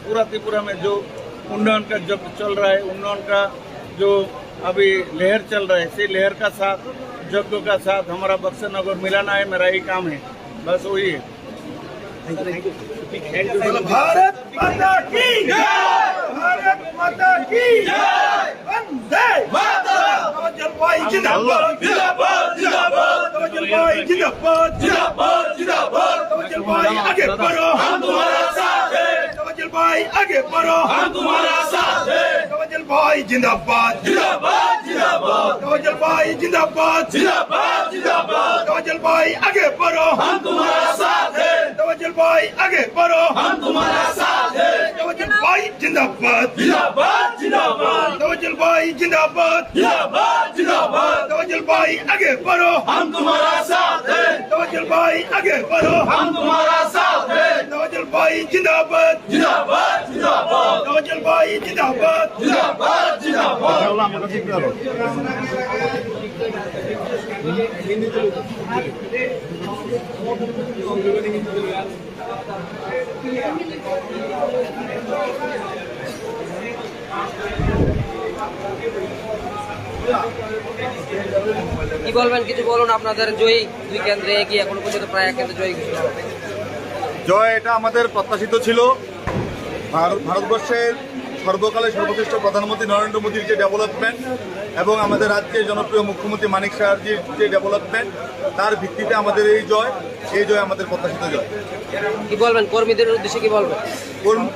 पूरा त्रिपुरा में जो उन्नयन का जब चल रहा है, उन्नयन का जो अभी लहर चल रहा है, इसी लहर का साथ, जग का साथ हमारा बक्सनगर मिलाना है। मेरा यही काम है, बस वही है। भारत माता की जय, भारत माता की जय, वंदे मातरम। भाई जिंदाबाद जिंदाबाद जिंदाबाद, भाई जिंदाबाद जिंदाबाद जिंदाबाद, भाई आगे बढ़ो, हम तुम्हारा साथ हैं। भाई आगे बढ़ो, हम तुम्हारा साथ हैं। भाई जिंदाबाद जिंदाबाद जिंदाबाद, भाई जिंदाबाद जिंदाबाद जिंदाबाद, भाई आगे बढ़ो, हम तुम्हारा साथ हैं। भाई आगे बढ़ो, हम तुम्हारा साथ हैं। तवज्जुल भाई जिंदाबाद जिंदाबाद जिंदाबाद, तवज्जुल भाई जिंदाबाद जिंदाबाद जिंदाबाद, तवज्जुल भाई आगे बढ़ो, हम तुम्हारा साथ हैं। तवज्जुल भाई आगे बढ़ो, हम तुम्हारा साथ हैं। तवज्जुल भाई जिंदाबाद जिंदाबाद जिंदाबाद, तवज्जुल भाई जिंदाबाद जिंदाबाद जिंदाबाद। কি বলবেন, কিছু বলুন। আপনাদের জয়ী দুই কেন্দ্রে কি এখনো পর্যন্ত প্রায় এক কেন্দ্রে জয়ী ঘোষণা হবে? জয় এটা আমাদের প্রত্যাশিত ছিল। ভারতবর্ষের সর্বকালের সর্বশ্রেষ্ঠ প্রধানমন্ত্রী নরেন্দ্র মোদীর যে ডেভেলপমেন্ট এবং আমাদের রাজ্যের জনপ্রিয় মুখ্যমন্ত্রী মানিক সাহাজির যে ডেভেলপমেন্ট, তার ভিত্তিতে আমাদের এই জয় আমাদের প্রত্যাশিত জয়। কি বলবেন কর্মীদের উদ্দেশ্যে, কি বলবেন?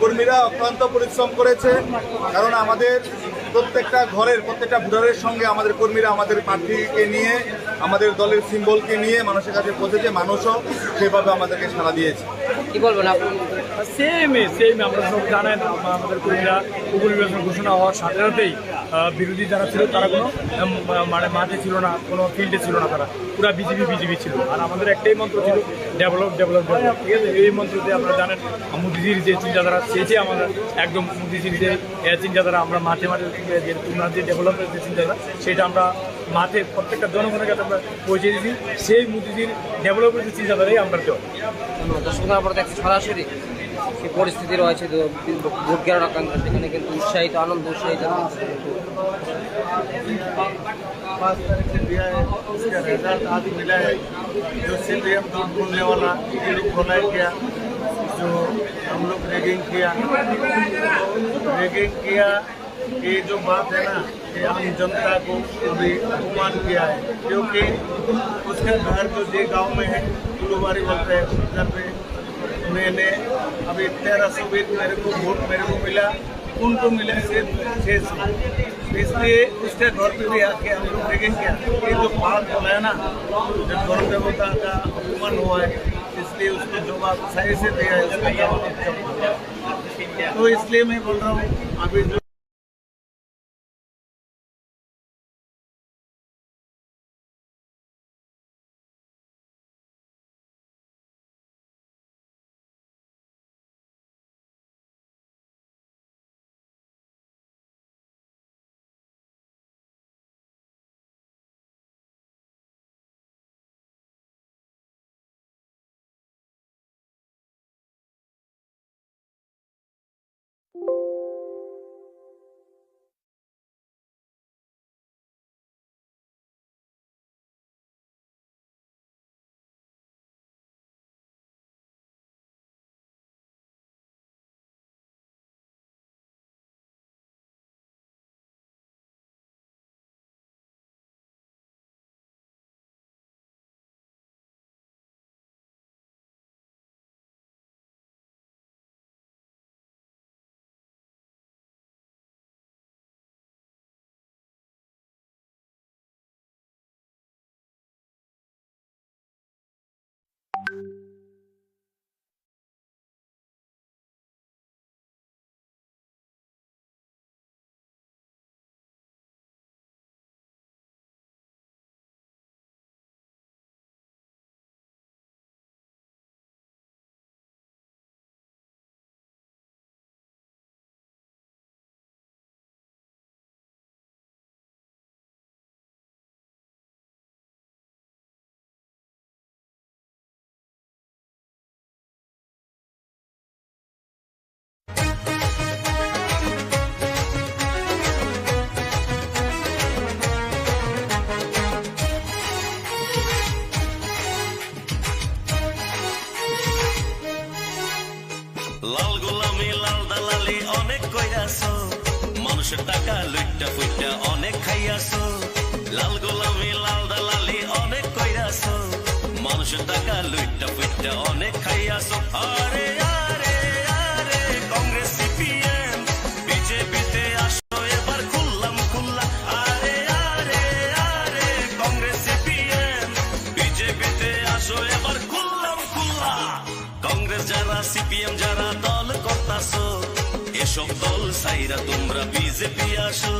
কর্মীরা অক্লান্ত পরিশ্রম করেছে, কারণ আমাদের প্রত্যেকটা ঘরের প্রত্যেকটা ভোটারের সঙ্গে আমাদের কর্মীরা আমাদের প্রার্থীকে নিয়ে, আমাদের দলের সিম্বলকে নিয়ে মানুষের কাছে পৌঁছেছে, মানুষও সেভাবে আমাদেরকে সাড়া দিয়েছে। কি বলবেন আপনি? সেম আমরা সব জানেন, আমাদের কর্মীরা উপনির্বাচন ঘোষণা হওয়ার সাথে সাথেই বিরোধী যারা ছিল তারা কোনো মানে মাঠে ছিল না, কোনো ফিল্ডে ছিল না, তারা পুরা বিজেপি ছিল। আর আমাদের একটাই মন্ত্র ছিল ডেভেলপ ডেভেলপ ডেভেলপ, ঠিক আছে? এই মন্ত্রতে আপনারা জানেন মোদিজির যে চিন্তাধারা, সেটি আমাদের একদম মোদিজির যে চিন্তাধারা, আমরা মাঠে যে ওনার যে ডেভেলপের যে চিন্তাধারা, সেটা আমরা মাঠে প্রত্যেকটা জনগণের কাছে আমরা পৌঁছে দিয়েছি। সেই মোদিজির ডেভেলপের যে চিন্তাধারাই আমরা দেওয়া। দর্শক আমরা দেখছি সরাসরি কি পরিস্থিতি রয়েছে ভোট গণনা কেন্দ্রে, সেখানে কিন্তু উৎসাহিত আনন্দ উৎসাহিত पाँच तारीख से दिया है, उसका रिजल्ट आज मिला है। जो सीपीएम झूठ बोलने वाला ये लोग बनाया गया, जो हम लोग रैगिंग किया, ये जो बात है ना, ये आम जनता को पूरी अपमान किया है। क्योंकि उसका घर जो जे गांव में है, गुरुवारी बोलते हैं, घर पे मैंने अभी 1320 मेरे को मिला, उनको मिला सिर्फ 600। इसलिए उसके घर पे भी आके हम लोग देखें क्या ये जो बात बोला है ना, जब घर देवता का अपमान हुआ है, इसलिए उसको जवाब सही से दिया है, उसका जवाब तो इसलिए मैं बोल रहा हूँ अभी जो লাল গোলামি লাল দালালি অনেক কইরাছো, মানুষের টাকা লুইটা ফুইটা অনেক খাইয়াছো। লাল গোলামি লাল দালালি অনেক কইরাছো, মানুষের টাকা লুইটা ফুইটা অনেক খাইয়াছো। আরে আরে আরে কংগ্রেস সিপিএম বিজেপিতে আসো এবার খুললাম খুল্লা। আরে আরে আরে কংগ্রেস সিপিএম বিজেপিতে আসো এবার খুললাম খুল্লা। কংগ্রেস যারা সিপিএম যারা দল করতাছো এসব দল সাইরা তোমরা বিজেপি আসো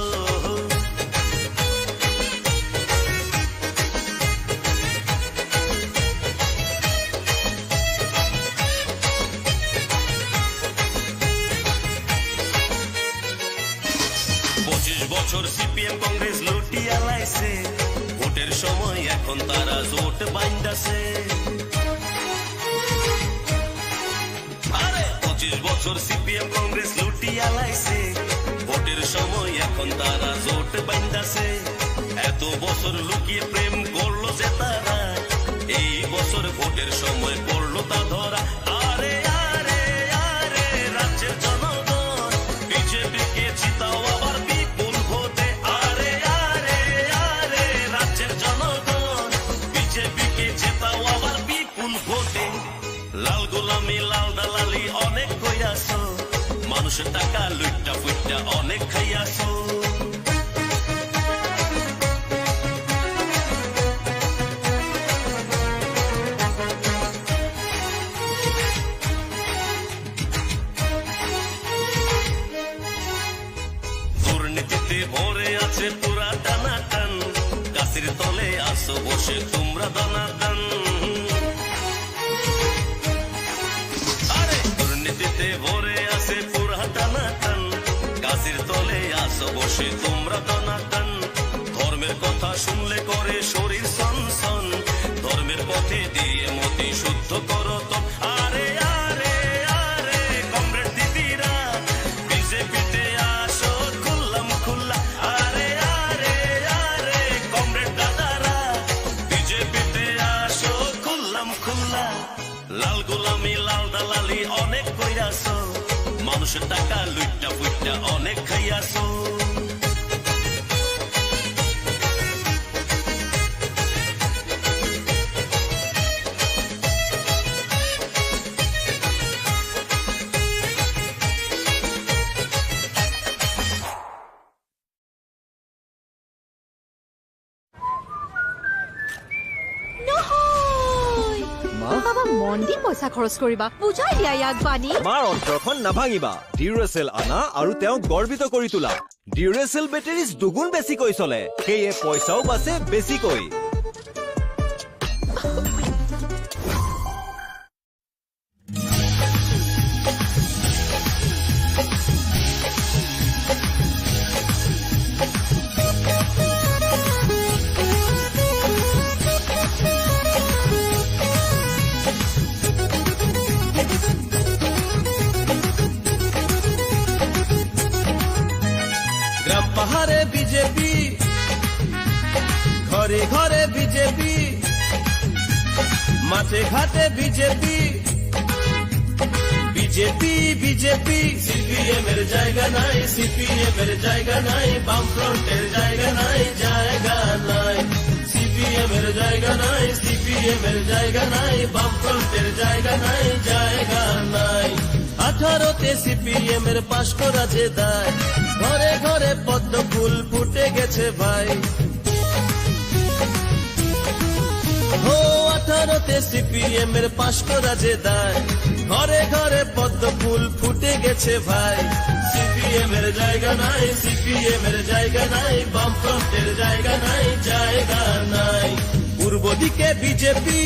25 বছর সিপিএম কংগ্রেস লুটিয়া লাইছে ভোটের সময় এখন তারা জোট বাইন্দাছে 25 বছর সিপিএম কংগ্রেস লুটিয়া লাইছে ভোটের সময় এখন তারা জোট বাইন্দাছে এত বছর লুকিয়ে প্রেম করলো যে তারা এই বছর ভোটের সময় পড়লো তা ধরা আরে আরে আরে রাজ্যের জনগণ বিজেপিকে জিতাও আবার বিপুল ভোটে আরে আরে আরে রাজ্যের জনগণ বিজেপিকে জিতাও আবার বিপুল ভোটে লাল গোলামি লাল দালালি অনেক কইরাছো মানুষের টাকা লুটটা ফুটটা অনেক খাইয়াছো দুর্নীতিতে ভরে আছে পুরা টানাটান গাছের তলে আসো বসে তোমরা দানাদান দুর্নীতিতে ভরে আছে পুরা টানাটান গাছের তলে আসো বসে তোমরা দানাদান ধর্মের কথা শুনলে করে শরীর সনসন ধর্মের পথে দিয়ে মতি শুদ্ধ করো তো আরে আরে আরে কমরেড দিদিরা বিজেপিতে আসো খুললাম খুল্লা আরে আরে আরে কমরেড দাদারা বিজেপিতে আসো খুললাম খুল্লা লাল গোলামি লাল দালালি অনেক কইরাছো মানুষের টাকা লুটটা ফুটটা অনেক খাইয়াছো বাবা মন দি পইচা খৰচ কৰিবা বুজাই দিয়া ইয়াক বানি মাৰ অন্তৰখন নাভাঙিবা ডিউৰেচেল আনা আৰু তেওঁক গৰ্বিত কৰি তোলা ডিউৰেচেল বেটাৰিজ দুগুণ বেছিকৈ চলে সেয়ে পইচাও বাছে বেছিকৈ গ্রাম পাহাড়ে বিজেপি ঘরে ঘরে বিজেপি মাঠে ঘাটে বিজেপি বিজেপি বিজেপি সিপিএম এর জায়গা নাই সিপিএম এর জায়গা নাই বামফ্রন্টের জায়গা নাই জায়গা নাই সিপিএম এর জায়গা নাই সিপিএম এর জায়গা নাই বামফ্রন্টের জায়গা নাই জায়গা নাই 18তে সিপিএম এর পাশ করা যে দায় ঘরে ঘরে পদ্ম ফুল ফুটে গেছে ভাই ও 18তে সিপিএম এর পাশ করা যে দায় ঘরে ঘরে পদ্ম ফুল ফুটে গেছে ভাই সিপিএম এর জায়গা নাই সিপিএম এর জায়গা নাই বামফ্রন্টের জায়গা নাই জায়গা নাই পূর্ব দিকে বিজেপি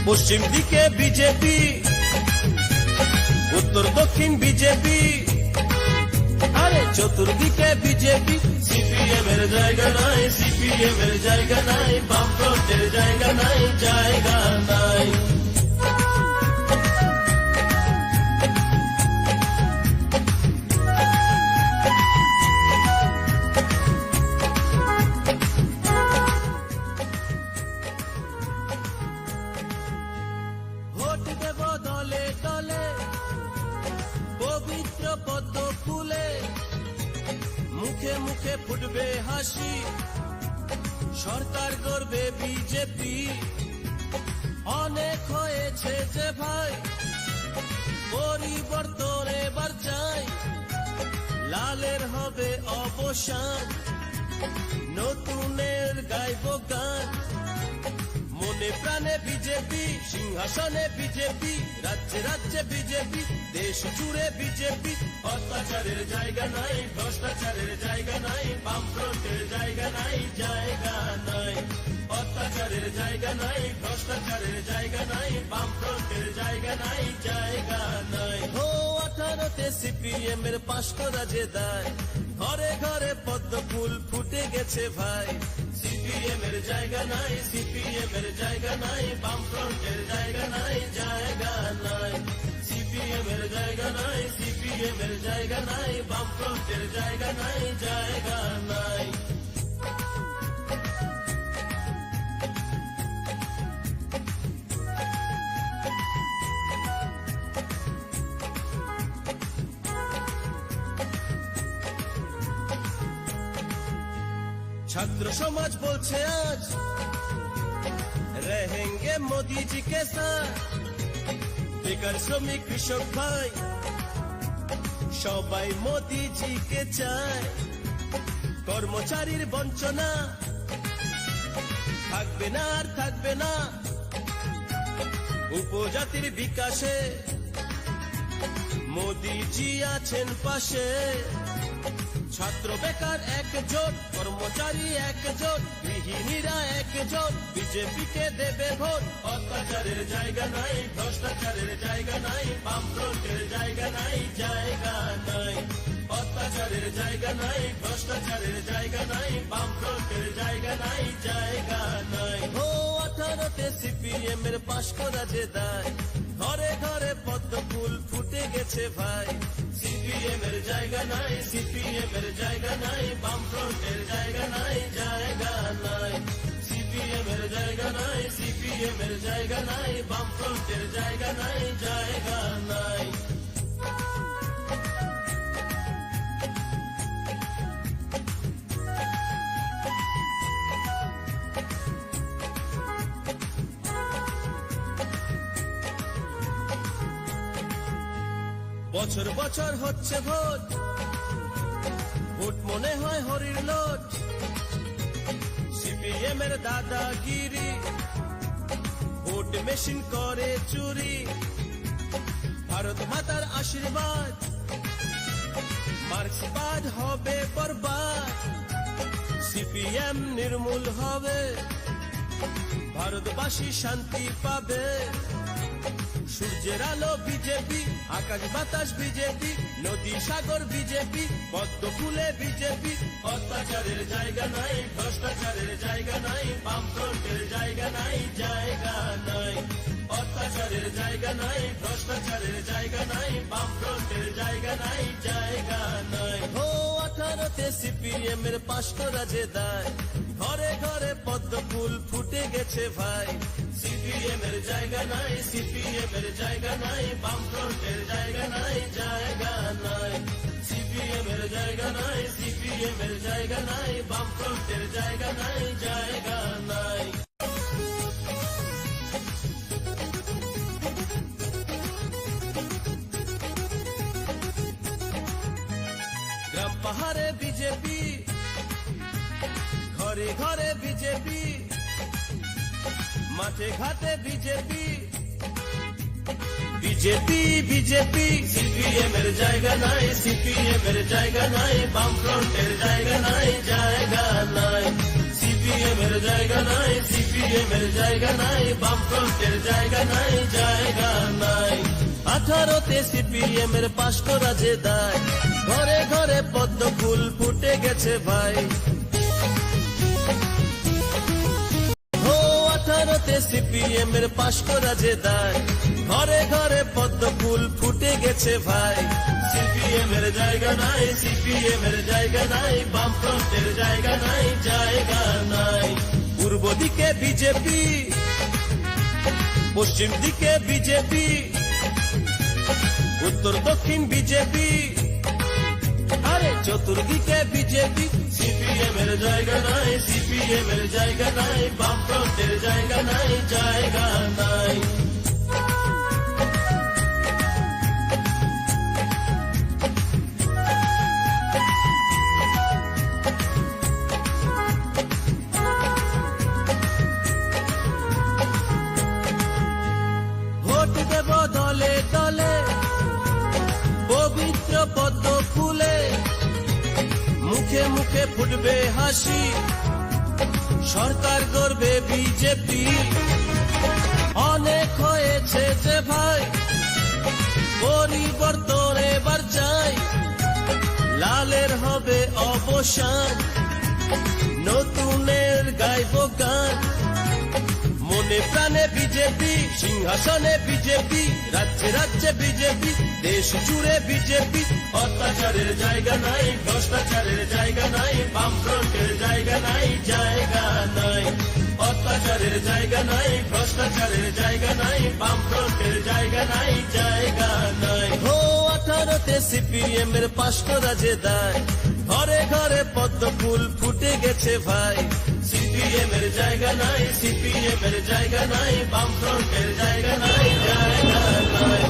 পশ্চিম দিকে বিজেপি উত্তর দক্ষিণ বিজেপি আরে চতুর্দিকে বিজেপি সিপিএম এর জায়গা নাই সিপিএম এর জায়গা নাই বামফ্রন্টের জায়গা নাই জায়গা নাই ভোট দেব দলে দলে পবিত্র পদ্ম ফুলে মুখে মুখে ফুটবে হাসি সরকার করবে বিজেপি অনেক হয়েছে যে ভাই পরিবর্তন এবার চাই লালের হবে অবসান নতুনের গাইব গান মন মনে প্রাণে বিজেপি, সিংহাসনে বিজেপি, রাজ্যে রাজ্যে বিজেপি, দেশ জুড়ে বিজেপি। অত্যাচারের জায়গা নাই, ভ্রষ্টাচারের জায়গা নাই, বামফ্রন্টের জায়গা নাই, জায়গা নাই। অত্যাচারের জায়গা নাই, ভ্রষ্টাচারের জায়গা নাই, বামফ্রন্টের জায়গা নাই, জায়গা নাই। ও 18তে সিপিএম এর পাশ করা যে দায়, ঘরে ঘরে পদ্ম ফুল ফুটে গেছে ভাই। সিপিএম এর জায়গা নাই, সিপিএম এর জায়গা নাই, বামফ্রন্টের জায়গা নাই, জায়গা নাই। সিপিএম এর জায়গা নাই, সিপিএম এর জায়গা নাই, বামফ্রন্টের জায়গা নাই, জায়গা নাই। ছাত্র সমাজ বলছে আজ रहेंगे मोदी जी के साथ। বেকার শ্রমিক কৃষক ভাই সবাই মোদি জি কে চায়। কর্মচারীর বঞ্চনা থাকবে না আর থাকবে না। উপজাতির বিকাশে মোদি জি আছেন পাশে। ছাত্র বেকার একজোট, কর্মচারী একজোট, গৃহিণীরা একজোট, বিজেপিকে দেবে ভোট। অত্যাচারের জায়গা নাই, ভ্রষ্টাচারের জায়গা নাই, বামফ্রন্টের জায়গা নাই, জায়গা নাই। অত্যাচারের জায়গা নাই, ভ্রষ্টাচারের জায়গা নাই, বামফ্রন্টের জায়গা নাই, জায়গা নাই। ও 18তে সিপিএম এর পাশ করা যে দায়, ঘরে ঘরে পদ্ম ফুল ফুটে গেছে ভাই। সিপিএম এর জায়গা নাই, সিপিএম এর জায়গা নাই, বামফ্রন্টের জায়গা নাই, জায়গা নাই। সিপিএম এর জায়গা নাই, সিপিএম এর জায়গা নাই, বামফ্রন্টের জায়গা নাই, জায়গা নাই। বছর বছর হচ্ছে ভোট, ভোট মনে হয় হরির লোট। সিপিএম এর দাদাগিরি, ভোট মেশিন করে চুরি। ভারত মাতার আশীর্বাদ, মার্ক্সবাদ হবে বরবাদ। সিপিএম নির্মূল হবে, ভারতবাসী শান্তি পাবে। সূর্যের আলো বিজেপি, আকাশ বাতাস বিজেপি, নদী সাগর বিজেপি, পদ্ম ফুলে বিজেপি। অত্যাচারের জায়গা নাই, ভ্রষ্টাচারের জায়গা নাই, বামফ্রন্টের জায়গা নাই, জায়গা নাই। অত্যাচারের জায়গা নাই, ভ্রষ্টাচারের জায়গা নাই, বামফ্রন্টের জায়গা নাই, জায়গা নাই। ও 18তে সিপিএম এর পাশ করা যে দায়, ঘরে ঘরে পদ্ম ফুল ফুটে গেছে ভাই। সিপিএম এর জায়গা নাই, সিপিএম এর জায়গা নাই, বামফ্রন্টের জায়গা নাই, জায়গা নাই। সিপিএম এর জায়গা নাই, সিপিএম এর জায়গা নাই, বামফ্রন্টের জায়গা নাই, জায়গা নাই। গ্রাম পাহাড়ে বিজেপি, ঘরে ঘরে বিজেপি, মাঠে ঘাটে বিজেপি। বিজেপি বিজেপি, সিপিএম এর জায়গা নাই, সিপিএম এর জায়গা নাই, বামফ্রন্টের জায়গা নাই, জায়গা নাই। সিপিএম এর জায়গা নাই, সিপিএম এর জায়গা নাই, বামফ্রন্টের জায়গা নাই, জায়গা নাই। 18তে সিপিএম এর পাশ করা যে দায়, ঘরে ঘরে পদ্ম ফুল ফুটে গেছে ভাই। 18তে সিপিএম এর পাশ করা যে দায়, ঘরে ঘরে পদ্ম ফুল ফুটে গেছে ভাই। সিপিএম এর জায়গা নাই, সিপিএম এর জায়গা নাই, বামফ্রন্টের জায়গা নাই, জায়গা নাই। পূর্ব দিকে বিজেপি, পশ্চিম দিকে বিজেপি, উত্তর দক্ষিণ বিজেপি, আরে চতুর্দিকে বিজেপি। সিপিএম এর জায়গা নাই, সিপিএম এর জায়গা নাই, বামফ্রন্টের জায়গা নাই, জায়গা নাই। মুখে ফুটবে হাসি, সরকার গড়বে বিজেপি। অনেক হয়েছে যে ভাই, পরিবর্তন এবার চাই, লালের হবে অবসান, নতুনের গাইব গান। মনে প্রাণে বিজেপি, সিংহাসনে বিজেপি, রাজ্যে রাজ্যে বিজেপি, দেশ জুড়ে বিজেপি। অত্যাচারের জায়গা নাই, ভ্রষ্টাচারের জায়গা নাই, বামফ্রন্টের জায়গা নাই, জায়গা নাই। অত্যাচারের জায়গা নাই, ভ্রষ্টাচারের জায়গা নাই, বামফ্রন্টের জায়গা নাই, জায়গা নাই। ও 18তে সিপিএম এর 5টা রাজে দায়, ঘরে ঘরে পদ্ম ফুল ফুটে গেছে ভাই। সিপিএম এর জায়গা নাই, সিপিএম এর জায়গা নাই, বামফ্রন্টের জায়গা নাই, জায়গা নাই।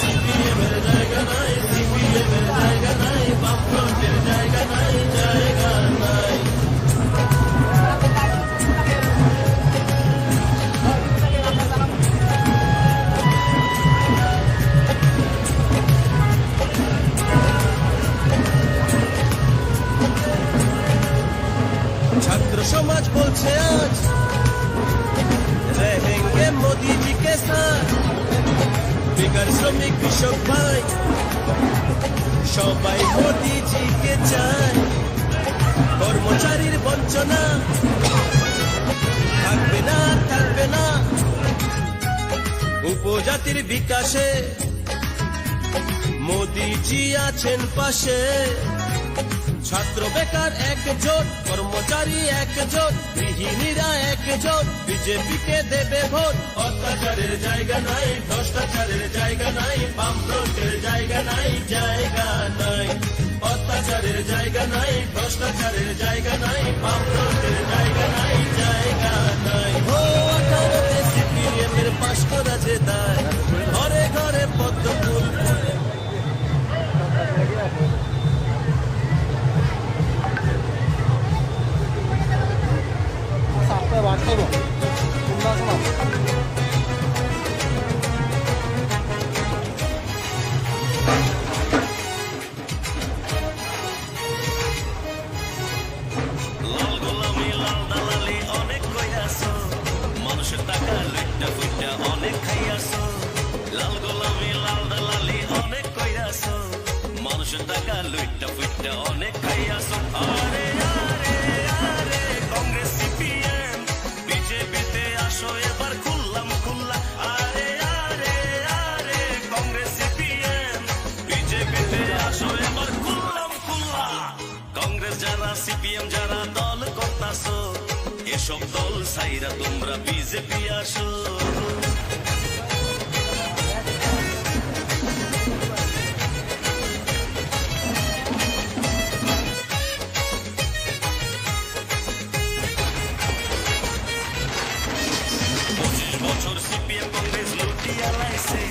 সিপিএম এর জায়গা নাই, সিপিএম এর জায়গা নাই, বামফ্রন্টের জায়গা নাই, জায়গা নাই। ছাত্র সমাজ বলছে আজ रहेंगे मोदी जी के साथ, বেকার শ্রমিক কৃষক ভাই সবাই মোদি জিকে চায়। কর্মচারীর বঞ্চনা থাকবে না, থাকবে না। উপজাতির বিকাশে মোদি জি আছেন পাশে। ছাত্র বেকার একজোট, কর্মচারী একজোট, গৃহিণীরা একজোট, বিজেপিকে দেবে ভোট। অত্যাচারের জায়গা নাই, ভ্রষ্টাচারের জায়গা নাই, বামফ্রন্টের জায়গা নাই, জায়গা নাই। অত্যাচারের জায়গা নাই, ভ্রষ্টাচারের জায়গা নাই, বামফ্রন্টের জায়গা নাই, জায়গা নাই। ও 18তে সিপিএম এর 5টা রাজে দায়, ঘরে ঘরে পদ্ম ফুল ফুটে। লাল গোলামি লাল দালালি অনেক কইরাছো, মানুষের টাকা লুইটা ফুইটা অনেক খাইয়াছো। লাল গোলামি লাল দালালি অনেক কইরাছো, মানুষের টাকা লুইটা ফুইটা অনেক খাইয়াছো। আরে আরে আরে কংগ্রেস সিপিএম বিজেপিতে আসো এবার খুললাম খুল্লা। আরে আরে আরে কংগ্রেস সিপিএম বিজেপিতে আসো এবার খুললাম খুল্লা। কংগ্রেস যারা সিপিএম যারা দল করতাছো, এসব দল সাইরা তোমরা বিজেপি আসো। বছর সিপিএম কংগ্রেস লুটিয়া লাইছে,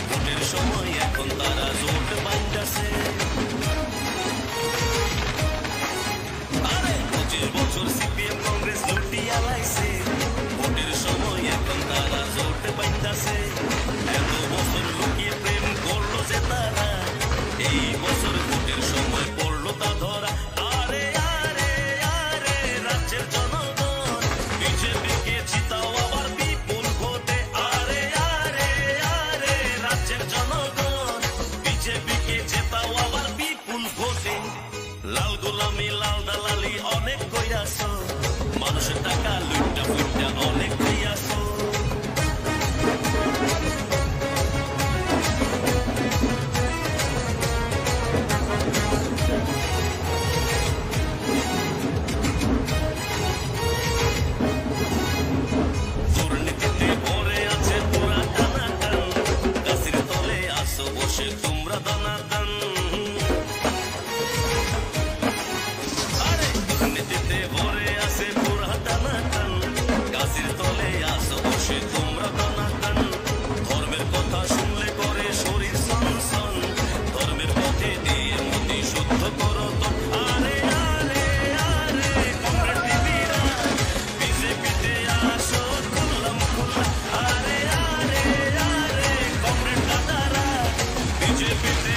ভোটের সময় এখন তারা জোট বাঁধছে। আরে 25 বছর সিপিএম কংগ্রেস লুটিয়া লাইছে, ভোটের সময় এখন তারা জোট বাঁধছে। এত বছর লুকিয়ে প্রেম করলো যে তারা, এই বছর ভোটের সময় পড়লো তা ধরা। আরে আরে আরে রাজ্যের জনগণ বিজেপিকে জিতাও আবার বিপুল ভোটে। আরে আরে আরে রাজ্যের জনগণ বিজেপিকে জেতাও আবার বিপুল ভোটে। লাল গোলামি লাল দালালি অনেক কইরাছো, মানুষের টাকা লুইটা ফুইটা অনেক খাইয়াছো। দুর্নীতিতে ভরে আছে পুরা টানা টান, গাছের তলে আসো বসে তোমরা দানা দান। আরে দুর্নীতিতে ভরে আছে পুরা টানা টান, গাছের তলে আসো বসে তোমরা দানা দান। ধর্মের কথা শুনলে করে শরীর সনসন, ধর্মের পথে দিয়ে মতি শুদ্ধ করো তো। আরে আরে আরে কংগ্রেস টিভিরা বিজেপিতে আসো খুললাম খুল্লা। আরে আরে আরে কংগ্রেস দাদারা বিজেপিতে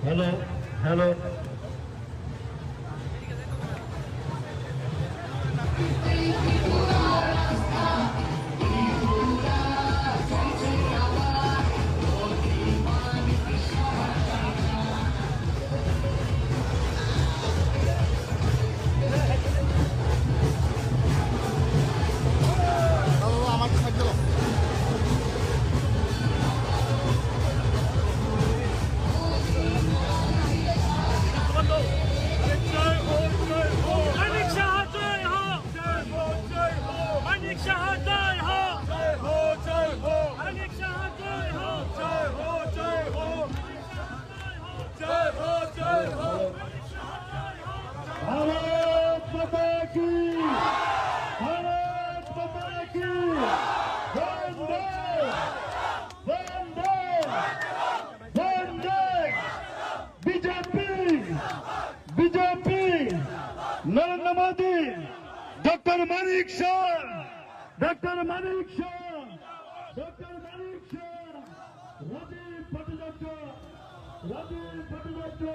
hello hello BJP Narendra Modi doctor Manik Shah doctor Manik Shah doctor Manik Shah Rajiv Bhattacharya Rajiv Bhattacharya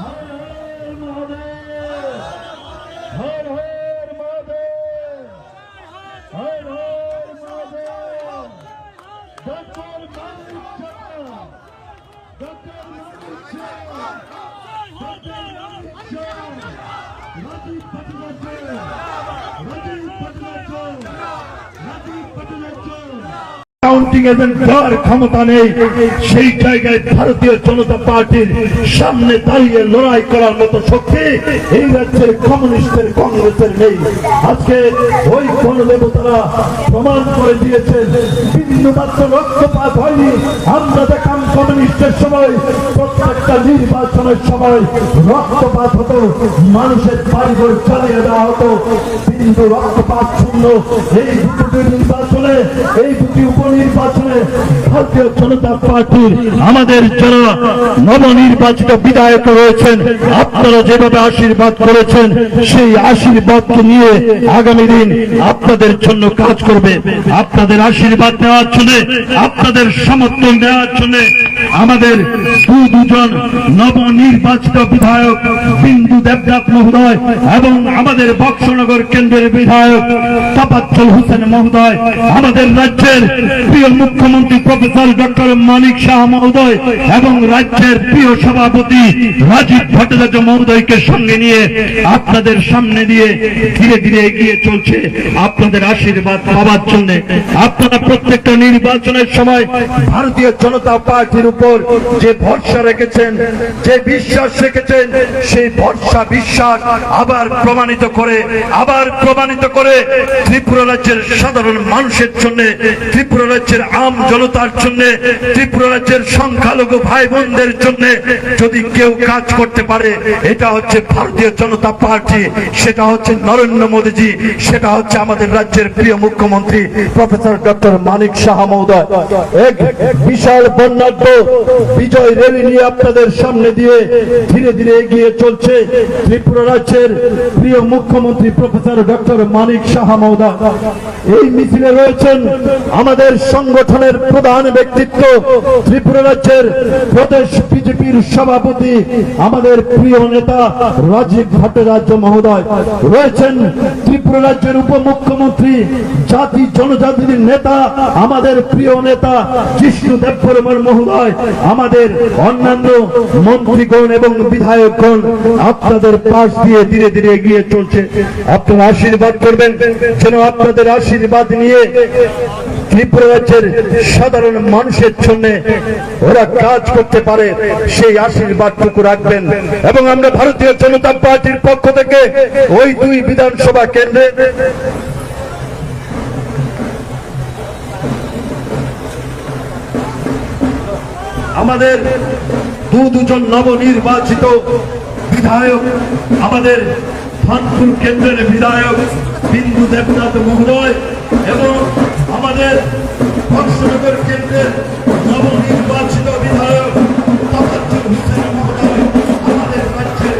Har Har Mahadev Har Har Mahadev doctor Manik Shah doctor Manik Shah doctor Manik Shah Rajiv Bhattacharya Rajiv Bhattacharya Rajiv Bhattacharya counting agent যার ক্ষমতা নেই সেই জায়গায় ভারতীয় জনতা পার্টির সামনে দাঁড়িয়ে লড়াই করার মতো শক্তি এই রাজ্যের কমিউনিস্টের কংগ্রেসের নেই। আজকে ওই গণদেবতারা প্রমাণ করে দিয়েছেন বিভিন্ন মাত্র রক্তপাত হয়নি। আমরা দেখলাম কমিউনিস্টের সময় প্রত্যেকটা নির্বাচনের সময় রক্তপাত হতো, মানুষের বাড়িঘর চালিয়ে দেওয়া হতো, কিন্তু রক্তপাত শূন্য এই দুটি নির্বাচনে এই দুটি উপনির্বাচনে ভারতীয় জনতা পার্টির আমাদের যারা নবনির্বাচিত বিধায়ক রয়েছেন আপনারা যেভাবে আশীর্বাদ করেছেন সেই আশীর্বাদকে নিয়ে আগামী দিন আপনাদের জন্য কাজ করবে। আপনাদের আশীর্বাদ নেওয়ার জন্য আপনাদের সমর্থন দেওয়ার জন্য আমাদের দুজন নবনির্বাচিত বিধায়ক বিন্দু দেবনাথ মহোদয় এবং আমাদের বক্সনগর কেন্দ্রের বিধায়ক তাফাজ্জল হোসেন মহোদয়, আমাদের রাজ্যের প্রিয় মুখ্যমন্ত্রী প্রফেসর ডক্টর মানিক শাহ মহোদয় এবং রাজ্যের প্রিয় সভাপতি রাজীব ভট্টাচার্য মহোদয়কে সঙ্গে নিয়ে আপনাদের সামনে দিয়ে ধীরে ধীরে এগিয়ে চলছে আপনাদের আশীর্বাদ পাওয়ার জন্য। আপনারা প্রত্যেকটা নির্বাচনের সময় ভারতীয় জনতা পার্টির উপর যে ভরসা রেখেছেন, যে বিশ্বাস রেখেছেন, সেই ভরসা বিশ্বাস আবার প্রমাণিত করে ত্রিপুরা রাজ্যের সাধারণ মানুষের জন্য, ত্রিপুরা রাজ্যের আম জনতার জন্য, ত্রিপুরা রাজ্যের সংখ্যালঘু ভাই বোনদের জন্য যদি কেউ কাজ করতে পারে এটা হচ্ছে ভারতীয় জনতা পার্টি, সেটা হচ্ছে নরেন্দ্র মোদীজি, সেটা হচ্ছে আমাদের রাজ্যের প্রিয় মুখ্যমন্ত্রী প্রফেসর ডক্টর মানিক শাহ মহোদয়। এক বিশাল বর্ণাঢ্য বিজয় র্যালি নিয়ে আপনাদের সামনে দিয়ে ধীরে ধীরে এগিয়ে চলছে ত্রিপুরা রাজ্যের প্রিয় মুখ্যমন্ত্রী প্রফেসর ডক্টর মানিক শাহ মহোদয়। এই মিছিলে রয়েছেন আমাদের সংগঠনের প্রধান ব্যক্তিত্ব ত্রিপুরা রাজ্যের প্রদেশ বিজেপির সভাপতি আমাদের প্রিয় নেতা রাজীব ভট্টাচার্য মহোদয়, রয়েছেন ত্রিপুরা রাজ্যের উপমুখ্যমন্ত্রী জাতি জনজাতির নেতা আমাদের প্রিয় নেতা জিষ্ণু দেববর্মা মহোদয়, আমাদের অন্যান্য মন্ত্রীগণ এবং বিধায়কগণ আপনাদের পাশ দিয়ে ধীরে ধীরে এগিয়ে চলছে। আপনারা আশীর্বাদ করবেন যেন আপনাদের আশীর্বাদ নিয়ে ত্রিপুরা রাজ্যের সাধারণ মানুষের জন্য ওরা কাজ করতে পারে সেই আশীর্বাদটুকু রাখবেন। এবং আমরা ভারতীয় জনতা পার্টির পক্ষ থেকে ওই দুই বিধানসভা কেন্দ্রে আমাদের দুজন নবনির্বাচিত বিধায়ক, আমাদের ভানপুর কেন্দ্রের বিধায়ক বিন্দু দেবনাথ মহোদয় এবং আমাদের বক্সনগর কেন্দ্রের নবনির্বাচিত বিধায়ক তাফাজ্জল হোসেন মহোদয়, আমাদের রাজ্যের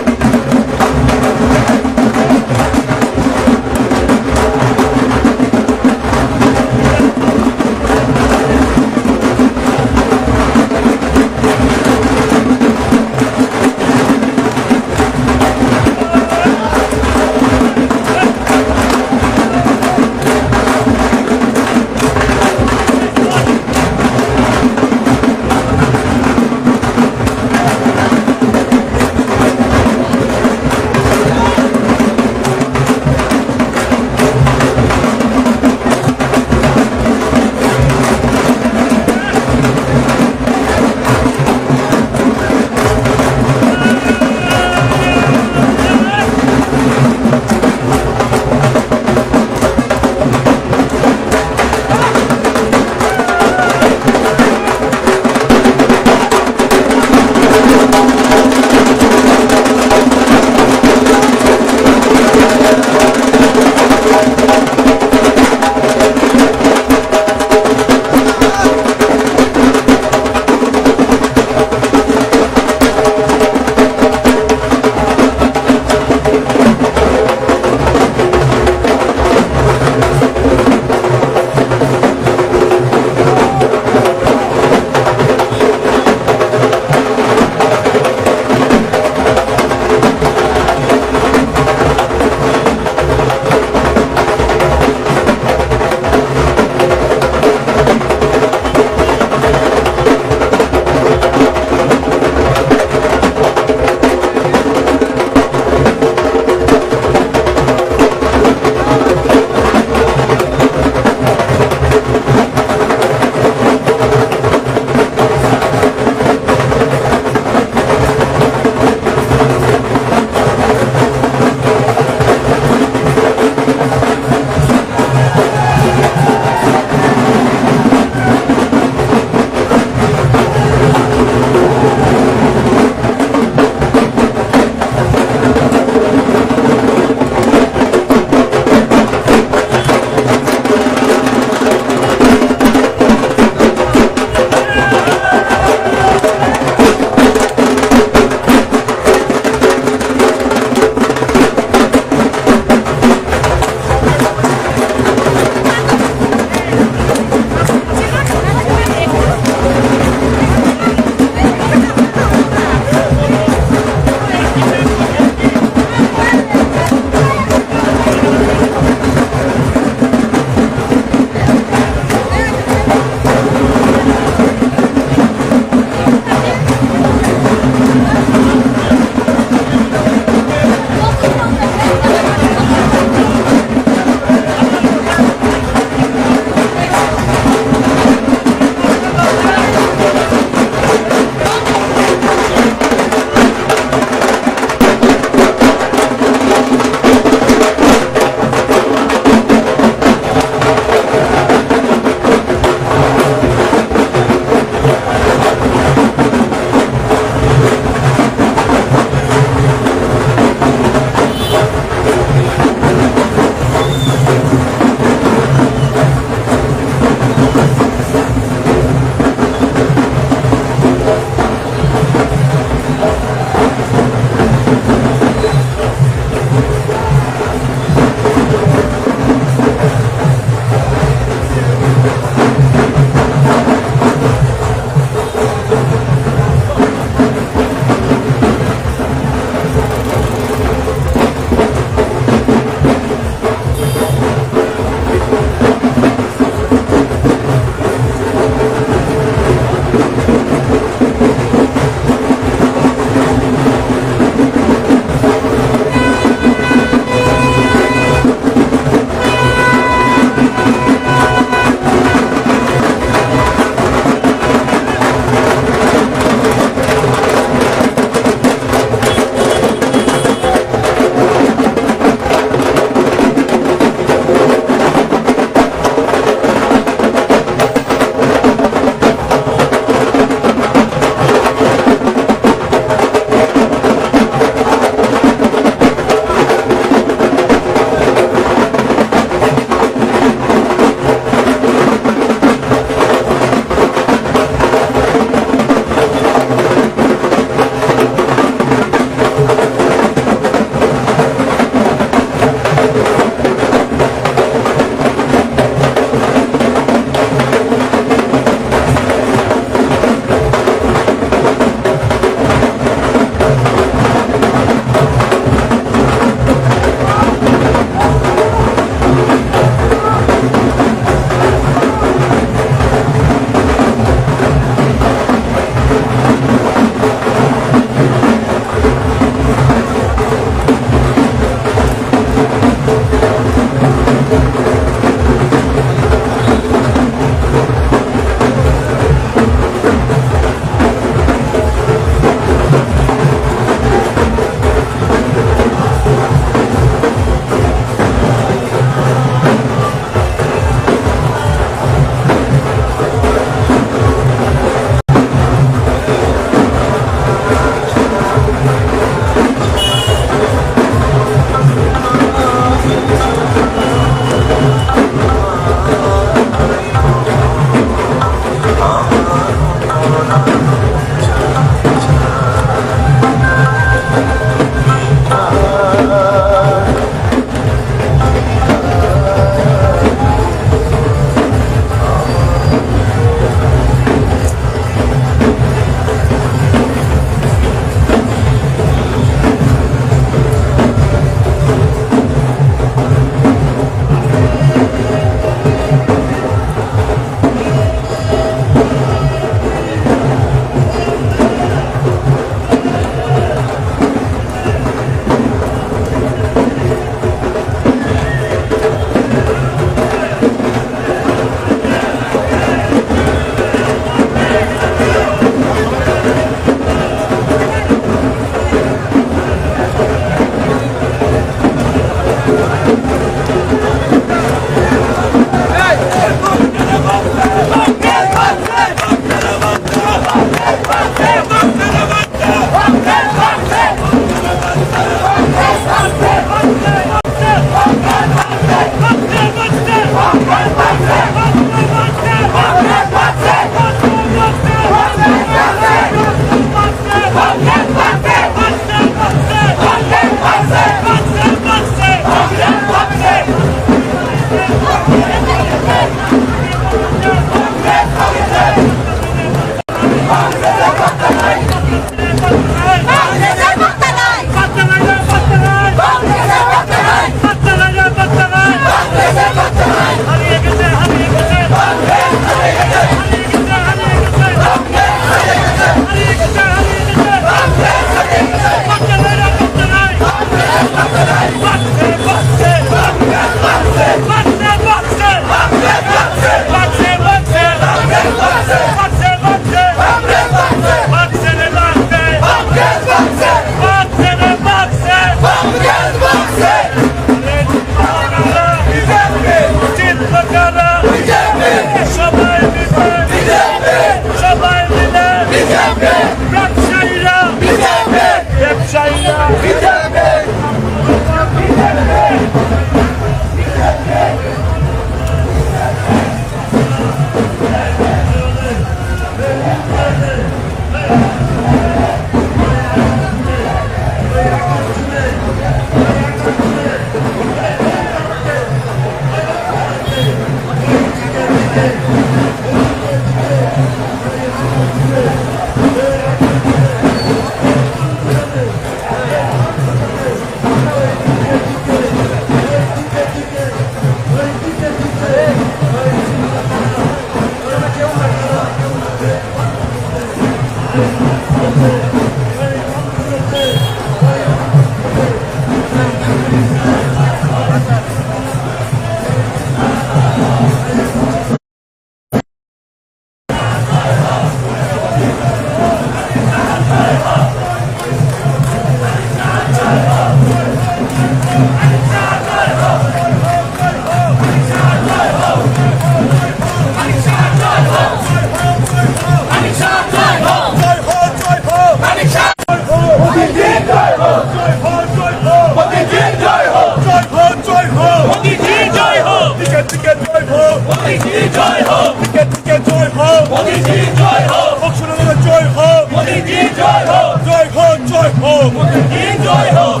মোদিজি জয় হোক, টিকে জয় হোক, মোদিজি জয় হোক, বক্সনগরে জয় হোক, মোদিজি জয় হোক, জয় হোক, জয় হোক, মোদিজি জয় হোক,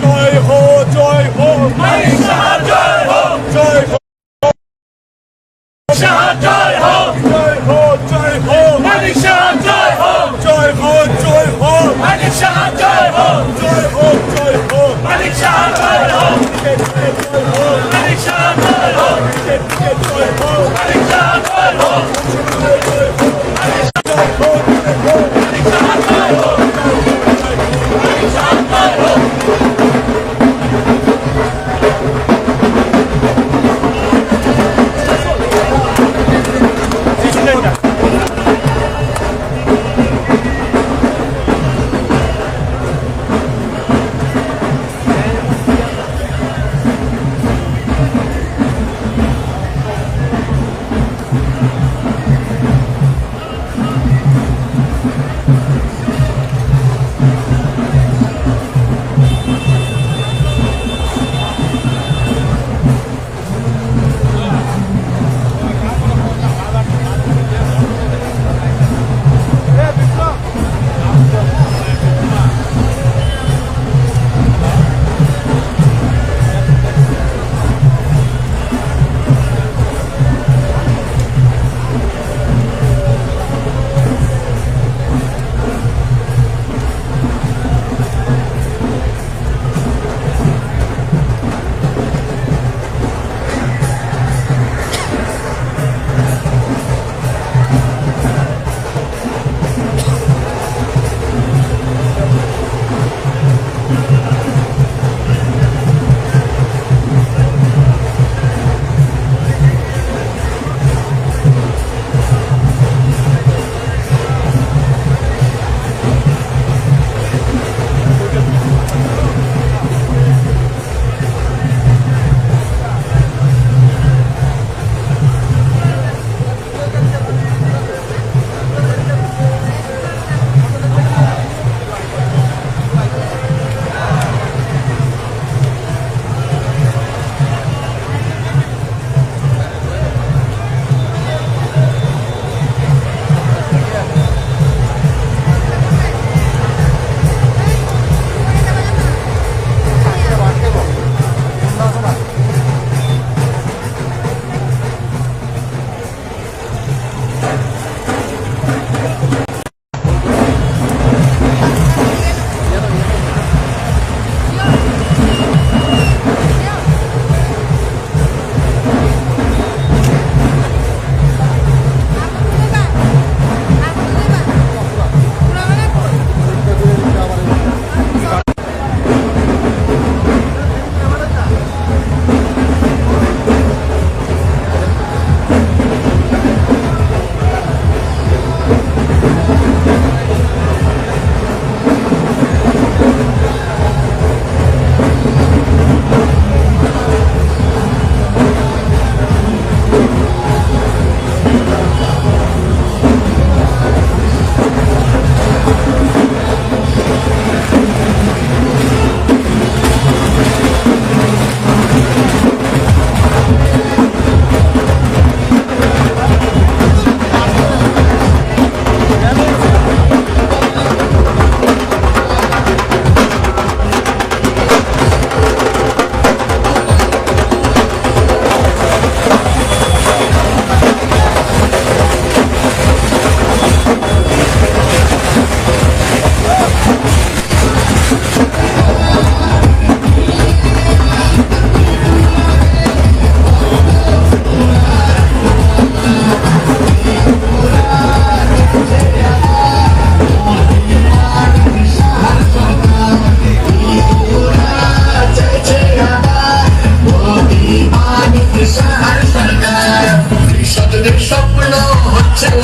জয় হোক, জয় হোক, মানিক শাহ জয় হোক, জয় হোক, শাহ জয় হোক, জয় হোক, জয় হোক, মানিক শাহ জয় হোক, জয় হোক, জয় হোক, মানিক শাহ জয় হোক, জয় হোক, জয় হোক, মানিক শাহ জয় হোক, মানিক শাহ জয় হোক, জয় হোক, মানিক শাহ জয় হোক, মানিক শাহ জয় হোক, মানিক শাহ জয় হোক।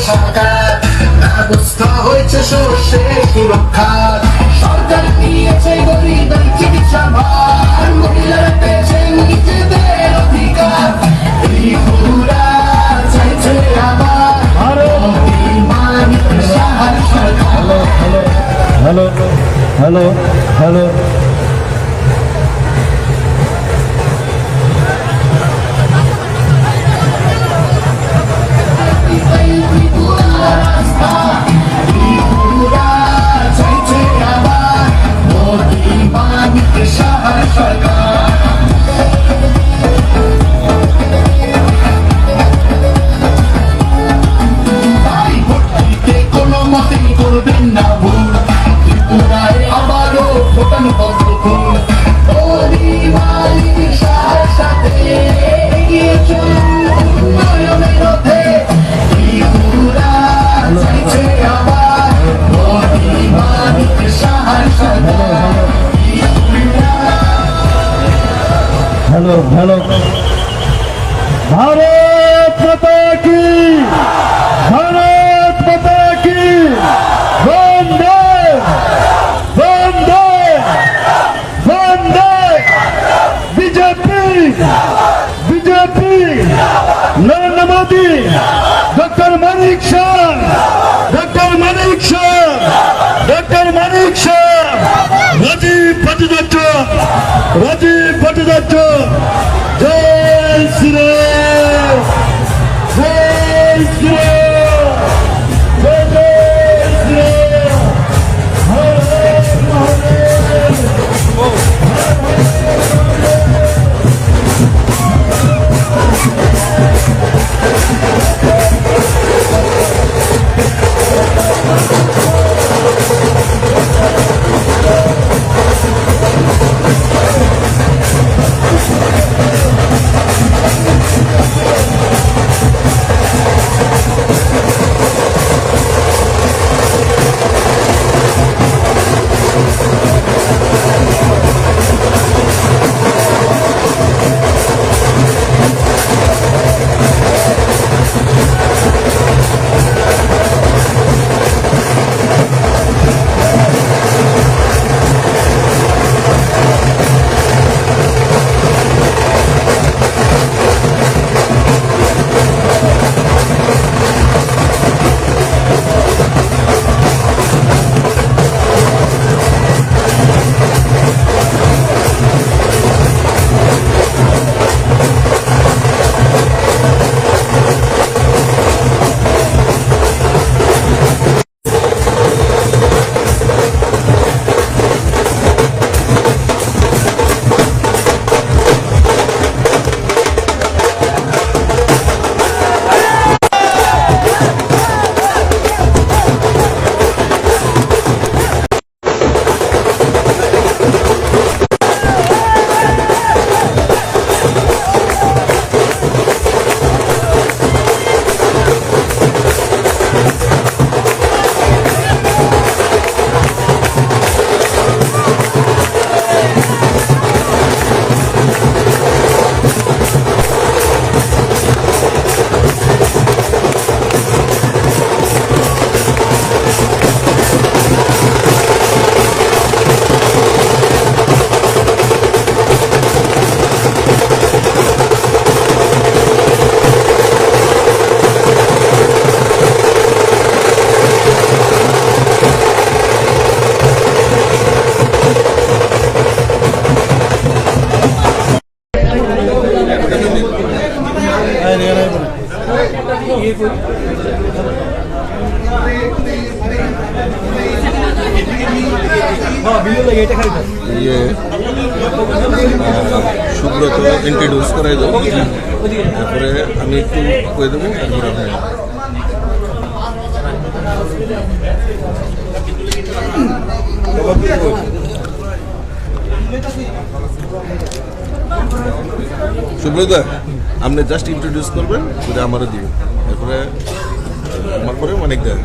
সরকার ব্যবস্থা হয়েছে সর্ষে সুরক্ষার সরকার দিয়েছে গরিবের চিকিৎসা ভার মহিলারা পেয়েছেন নিজেদের অধিকার ত্রিপুরা চাইছে আবার হ্যালো হ্যালো হ্যালো ইয়ে সুব্রত ইন্ট্রোডিউস করাই দেবো, তারপরে আমি একটু করে দেবো, তারপরে আপনি সুব্রত আপনি জাস্ট ইন্ট্রোডিউস করবেন, করে আমারও দিবেন, তারপরে আমার পরে অনেক দেন।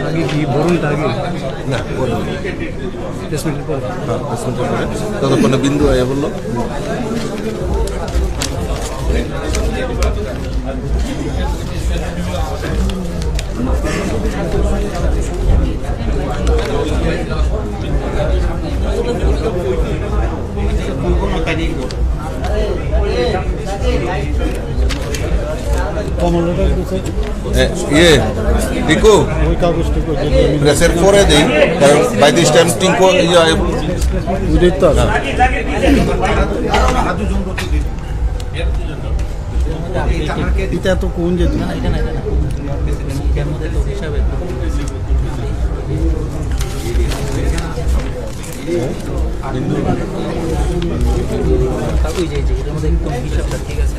আগে কি বরুণটা আগে না বলুন, 10 মিনিট পরে। হ্যাঁ 10 মিনিট পরে ততক্ষণে বিন্দু আয়া বললো। ইয়ে টিকু প্রেসের পরে দিই, কারণ বাই দিস টাইম টিঙ্কু এটা তো কোন যেত ঠিক আছে।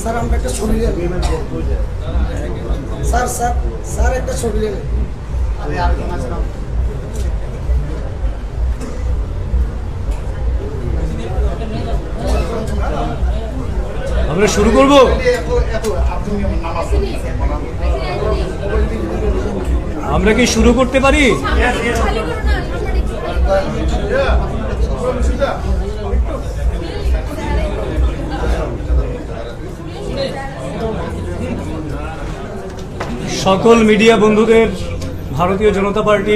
স্যার আমরা একটা ছবি নেবেন স্যার স্যার স্যার একটা ছবি নেবেন আমরা শুরু করব। আমরা কি শুরু করতে পারি? সকল মিডিয়া বন্ধুদের ভারতীয় জনতা পার্টি